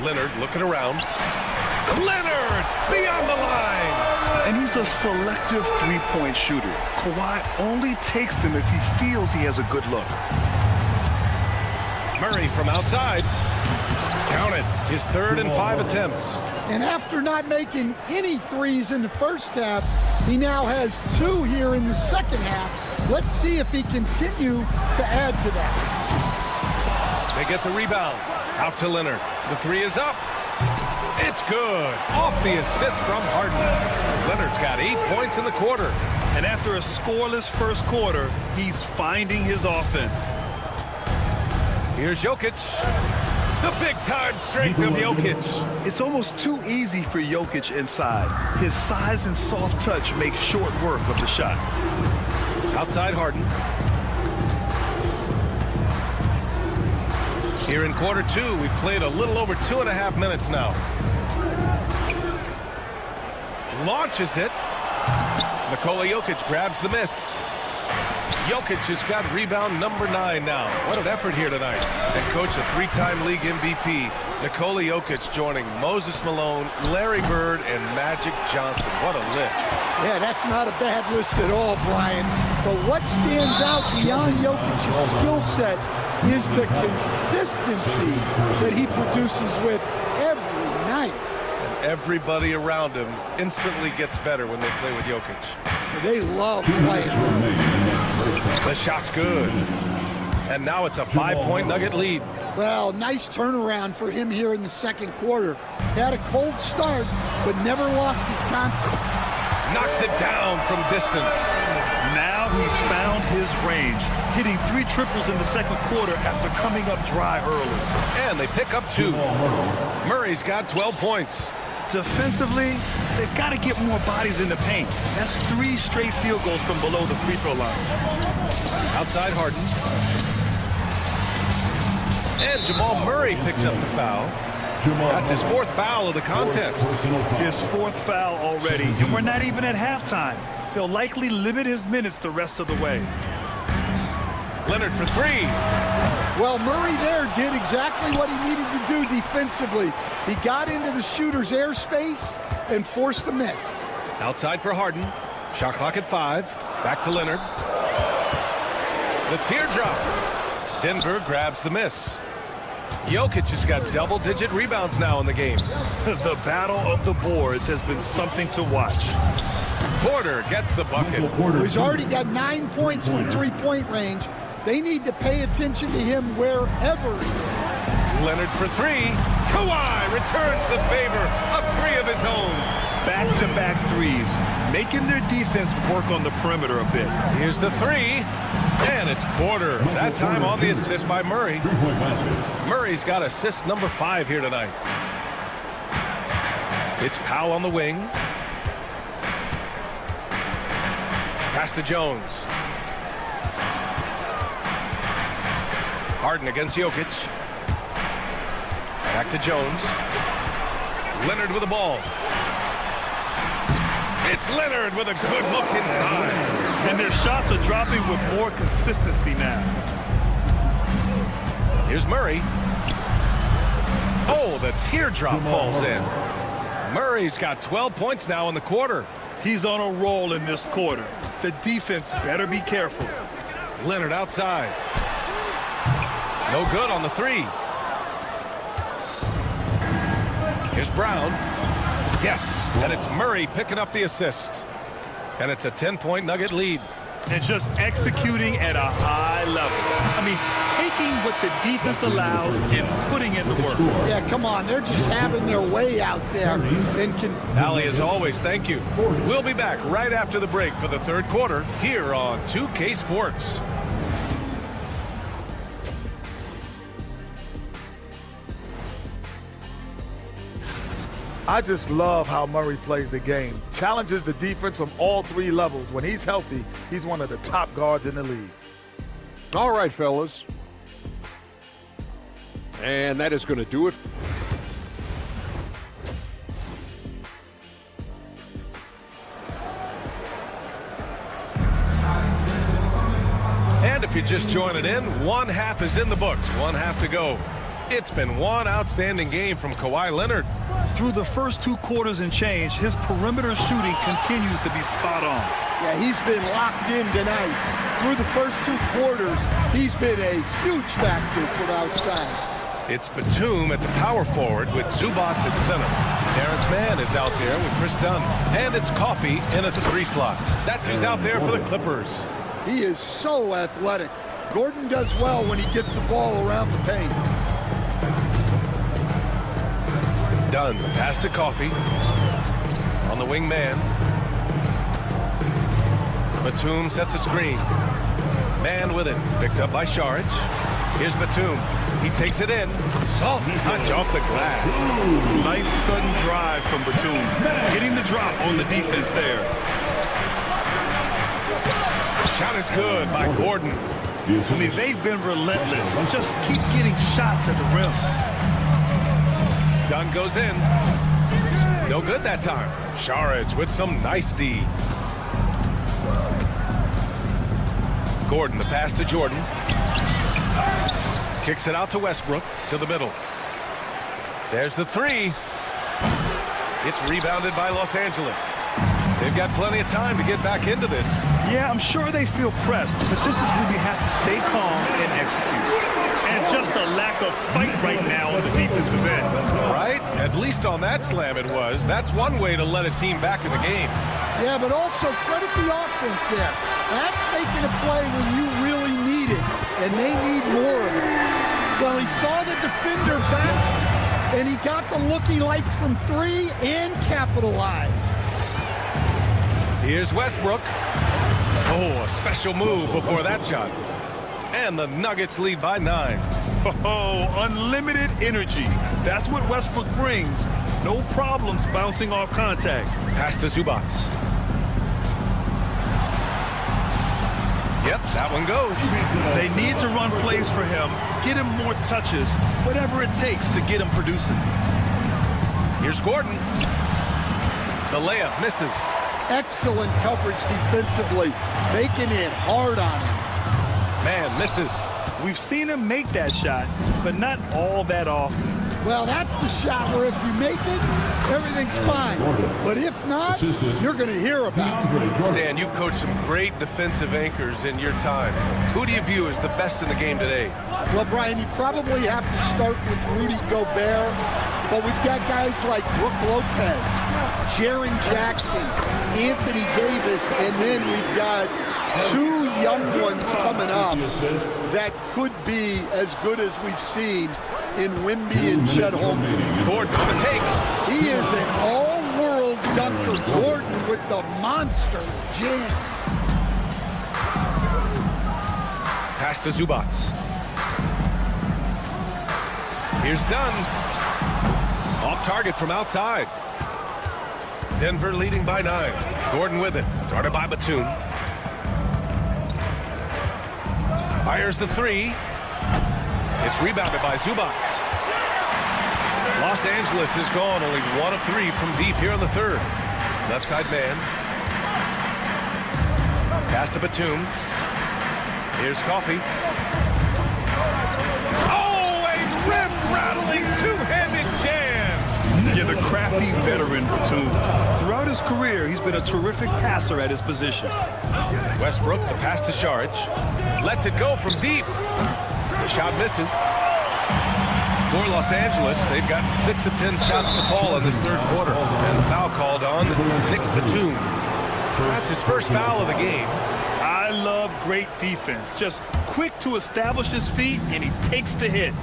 Leonard looking around. Leonard beyond the line. And he's a selective three-point shooter. Kawhi only takes them if he feels he has a good look. Murray from outside. Count it. His 3rd and 5 attempts. And after not making any threes in the first half, he now has 2 here in the second half. Let's see if he continue to add to that. They get the rebound. Out to Leonard. The 3 is up. It's good. Off the assist from Harden. Leonard's got 8 points in the quarter. And after a scoreless first quarter, he's finding his offense. Here's Jokic. The big-time strength of Jokic. It's almost too easy for Jokic inside. His size and soft touch make short work of the shot. Outside Harden. Here in quarter 2, we've played a little over 2.5 minutes now. Launches it. Nikola Jokic grabs the miss. Jokic has got rebound number 9 now. What an effort here tonight. And coach, a 3-time league MVP, Nikola Jokic joining Moses Malone, Larry Bird, and Magic Johnson. What a list. Yeah, that's not a bad list at all, Brian. But what stands out beyond Jokic's skill set is the consistency that he produces with every night. And everybody around him instantly gets better when they play with Jokic. They love playing. The shot's good. And now it's a 5-point Nugget lead. Well, nice turnaround for him here in the second quarter. Had a cold start, but never lost his confidence. Knocks it down from distance. Now he's found his range, hitting 3 triples in the second quarter after coming up dry early. And they pick up 2. Murray's got 12 points. Defensively, they've got to get more bodies in the paint. That's 3 straight field goals from below the free throw line. Outside Harden. And Jamal Murray picks up the foul. That's his 4th foul of the contest. His 4th foul already, and we're not even at halftime. They'll likely limit his minutes the rest of the way. Leonard for 3. Well, Murray there did exactly what he needed to do defensively. He got into the shooter's airspace and forced a miss. Outside for Harden. Shot clock at 5. Back to Leonard. The teardrop. Denver grabs the miss. Jokic has got double-digit rebounds now in the game. The battle of the boards has been something to watch. Porter gets the bucket. He's already got 9 points from three-point range. They need to pay attention to him wherever he is. Leonard for 3. Kawhi returns the favor. A 3 of his own. Back-to-back threes, making their defense work on the perimeter a bit. Here's the 3. And it's Porter. That time on the assist by Murray. Murray's got assist number 5 here tonight. It's Powell on the wing. Pass to Jones. Harden against Jokic. Back to Jones. Leonard with the ball. It's Leonard with a good look inside. And their shots are dropping with more consistency now. Here's Murray. Oh, the teardrop falls in. Murray's got 12 points now in the quarter. He's on a roll in this quarter. The defense better be careful. Leonard outside. No good on the 3. Here's Brown. Yes, and it's Murray picking up the assist. And it's a 10-point Nugget lead. And just executing at a high level. I mean, taking what the defense allows and putting in the work. Yeah, come on. They're just having their way out there. And Ali, as always, thank you. We'll be back right after the break for the third quarter here on 2K Sports. I just love how Murray plays the game. Challenges the defense from all three levels. When he's healthy, he's one of the top guards in the league. All right, fellas. And that is going to do it. And if you're just joining in, one half is in the books, one half to go. It's been one outstanding game from Kawhi Leonard. Through the first 2 quarters and change, his perimeter shooting continues to be spot on. Yeah, he's been locked in tonight. Through the first 2 quarters, he's been a huge factor from outside. It's Batum at the power forward with Zubac at center. Terrence Mann is out there with Chris Dunn. And it's Coffey in at the 3 slot. That's who's out there for the Clippers. He is so athletic. Gordon does well when he gets the ball around the paint. Dunn, pass to Coffey. On the wing man. Batum sets a screen. Man with it. Picked up by Saric. Here's Batum. He takes it in. Soft touch off the glass. Nice sudden drive from Batum. Getting the drop on the defense there. Shot is good by Gordon. I mean, they've been relentless. Just keep getting shots at the rim. Dunn goes in. No good that time. Saric with some nice D. Gordon, the pass to Jordan. Kicks it out to Westbrook, to the middle. There's the 3. It's rebounded by Los Angeles. They've got plenty of time to get back into this. Yeah, I'm sure they feel pressed, but this is where we have to stay calm and execute. And just a lack of fight right now on the defensive end. Right? At least on that slam it was. That's one way to let a team back in the game. Yeah, but also credit the offense there. That's making a play when you really need it, and they need more of it. Well, he saw the defender back, and he got the look he liked from 3 and capitalized. Here's Westbrook. Oh, a special move before that shot. And the Nuggets lead by 9. Oh, unlimited energy. That's what Westbrook brings. No problems bouncing off contact. Pass to Zubac. Yep, that one goes. They need to run plays for him, get him more touches, whatever it takes to get him producing. Here's Gordon. The layup misses. Excellent coverage defensively, making it hard on him. Man misses. We've seen him make that shot, but not all that often. Well, that's the shot where if you make it, everything's fine. But if not, you're going to hear about it. Stan, you've coached some great defensive anchors in your time. Who do you view as the best in the game today? Well, Brian, you probably have to start with Rudy Gobert, but we've got guys like Brook Lopez, Jaren Jackson, Anthony Davis, and then we've got 2 young ones coming up that could be as good as we've seen in Wemby and Chet Holmgren. Gordon on the take. He is an all-world dunker. Gordon with the monster jam. Pass to Zubac. Here's Dunn. Off target from outside. Denver leading by 9. Gordon with it. Guarded by Batum. Fires the 3. It's rebounded by Zubac. Los Angeles has gone only 1 of 3 from deep here in the 3rd. Left side man. Pass to Batum. Here's Coffey. Oh, a rim-rattling 2-handed jam. Yeah, the crafty veteran Batum. Throughout his career, he's been a terrific passer at his position. Westbrook, the pass to Saric. Lets it go from deep. The shot misses. For Los Angeles, they've gotten 6 of 10 shots to fall in this 3rd quarter. And the foul called on Nick Batum. That's his first foul of the game. I love great defense. Just quick to establish his feet, and he takes the hit.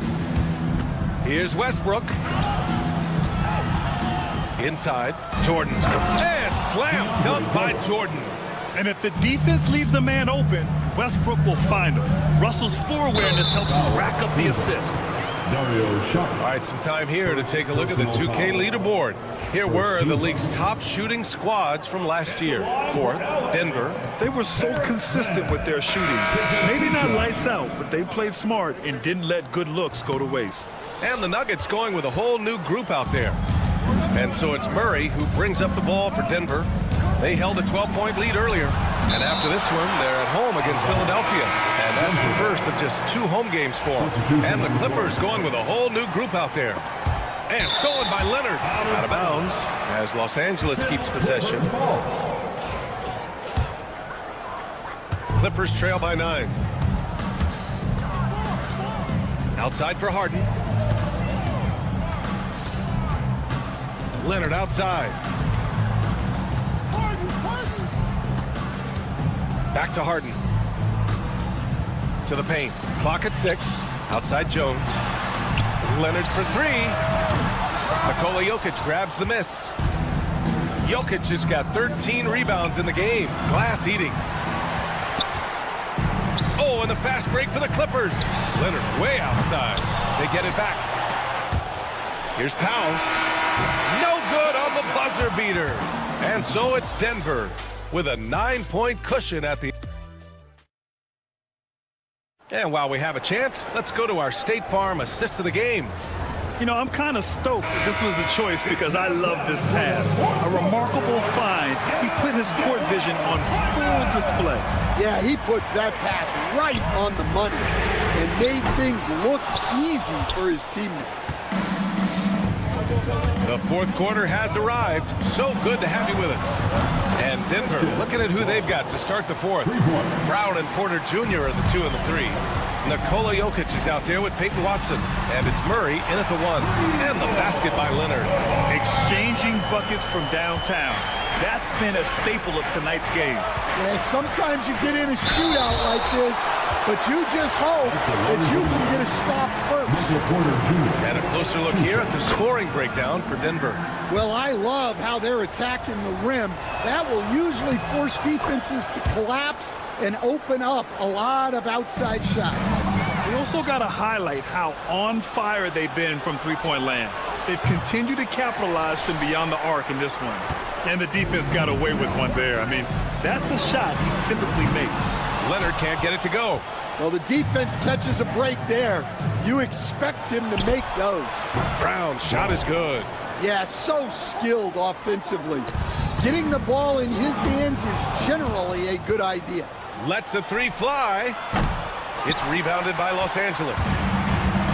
Here's Westbrook. Inside, Jordan. And slam dunk by Jordan. And if the defense leaves a man open, Westbrook will find him. Russell's floor awareness helps him rack up the assist. All right, some time here to take a look at the 2K leaderboard. Here were the league's top shooting squads from last year. Fourth, Denver. They were so consistent with their shooting. Maybe not lights out, but they played smart and didn't let good looks go to waste. And the Nuggets going with a whole new group out there. And so it's Murray who brings up the ball for Denver. They held a 12-point lead earlier. And after this one, they're at home against Philadelphia. And that's the first of just 2 home games for them. And the Clippers going with a whole new group out there. And stolen by Leonard. Out of bounds as Los Angeles keeps possession. Clippers trail by 9. Outside for Harden. Leonard outside. Back to Harden. To the paint. Clock at 6. Outside Jones. Leonard for 3. Nikola Jokic grabs the miss. Jokic has got 13 rebounds in the game. Glass eating. Oh, and the fast break for the Clippers. Leonard way outside. They get it back. Here's Powell. No good on the buzzer beater. And so it's Denver with a 9-point cushion at the... And while we have a chance, let's go to our State Farm assist of the game. You know, I'm kind of stoked that this was a choice because I love this pass. A remarkable find. He put his court vision on full display. Yeah, he puts that pass right on the money and made things look easy for his teammate. The fourth quarter has arrived. So good to have you with us. And Denver, looking at who they've got to start the fourth. Brown and Porter Jr. are the 2 and the 3. Nikola Jokic is out there with Peyton Watson. And it's Murray in at the 1. And the basket by Leonard. Exchanging buckets from downtown. That's been a staple of tonight's game. Yeah, sometimes you get in a shootout like this, but you just hope that you can get a stop first. And a closer look here at the scoring breakdown for Denver. Well, I love how they're attacking the rim. That will usually force defenses to collapse and open up a lot of outside shots. We also got to highlight how on fire they've been from three-point land. They've continued to capitalize from beyond the arc in this one. And the defense got away with one there. I mean, that's a shot he typically makes. Leonard can't get it to go. Well, the defense catches a break there. You expect him to make those. Brown's shot is good. Yeah, so skilled offensively. Getting the ball in his hands is generally a good idea. Lets the 3 fly. It's rebounded by Los Angeles.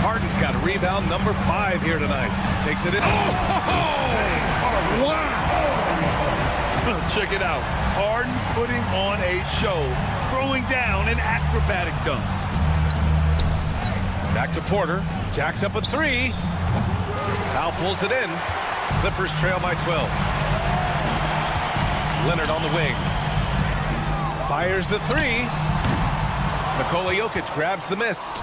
Harden's got rebound number 5 here tonight. Takes it in. Wow! Check it out. Harden putting on a show, throwing down an acrobatic dunk. Back to Porter. Jacks up a 3. Powell pulls it in. Clippers trail by 12. Leonard on the wing. Fires the 3. Nikola Jokic grabs the miss.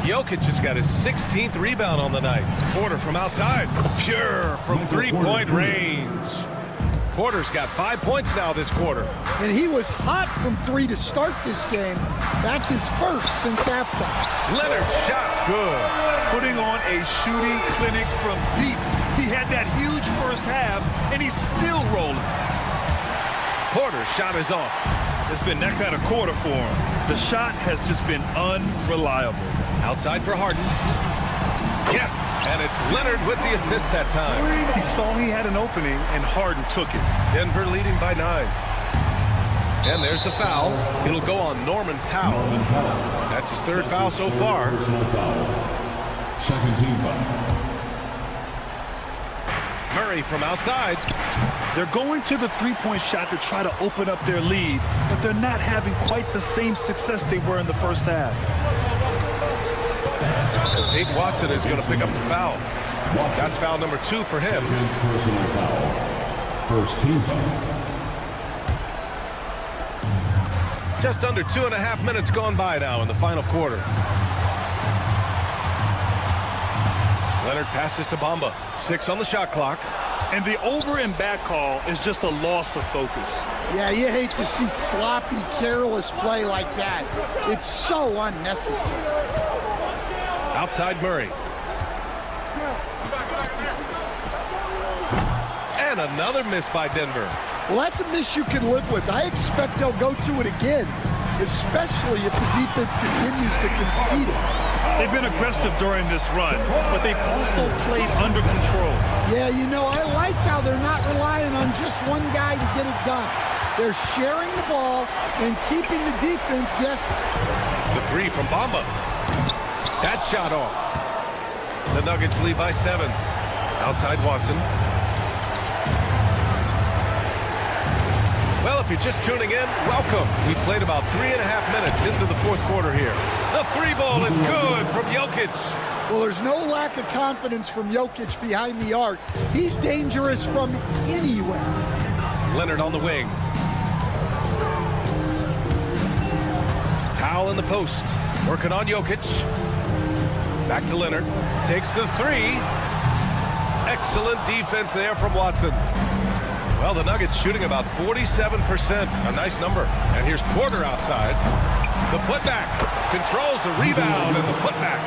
Jokic has got his 16th rebound on the night. Porter from outside. Pure from 3-point range. Porter's got 5 points now this quarter. And he was hot from 3 to start this game. That's his first since halftime. Leonard's shot's good. Putting on a shooting clinic from deep. He had that huge first half, and he's still rolling. Porter's shot is off. It's been that kind of quarter for him. The shot has just been unreliable. Outside for Harden. Yes, and it's Leonard with the assist that time. He saw he had an opening, and Harden took it. Denver leading by 9. And there's the foul. It'll go on Norman Powell. That's his 3rd foul so far. Second team foul. Murray from outside. They're going to the three-point shot to try to open up their lead, but they're not having quite the same success they were in the first half. And Peyton Watson is going to pick up the foul. That's foul number 2 for him. Personal foul. First team foul. Just under 2.5 minutes gone by now in the final quarter. Leonard passes to Bamba. 6 on the shot clock. And the over and back call is just a loss of focus. Yeah, you hate to see sloppy, careless play like that. It's so unnecessary. Outside Murray. And another miss by Denver. Well, that's a miss you can live with. I expect they'll go to it again, especially if the defense continues to concede it. They've been aggressive during this run, but they've also played under control. Yeah, you know, I like how they're not relying on just one guy to get it done. They're sharing the ball and keeping the defense guessing. The three from Bamba. That shot off. The Nuggets lead by 7. Outside Watson. Well, if you're just tuning in, welcome. We've played about 3.5 minutes into the fourth quarter here. The three ball is good from Jokic. Well, there's no lack of confidence from Jokic behind the arc. He's dangerous from anywhere. Leonard on the wing. Powell in the post. Working on Jokic. Back to Leonard. Takes the three. Excellent defense there from Watson. Well, the Nuggets shooting about 47%. A nice number. And here's Porter outside. The putback. Controls the rebound and the putback.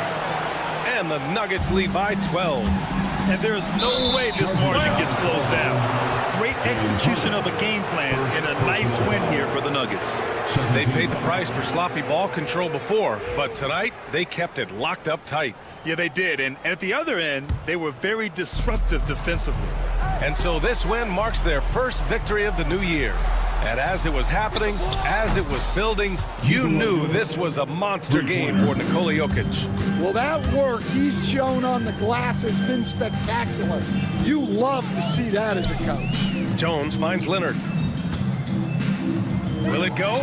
And the Nuggets lead by 12. And there's no way this margin gets closed down. Great execution of a game plan and a nice win here for the Nuggets. They paid the price for sloppy ball control before, but tonight they kept it locked up tight. Yeah, they did. And at the other end, they were very disruptive defensively. And so this win marks their first victory of the new year. And as it was happening, as it was building, you knew this was a monster game for Nikola Jokic. Well, that work he's shown on the glass has been spectacular. You love to see that as a coach. Jones finds Leonard. Will it go?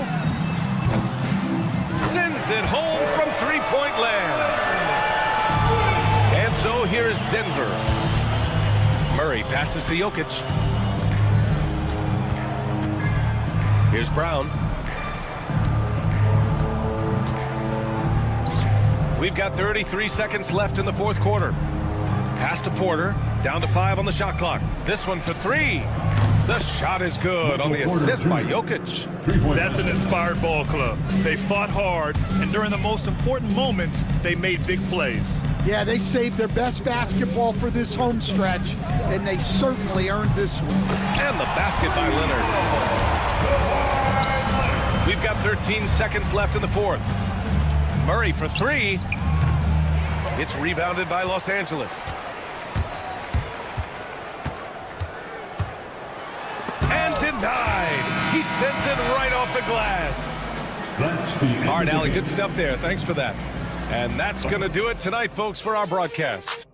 Sends it home from three-point land. And so here's Denver. Murray passes to Jokic. Here's Brown. We've got 33 seconds left in the fourth quarter. Pass to Porter. Down to 5 on the shot clock. This one for 3. The shot is good on the assist by Jokic. That's an inspired ball club. They fought hard, and during the most important moments, they made big plays. Yeah, they saved their best basketball for this home stretch, and they certainly earned this one. And the basket by Leonard. We've got 13 seconds left in the fourth. Murray for 3. It's rebounded by Los Angeles. And denied. He sends it right off the glass. All right, Allie, good stuff there. Thanks for that. And that's going to do it tonight, folks, for our broadcast.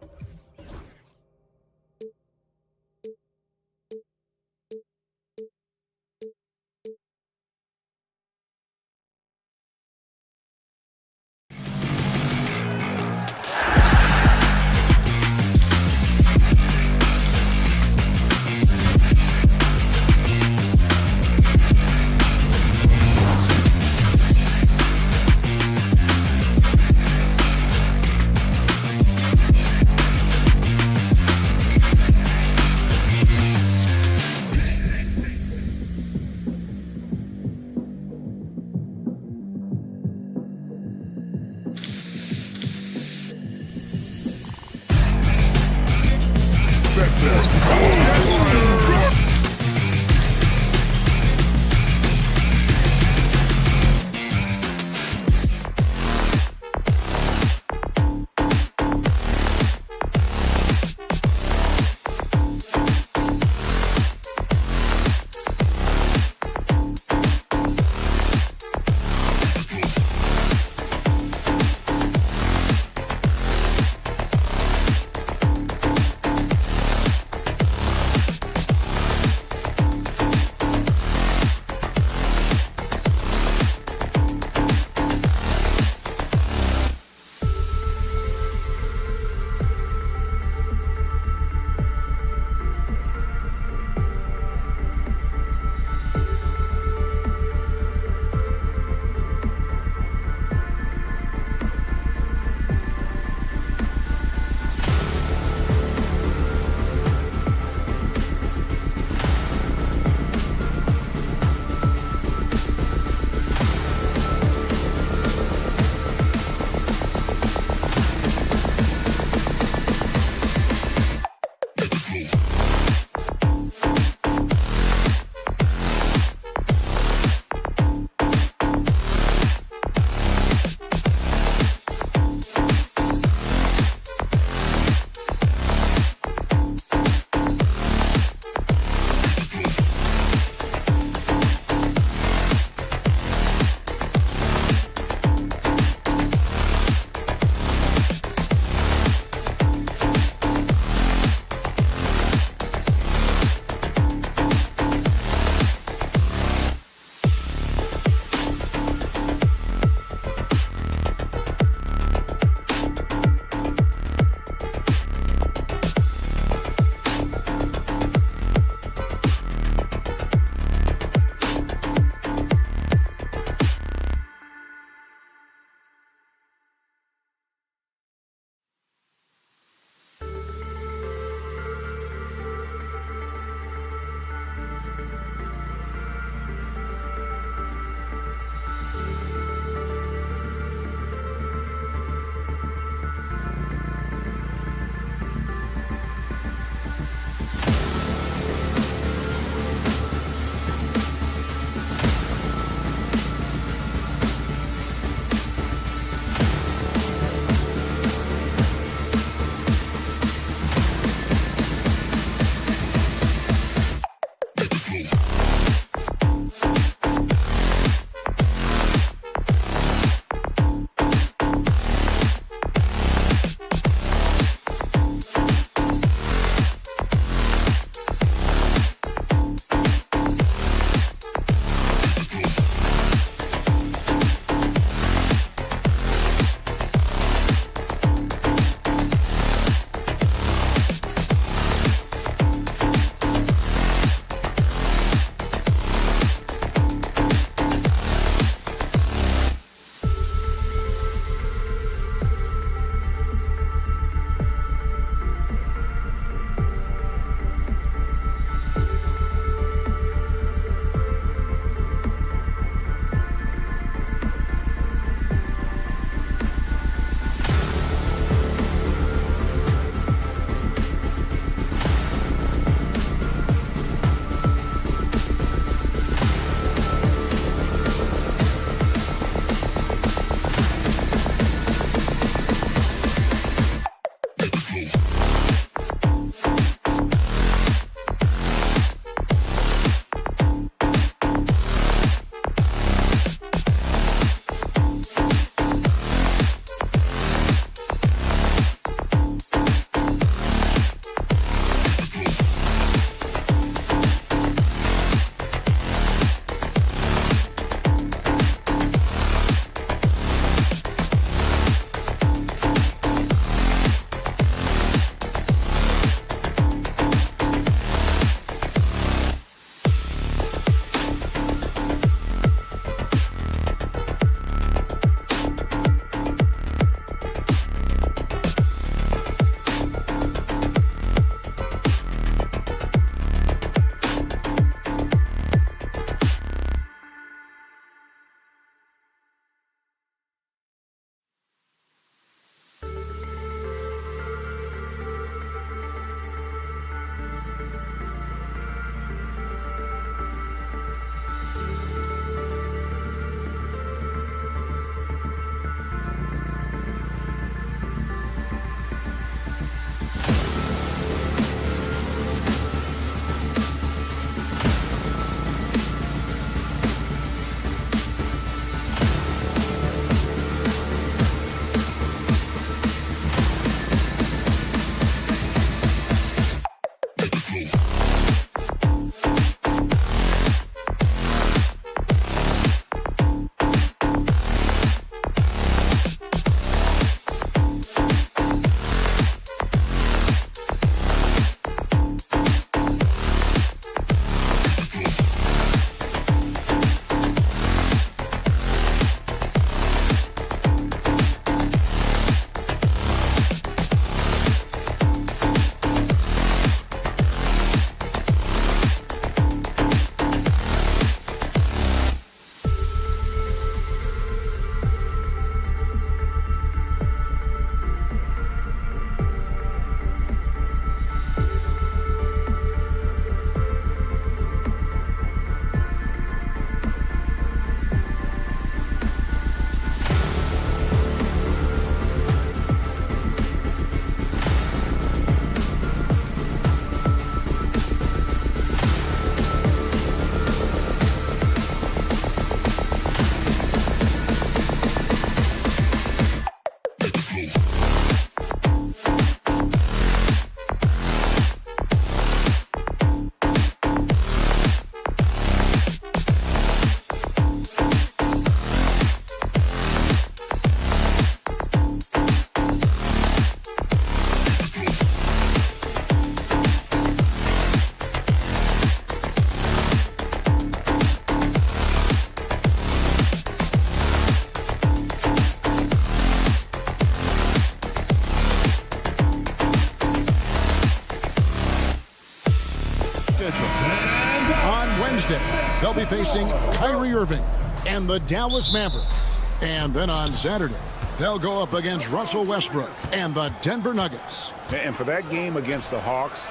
they'll be facing Kyrie Irving and the Dallas Mavericks. And then on Saturday, they'll go up against Russell Westbrook and the Denver Nuggets. And for that game against the Hawks,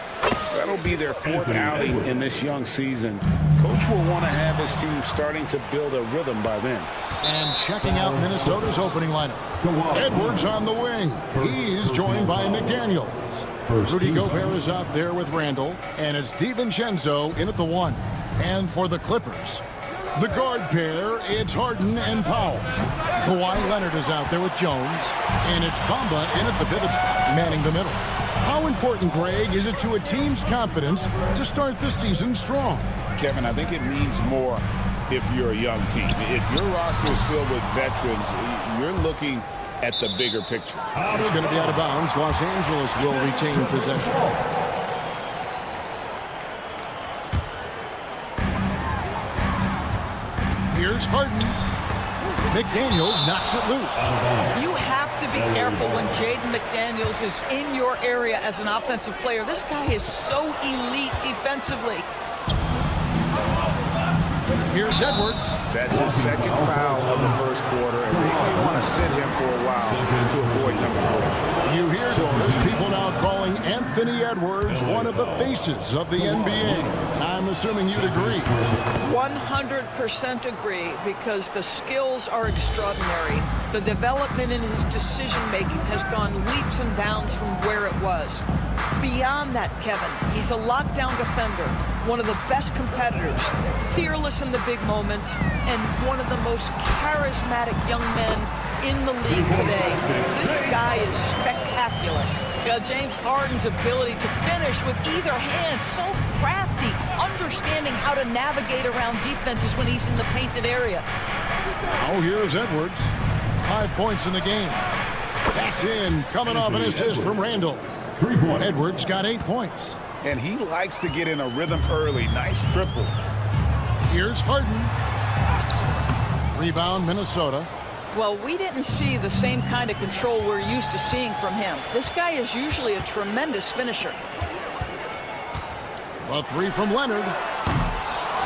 that'll be their fourth outing in this young season. Coach will want to have his team starting to build a rhythm by then. And checking out Minnesota's opening lineup. Edwards on the wing. He's joined by McDaniels. Rudy Gobert is out there with Randall, and it's DiVincenzo in at the 1. And for the Clippers, the guard pair, it's Harden and Powell. Kawhi Leonard is out there with Jones, and it's Bamba in at the pivot spot, manning the middle. How important, Greg, is it to a team's confidence to start this season strong? Kevin, I think it means more if you're a young team. If your roster is filled with veterans, you're looking at the bigger picture. It's going to be out of bounds. Los Angeles will retain possession. Here's Harden. McDaniels knocks it loose. You have to be careful when Jaden McDaniels is in your area as an offensive player. This guy is so elite defensively. Here's Edwards. That's his second foul of the first quarter, and they may want to sit him for a while to avoid number 4. You hear, Doris, people now calling Anthony Edwards one of the faces of the NBA. I'm assuming you'd agree. 100% agree, because the skills are extraordinary. The development in his decision-making has gone leaps and bounds from where it was. Beyond that, Kevin, he's a lockdown defender, one of the best competitors, fearless in the big moments, and one of the most charismatic young men in the league today. This guy is spectacular. James Harden's ability to finish with either hand, so crafty, understanding how to navigate around defenses when he's in the painted area. Oh, here's Edwards. 5 points in the game. That's in, coming off an assist from Randall. Edwards got 8 points. And he likes to get in a rhythm early. Nice triple. Here's Harden. Rebound, Minnesota. Well, we didn't see the same kind of control we're used to seeing from him. This guy is usually a tremendous finisher. A 3 from Leonard.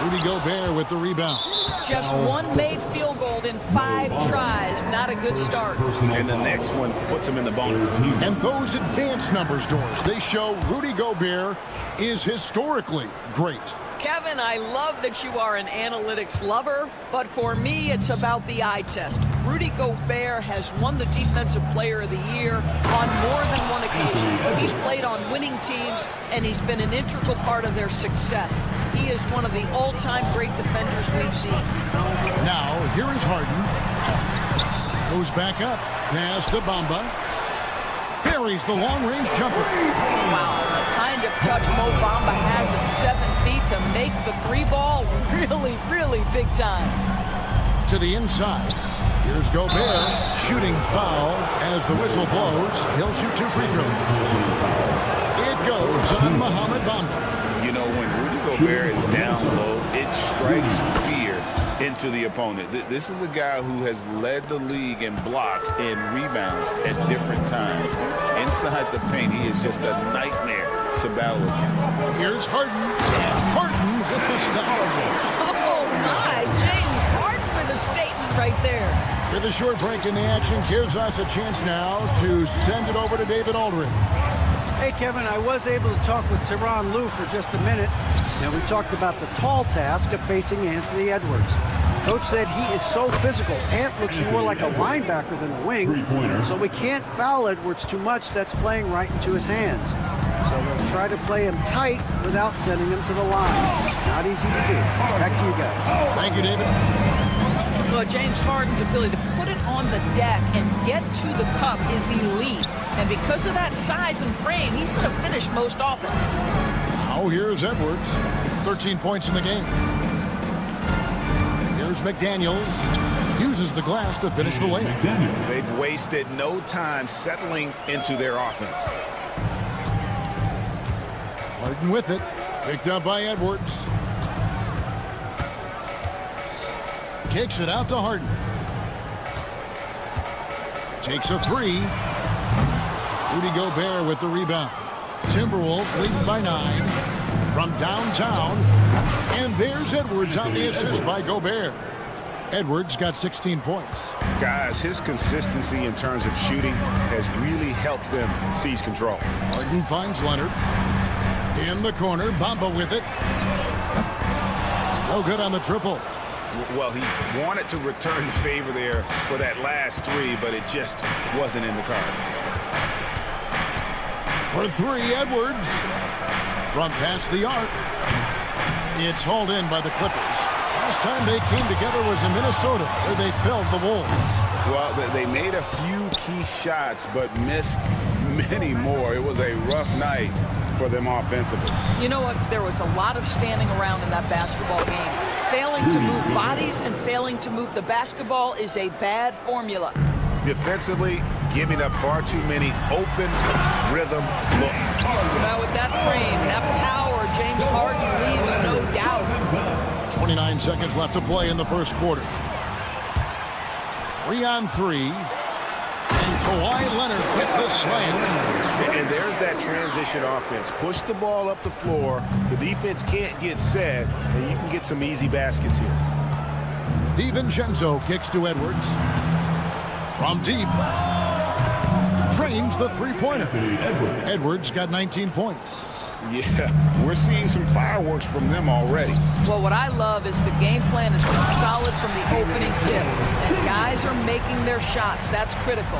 Rudy Gobert with the rebound. Just one made field goal in 5 tries. Not a good start. And the next one puts him in the bonus. And those advanced numbers, Doris, they show Rudy Gobert is historically great. Kevin, I love that you are an analytics lover, but for me, it's about the eye test. Rudy Gobert has won the Defensive Player of the Year on more than one occasion. He's played on winning teams, and he's been an integral part of their success. He is one of the all-time great defenders we've seen. Now, here is Harden. Goes back up. Pass to Bamba. Buries the long-range jumper. Wow, the kind of touch Mo Bamba has at 7 feet to make the 3-ball really, really big time. To the inside. Here's Gobert. Shooting foul as the whistle blows. He'll shoot 2 free throws. It goes on Mohamed Bamba. You know, when Rudy Gobert is down low, it strikes fear into the opponent. This is a guy who has led the league in blocks and rebounds at different times. Inside the paint, he is just a nightmare to battle against. Here's Harden. Harden with the stop. Oh, my. James Harden with a statement right there. With a short break in the action, gives us a chance now to send it over to David Aldridge. Hey, Kevin, I was able to talk with Tyronn Lue for just a minute, and we talked about the tall task of facing Anthony Edwards. Coach said he is so physical. Ant looks more like a linebacker than a wing, so we can't foul Edwards too much. That's playing right into his hands. So we'll try to play him tight without sending him to the line. Not easy to do. Back to you guys. Thank you, David. Well, James Harden's ability to put it on the deck and get to the cup is elite. And because of that size and frame, he's going to finish most often. Now here's Edwards. 13 points in the game. Here's McDaniels. Uses the glass to finish the lane. They've wasted no time settling into their offense. Harden with it. Picked up by Edwards. Kicks it out to Harden. Takes a 3. Rudy Gobert with the rebound. Timberwolves leading by 9. From downtown, And there's Edwards on the assist by Gobert. Edwards got 16 points. Guys, his consistency in terms of shooting has really helped them seize control. Harden finds Leonard. In the corner, Bamba with it. No good on the triple. Well, he wanted to return the favor there for that last three, but it just wasn't in the cards. For three, Edwards. From past the arc. It's hauled in by the Clippers. Last time they came together was in Minnesota, where they felled the Wolves. Well, they made a few key shots, but missed many more. It was a rough night for them offensively. You know what? There was a lot of standing around in that basketball game. Failing to move bodies and failing to move the basketball is a bad formula. Defensively, giving up far too many open rhythm looks. Now with that frame, that power, James Harden leaves no doubt. 29 seconds left to play in the first quarter. 3-on-3. And Kawhi Leonard with the slam. And there's that transition offense. Push the ball up the floor. The defense can't get set, and you can get some easy baskets here. DiVincenzo kicks to Edwards. From deep. Drains the three-pointer. Edwards got 19 points. Yeah, we're seeing some fireworks from them already. Well, what I love is the game plan has been solid from the opening tip. And guys are making their shots. That's critical.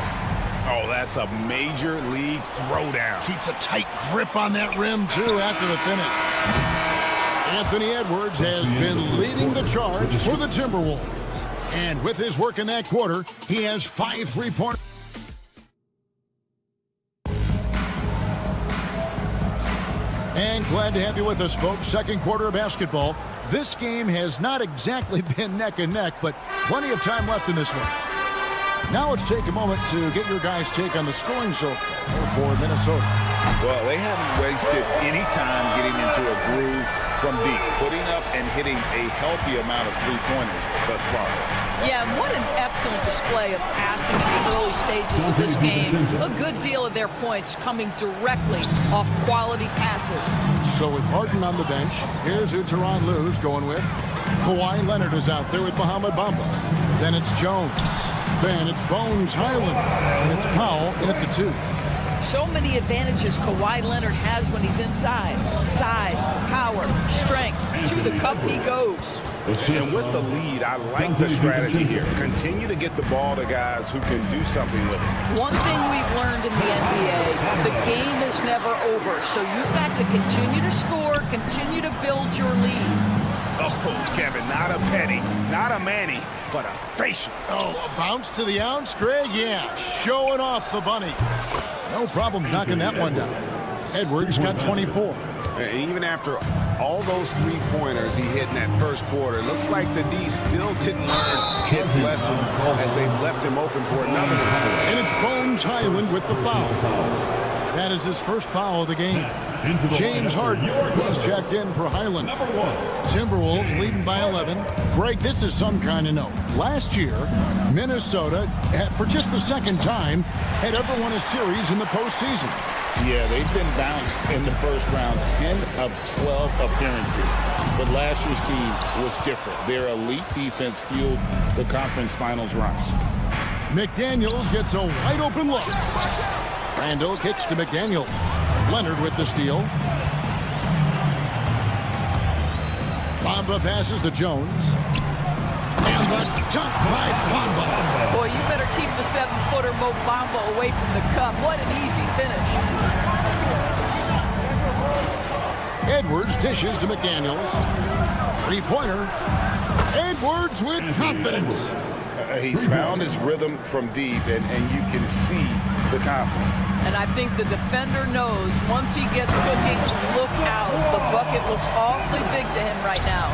Oh, that's a major league throwdown. Keeps a tight grip on that rim, too, after the finish. Anthony Edwards has been leading the charge for the Timberwolves. And with his work in that quarter, he has 5 3-pointers. And glad to have you with us, folks. Second quarter of basketball. This game has not exactly been neck and neck, but plenty of time left in this one. Now let's take a moment to get your guys' take on the scoring so far for Minnesota. Well, they haven't wasted any time getting into a groove from deep, putting up and hitting a healthy amount of three-pointers thus far. Yeah, and what an excellent display of passing in the early stages of this game. A good deal of their points coming directly off quality passes. So with Harden on the bench, here's who Tyronn Lue's going with. Kawhi Leonard is out there with Mohamed Bamba. Then it's Jones. Then it's Bones Highland. And it's Powell in at the 2. So many advantages Kawhi Leonard has when he's inside. Size, power, strength. To the cup he goes. And with the lead, I like the strategy here. Continue to get the ball to guys who can do something with it. One thing we've learned in the NBA, the game is never over. So you've got to continue to score, continue to build your lead. Oh, Kevin, not a penny, not a Manny, but a facial. Oh, a bounce to the ounce, Greg? Yeah, showing off the bunny. No problems knocking that one down. Edwards got 24. And even after all those three-pointers he hit in that first quarter, looks like the D still didn't learn his lesson as they've left him open for another one. And it's Bones Highland with the foul. That is his first foul of the game. James Harden, he's checked in for Highland. Timberwolves leading by 11. Greg, this is some kind of note. Last year, Minnesota, for just the second time, had ever won a series in the postseason. Yeah, they've been bounced in the first round, 10 of 12 appearances. But last year's team was different. Their elite defense fueled the conference finals run. McDaniels gets a wide open look. Randall kicks to McDaniels. Leonard with the steal. Bamba passes to Jones. And the dunk by Bamba. Boy, you better keep the 7-footer Mo Bamba away from the cup. What an easy finish. Edwards dishes to McDaniels. Three-pointer. Edwards with confidence. He's found his rhythm from deep, and you can see the confidence. And I think the defender knows once he gets cooking, look out. The bucket looks awfully big to him right now.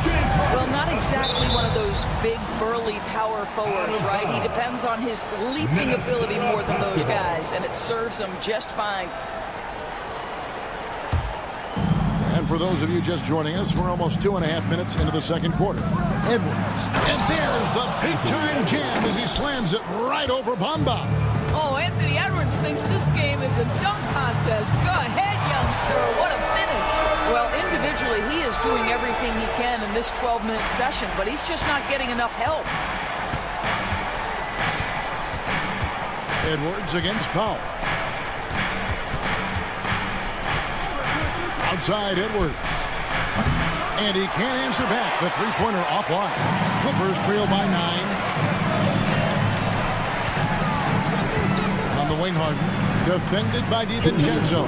Well, not exactly one of those big, burly power forwards, right? He depends on his leaping ability more than those guys, and it serves him just fine. And for those of you just joining us, we're almost 2.5 minutes into the second quarter. Edwards. And there's the big-time jam as he slams it right over Bamba. Oh, Anthony Edwards thinks this game is a dunk contest. Go ahead, young sir. What a finish. Well, individually, he is doing everything he can in this 12-minute session, but he's just not getting enough help. Edwards against Powell. Outside Edwards. And he can't answer back. The three-pointer offline. Clippers trail by 9. On the wing, Harden. Defended by DiVincenzo.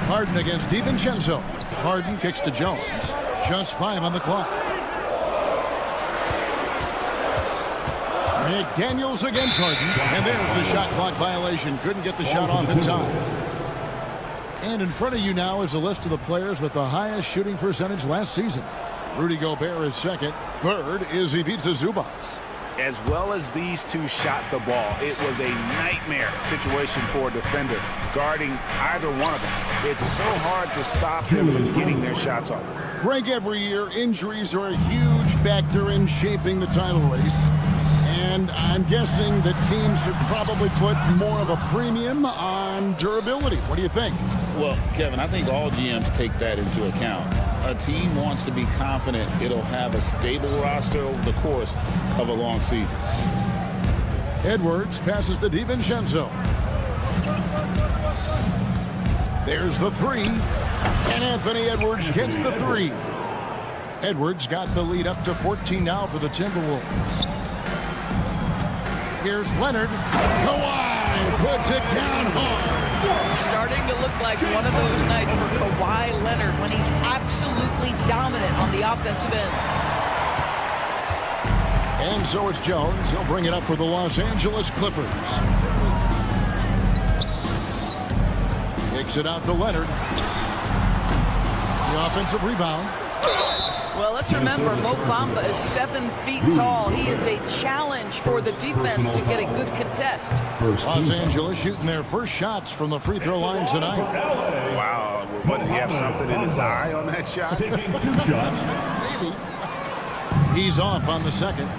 Harden against DiVincenzo. Harden kicks to Jones. Just 5 on the clock. McDaniels against Harden. And there's the shot clock violation. Couldn't get the shot off in time. And in front of you now is a list of the players with the highest shooting percentage last season. Rudy Gobert is second. Third is Ivica Zubac. As well as these two shot the ball, it was a nightmare situation for a defender guarding either one of them. It's so hard to stop them from getting their shots off. Greg, every year injuries are a huge factor in shaping the title race. And I'm guessing that teams should probably put more of a premium on durability. What do you think? Well, Kevin, I think all GMs take that into account. A team wants to be confident it'll have a stable roster over the course of a long season. Edwards passes to DiVincenzo. There's the three. And Anthony Edwards gets the three. Edwards got the lead up to 14 now for the Timberwolves. Here's Leonard. Kawhi puts it down hard. Starting to look like one of those nights for Kawhi Leonard when he's absolutely dominant on the offensive end. And so it's Jones. He'll bring it up for the Los Angeles Clippers. Kicks it out to Leonard. The offensive rebound. Well, let's remember, Mo Bamba is 7 feet tall. He is a challenge for the defense to get a good contest. Los Angeles shooting their first shots from the free throw line tonight. Wow. What, did he have something in his eye on that shot? Maybe. He's off on the second.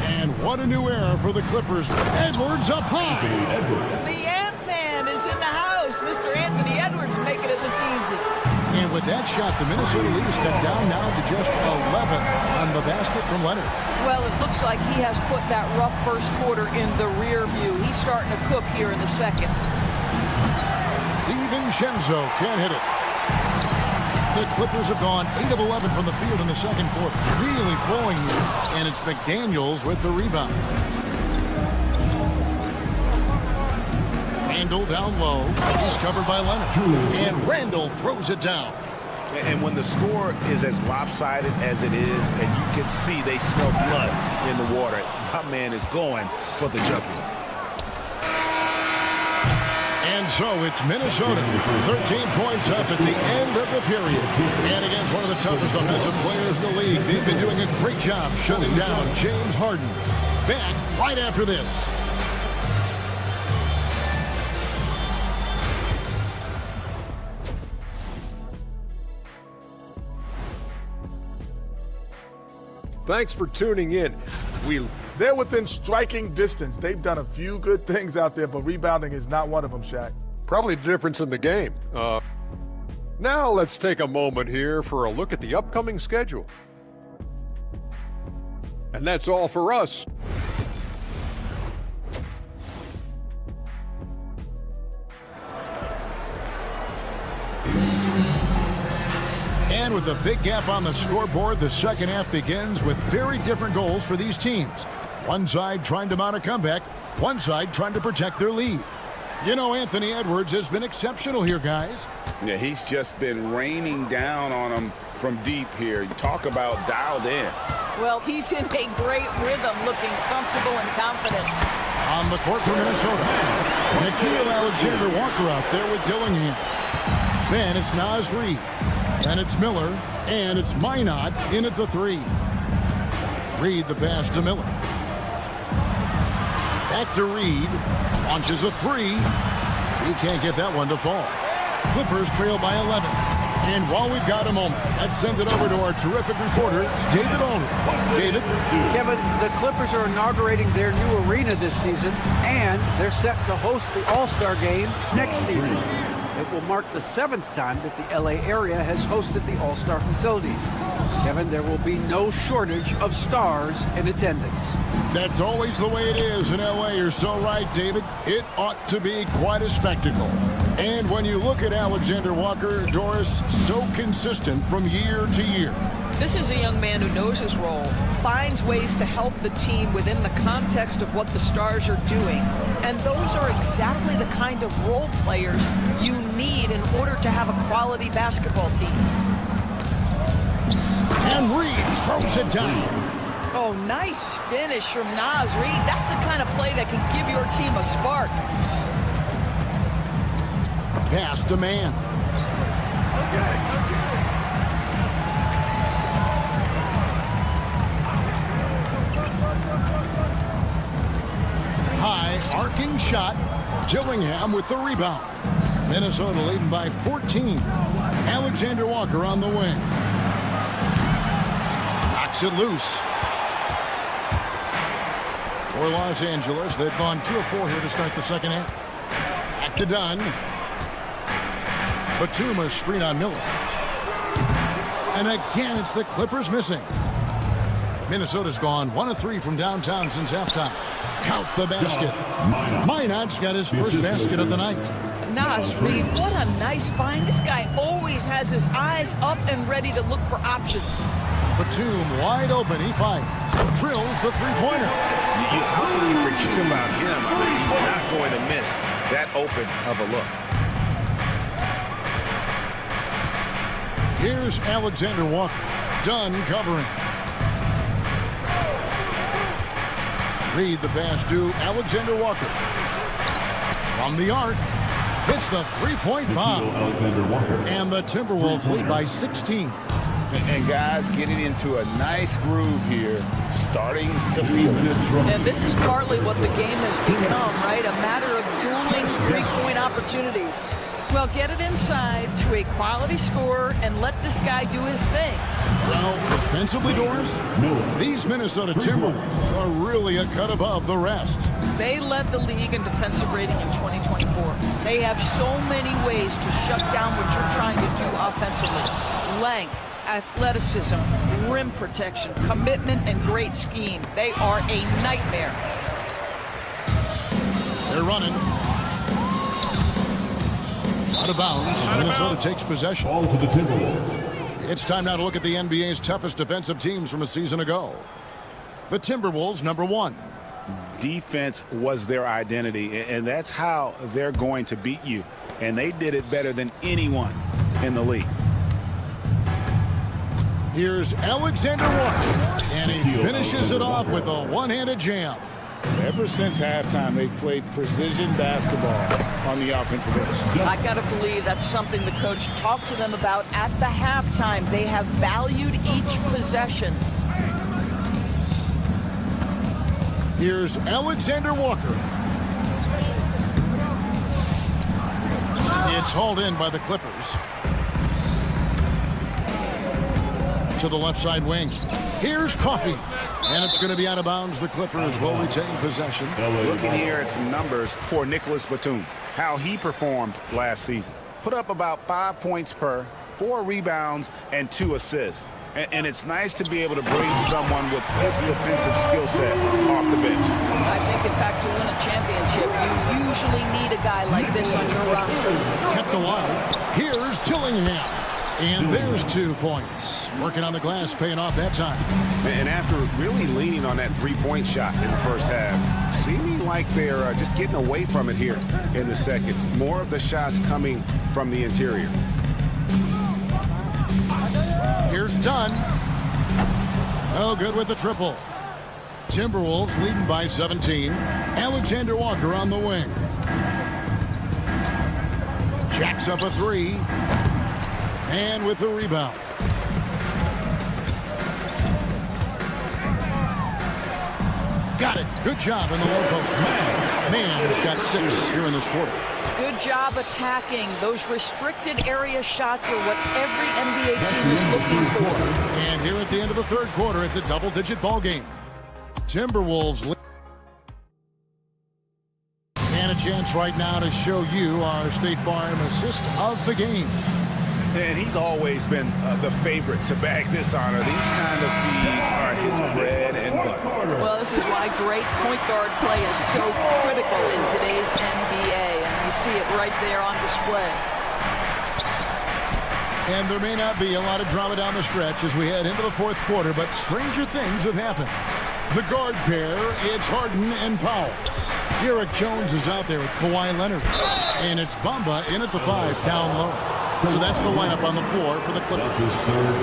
And what a new era for the Clippers. Edwards up high. The Ant-Man is in the house. Mr. Anthony Edwards making it look easy. And with that shot, the Minnesota lead is cut down now to just 11 on the basket from Leonard. Well, it looks like he has put that rough first quarter in the rear view. He's starting to cook here in the second. DiVincenzo can't hit it. The Clippers have gone 8 of 11 from the field in the second quarter. Really flowing here. And it's McDaniels with the rebound. Randall down low. He's covered by Leonard. And Randall throws it down. And when the score is as lopsided as it is, and you can see they smell blood in the water, my man is going for the jugular. And so it's Minnesota, 13 points up at the end of the period. And against one of the toughest offensive players in the league, they've been doing a great job shutting down James Harden. Back right after this. Thanks for tuning in. They're within striking distance. They've done a few good things out there, but rebounding is not one of them, Shaq. Probably the difference in the game. Now let's take a moment here for a look at the upcoming schedule. And that's all for us. And with a big gap on the scoreboard, the second half begins with very different goals for these teams. One side trying to mount a comeback, one side trying to protect their lead. You know, Anthony Edwards has been exceptional here, guys. Yeah, he's just been raining down on them from deep here. You talk about dialed in. Well, he's in a great rhythm, looking comfortable and confident. On the court for Minnesota, Nickeil Alexander-Walker out there with Dillingham. Then it's Naz Reid. And it's Miller, and it's Minot in at the three. Reid the pass to Miller. Back to Reid. Launches a three. He can't get that one to fall. Clippers trail by 11. And while we've got a moment, let's send it over to our terrific reporter, David Aldridge. David? Kevin, the Clippers are inaugurating their new arena this season, and they're set to host the All-Star Game next season. It will mark the 7th time that the LA area has hosted the All-Star facilities. Kevin, there will be no shortage of stars in attendance. That's always the way it is in LA. You're so right, David. It ought to be quite a spectacle. And when you look at Alexander Walker, Doris, so consistent from year to year. This is a young man who knows his role, finds ways to help the team within the context of what the stars are doing. And those are exactly the kind of role players you need in order to have a quality basketball team. And Reed throws it down. Oh, nice finish from Naz Reid. That's the kind of play that can give your team a spark. Pass to man. High arcing shot. Gillingham with the rebound. Minnesota leading by 14. Alexander Walker on the wing. Knocks it loose. For Los Angeles, they've gone 2 of 4 here to start the second half. Back to Dunn. Batum a screen on Miller. And again, it's the Clippers missing. Minnesota's gone 1 of 3 from downtown since halftime. Count the basket. Minot's got his first basket of the night. Naz Reid, what a nice find. This guy always has his eyes up and ready to look for options. Batum wide open. He fires. Drills the three-pointer. How can you forget about him? I mean, he's not going to miss that open of a look. Here's Alexander Walker. Dunn covering. Reed the pass to Alexander Walker. From the arc. Hits the three-point bomb. And the Timberwolves lead by 16. And guys getting into a nice groove here, starting to feel it. And this is partly what the game has become, right? A matter of dueling three-point opportunities. Well, get it inside to a quality scorer and let this guy do his thing. Well, defensively, Doris, these Minnesota Timberwolves are really a cut above the rest. They led the league in defensive rating in 2024. They have so many ways to shut down what you're trying to do offensively. Length, athleticism, rim protection, commitment, and great scheme. They are a nightmare. They're running. Out of bounds. Minnesota takes possession. Ball to the Timberwolves. It's time now to look at the NBA's toughest defensive teams from a season ago. The Timberwolves, number 1. Defense was their identity, and that's how they're going to beat you. And they did it better than anyone in the league. Here's Alexander Walker, and he finishes it off with a one-handed jam. Ever since halftime, they've played precision basketball on the offensive end. I got to believe that's something the coach talked to them about at the halftime. They have valued each possession. Here's Alexander Walker. It's hauled in by the Clippers. To the left side wing. Here's Coffey. And it's going to be out of bounds. The Clippers will retain possession. Looking here at some numbers for Nicholas Batum. How he performed last season. Put up about 5 points per, 4 rebounds, and 2 assists. And it's nice to be able to bring someone with his defensive skill set off the bench. I think, in fact, to win a championship, you usually need a guy like this on your roster. Kept alive. Here's Gillingham. And there's 2 points. Working on the glass, paying off that time. And after really leaning on that three-point shot in the first half, seeming like they're just getting away from it here in the second. More of the shots coming from the interior. Here's Dunn. Oh, good with the triple. Timberwolves leading by 17. Alexander Walker on the wing. Jacks up a 3. And with the rebound. Got it. Good job in the low post. Man's got 6 here in this quarter. Good job attacking. Those restricted area shots are what every NBA team is looking for. And here at the end of the third quarter, it's a double-digit ball game. Timberwolves. And a chance right now to show you our State Farm assist of the game. And he's always been the favorite to bag this honor. These kind of feeds are his bread and butter. Well, this is why great point guard play is so critical in today's NBA. And you see it right there on display. And there may not be a lot of drama down the stretch as we head into the fourth quarter, but stranger things have happened. The guard pair, it's Harden and Powell. Derek Jones is out there with Kawhi Leonard. And it's Bamba in at the 5, down low. So that's the lineup on the floor for the Clippers.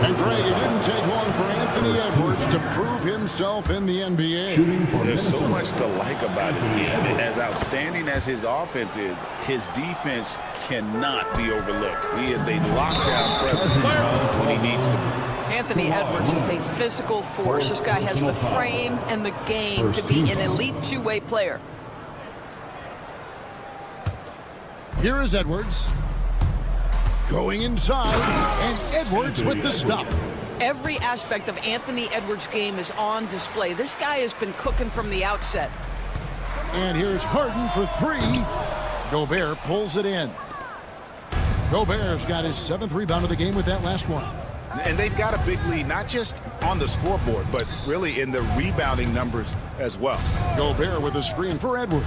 And Greg, it didn't take long for Anthony Edwards to prove himself in the NBA. There's so much to like about his game. As outstanding as his offense is, his defense cannot be overlooked. He is a lockdown presence when he needs to be. Anthony Edwards is a physical force. This guy has the frame and the game to be an elite two-way player. Here is Edwards. Going inside, and Edwards with the stuff. Every aspect of Anthony Edwards' game is on display. This guy has been cooking from the outset. And here's Harden for 3. Gobert pulls it in. Gobert's got his 7th rebound of the game with that last one. And they've got a big lead, not just on the scoreboard, but really in the rebounding numbers as well. Gobert with a screen for Edwards.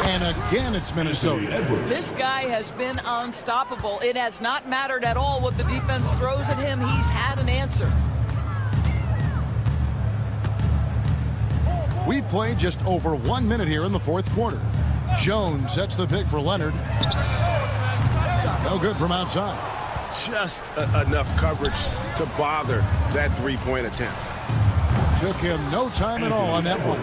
And again, it's Minnesota. This guy has been unstoppable. It has not mattered at all what the defense throws at him. He's had an answer. We've played just over 1 minute here in the fourth quarter. Jones sets the pick for Leonard. No good from outside. Just enough coverage to bother that three-point attempt. Took him no time at all on that one.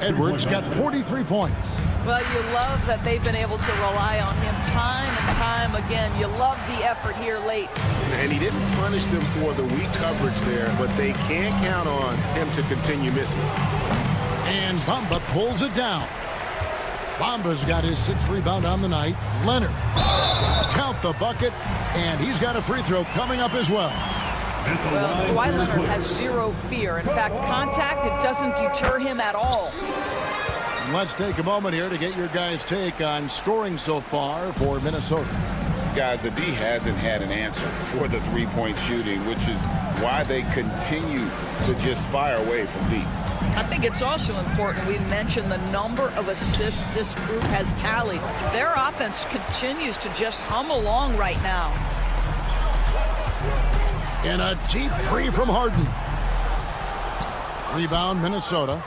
Edwards got 43 points. Well, you love that they've been able to rely on him time and time again. You love the effort here late. And he didn't punish them for the weak coverage there, but they can't count on him to continue missing. And Bamba pulls it down. Bamba's got his 6th rebound on the night. Leonard, count the bucket, and he's got a free throw coming up as well. Well, Kawhi Leonard has zero fear. In fact, contact, it doesn't deter him at all. And let's take a moment here to get your guys' take on scoring so far for Minnesota. Guys, the D hasn't had an answer for the three-point shooting, which is why they continue to just fire away from deep. I think it's also important we mention the number of assists this group has tallied. Their offense continues to just hum along right now. And a deep 3 from Harden. Rebound, Minnesota.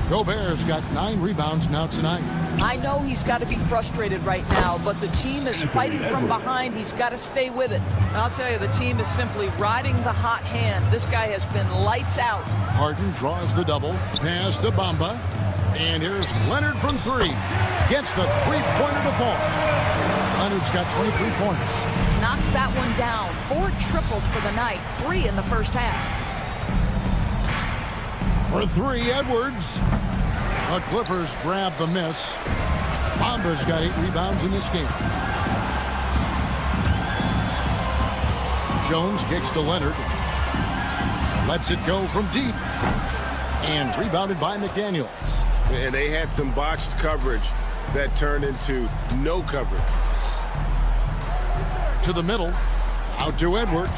Gobert's got 9 rebounds now tonight. I know he's got to be frustrated right now, but the team is fighting from behind. He's got to stay with it. And I'll tell you, the team is simply riding the hot hand. This guy has been lights out. Harden draws the double. Pass to Bamba. And here's Leonard from 3. Gets the three-pointer to fall. Leonard's got 23 points. Knocks that one down. 4 triples for the night. 3 in the first half. For 3, Edwards. The Clippers grab the miss. Bamba's got 8 rebounds in this game. Jones kicks to Leonard. Lets it go from deep. And rebounded by McDaniels. And they had some botched coverage that turned into no coverage. To the middle. Out to Edwards.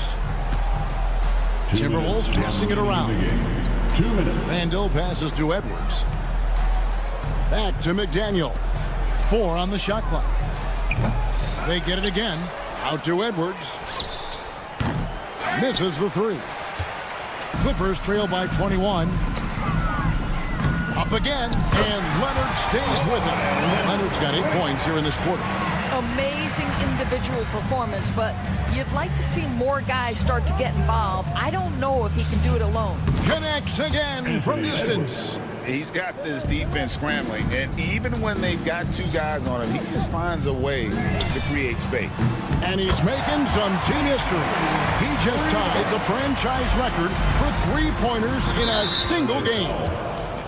Timberwolves passing it around. 2 minutes. Randall passes to Edwards. Back to McDaniel. 4 on the shot clock. They get it again. Out to Edwards. Misses the 3. Clippers trail by 21. Up again, and Leonard stays with him. Leonard's got 8 points here in this quarter. Amazing individual performance, but you'd like to see more guys start to get involved. I don't know if he can do it alone. Connects again from distance. He's got this defense scrambling, and even when they've got 2 guys on him, he just finds a way to create space. And he's making some team history. He just tied the franchise record for 3-pointers in a single game.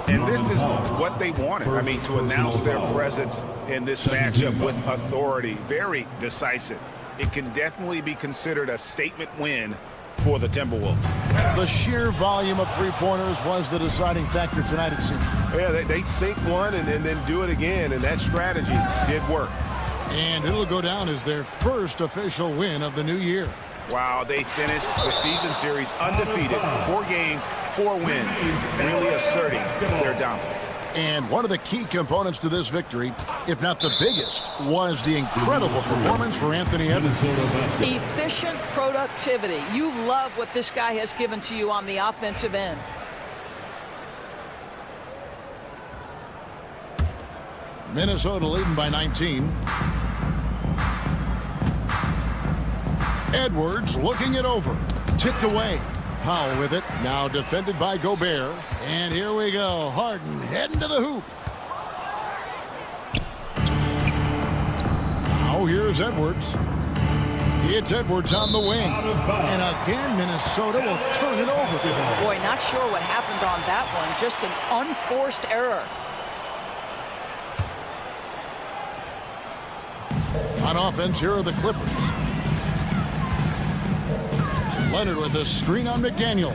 And this is what they wanted. I mean, to announce their presence in this matchup with authority, very decisive. It can definitely be considered a statement win for the Timberwolves. The sheer volume of three-pointers was the deciding factor tonight, it seemed. Yeah, they sink one and then do it again, and that strategy did work. And it'll go down as their first official win of the new year. Wow, they finished the season series undefeated. 4 games, 4 wins, really asserting their dominance. And one of the key components to this victory, if not the biggest, was the incredible performance for Anthony Edwards. Efficient productivity. You love what this guy has given to you on the offensive end. Minnesota leading by 19. Edwards looking it over. Tipped away. Powell with it. Now defended by Gobert. And here we go. Harden heading to the hoop. Now here's Edwards. It's Edwards on the wing. And again, Minnesota will turn it over. Boy, not sure what happened on that one. Just an unforced error. On offense, here are the Clippers. Leonard with a screen on McDaniel.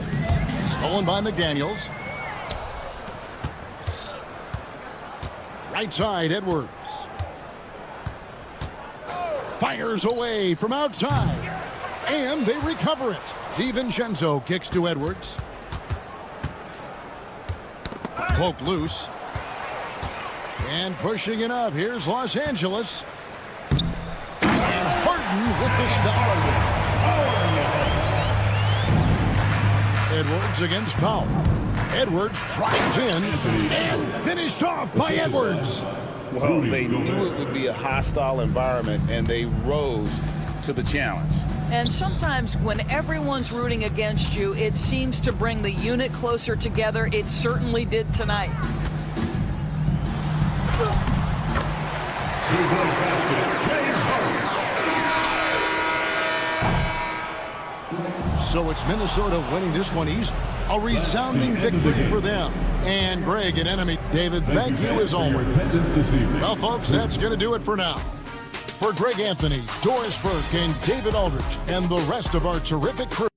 Stolen by McDaniels. Right side, Edwards. Fires away from outside. And they recover it. DiVincenzo kicks to Edwards. Poked loose. And pushing it up. Here's Los Angeles. And Harden with the stop. Edwards against Powell. Edwards drives in and finished off by Edwards. Well, they knew it would be a hostile environment, and they rose to the challenge. And sometimes when everyone's rooting against you, it seems to bring the unit closer together. It certainly did tonight. So it's Minnesota winning this one easily. A resounding victory for them. And Greg, an enemy. David, thank you as always. Well, folks, that's going to do it for now. For Greg Anthony, Doris Burke, and David Aldridge, and the rest of our terrific crew.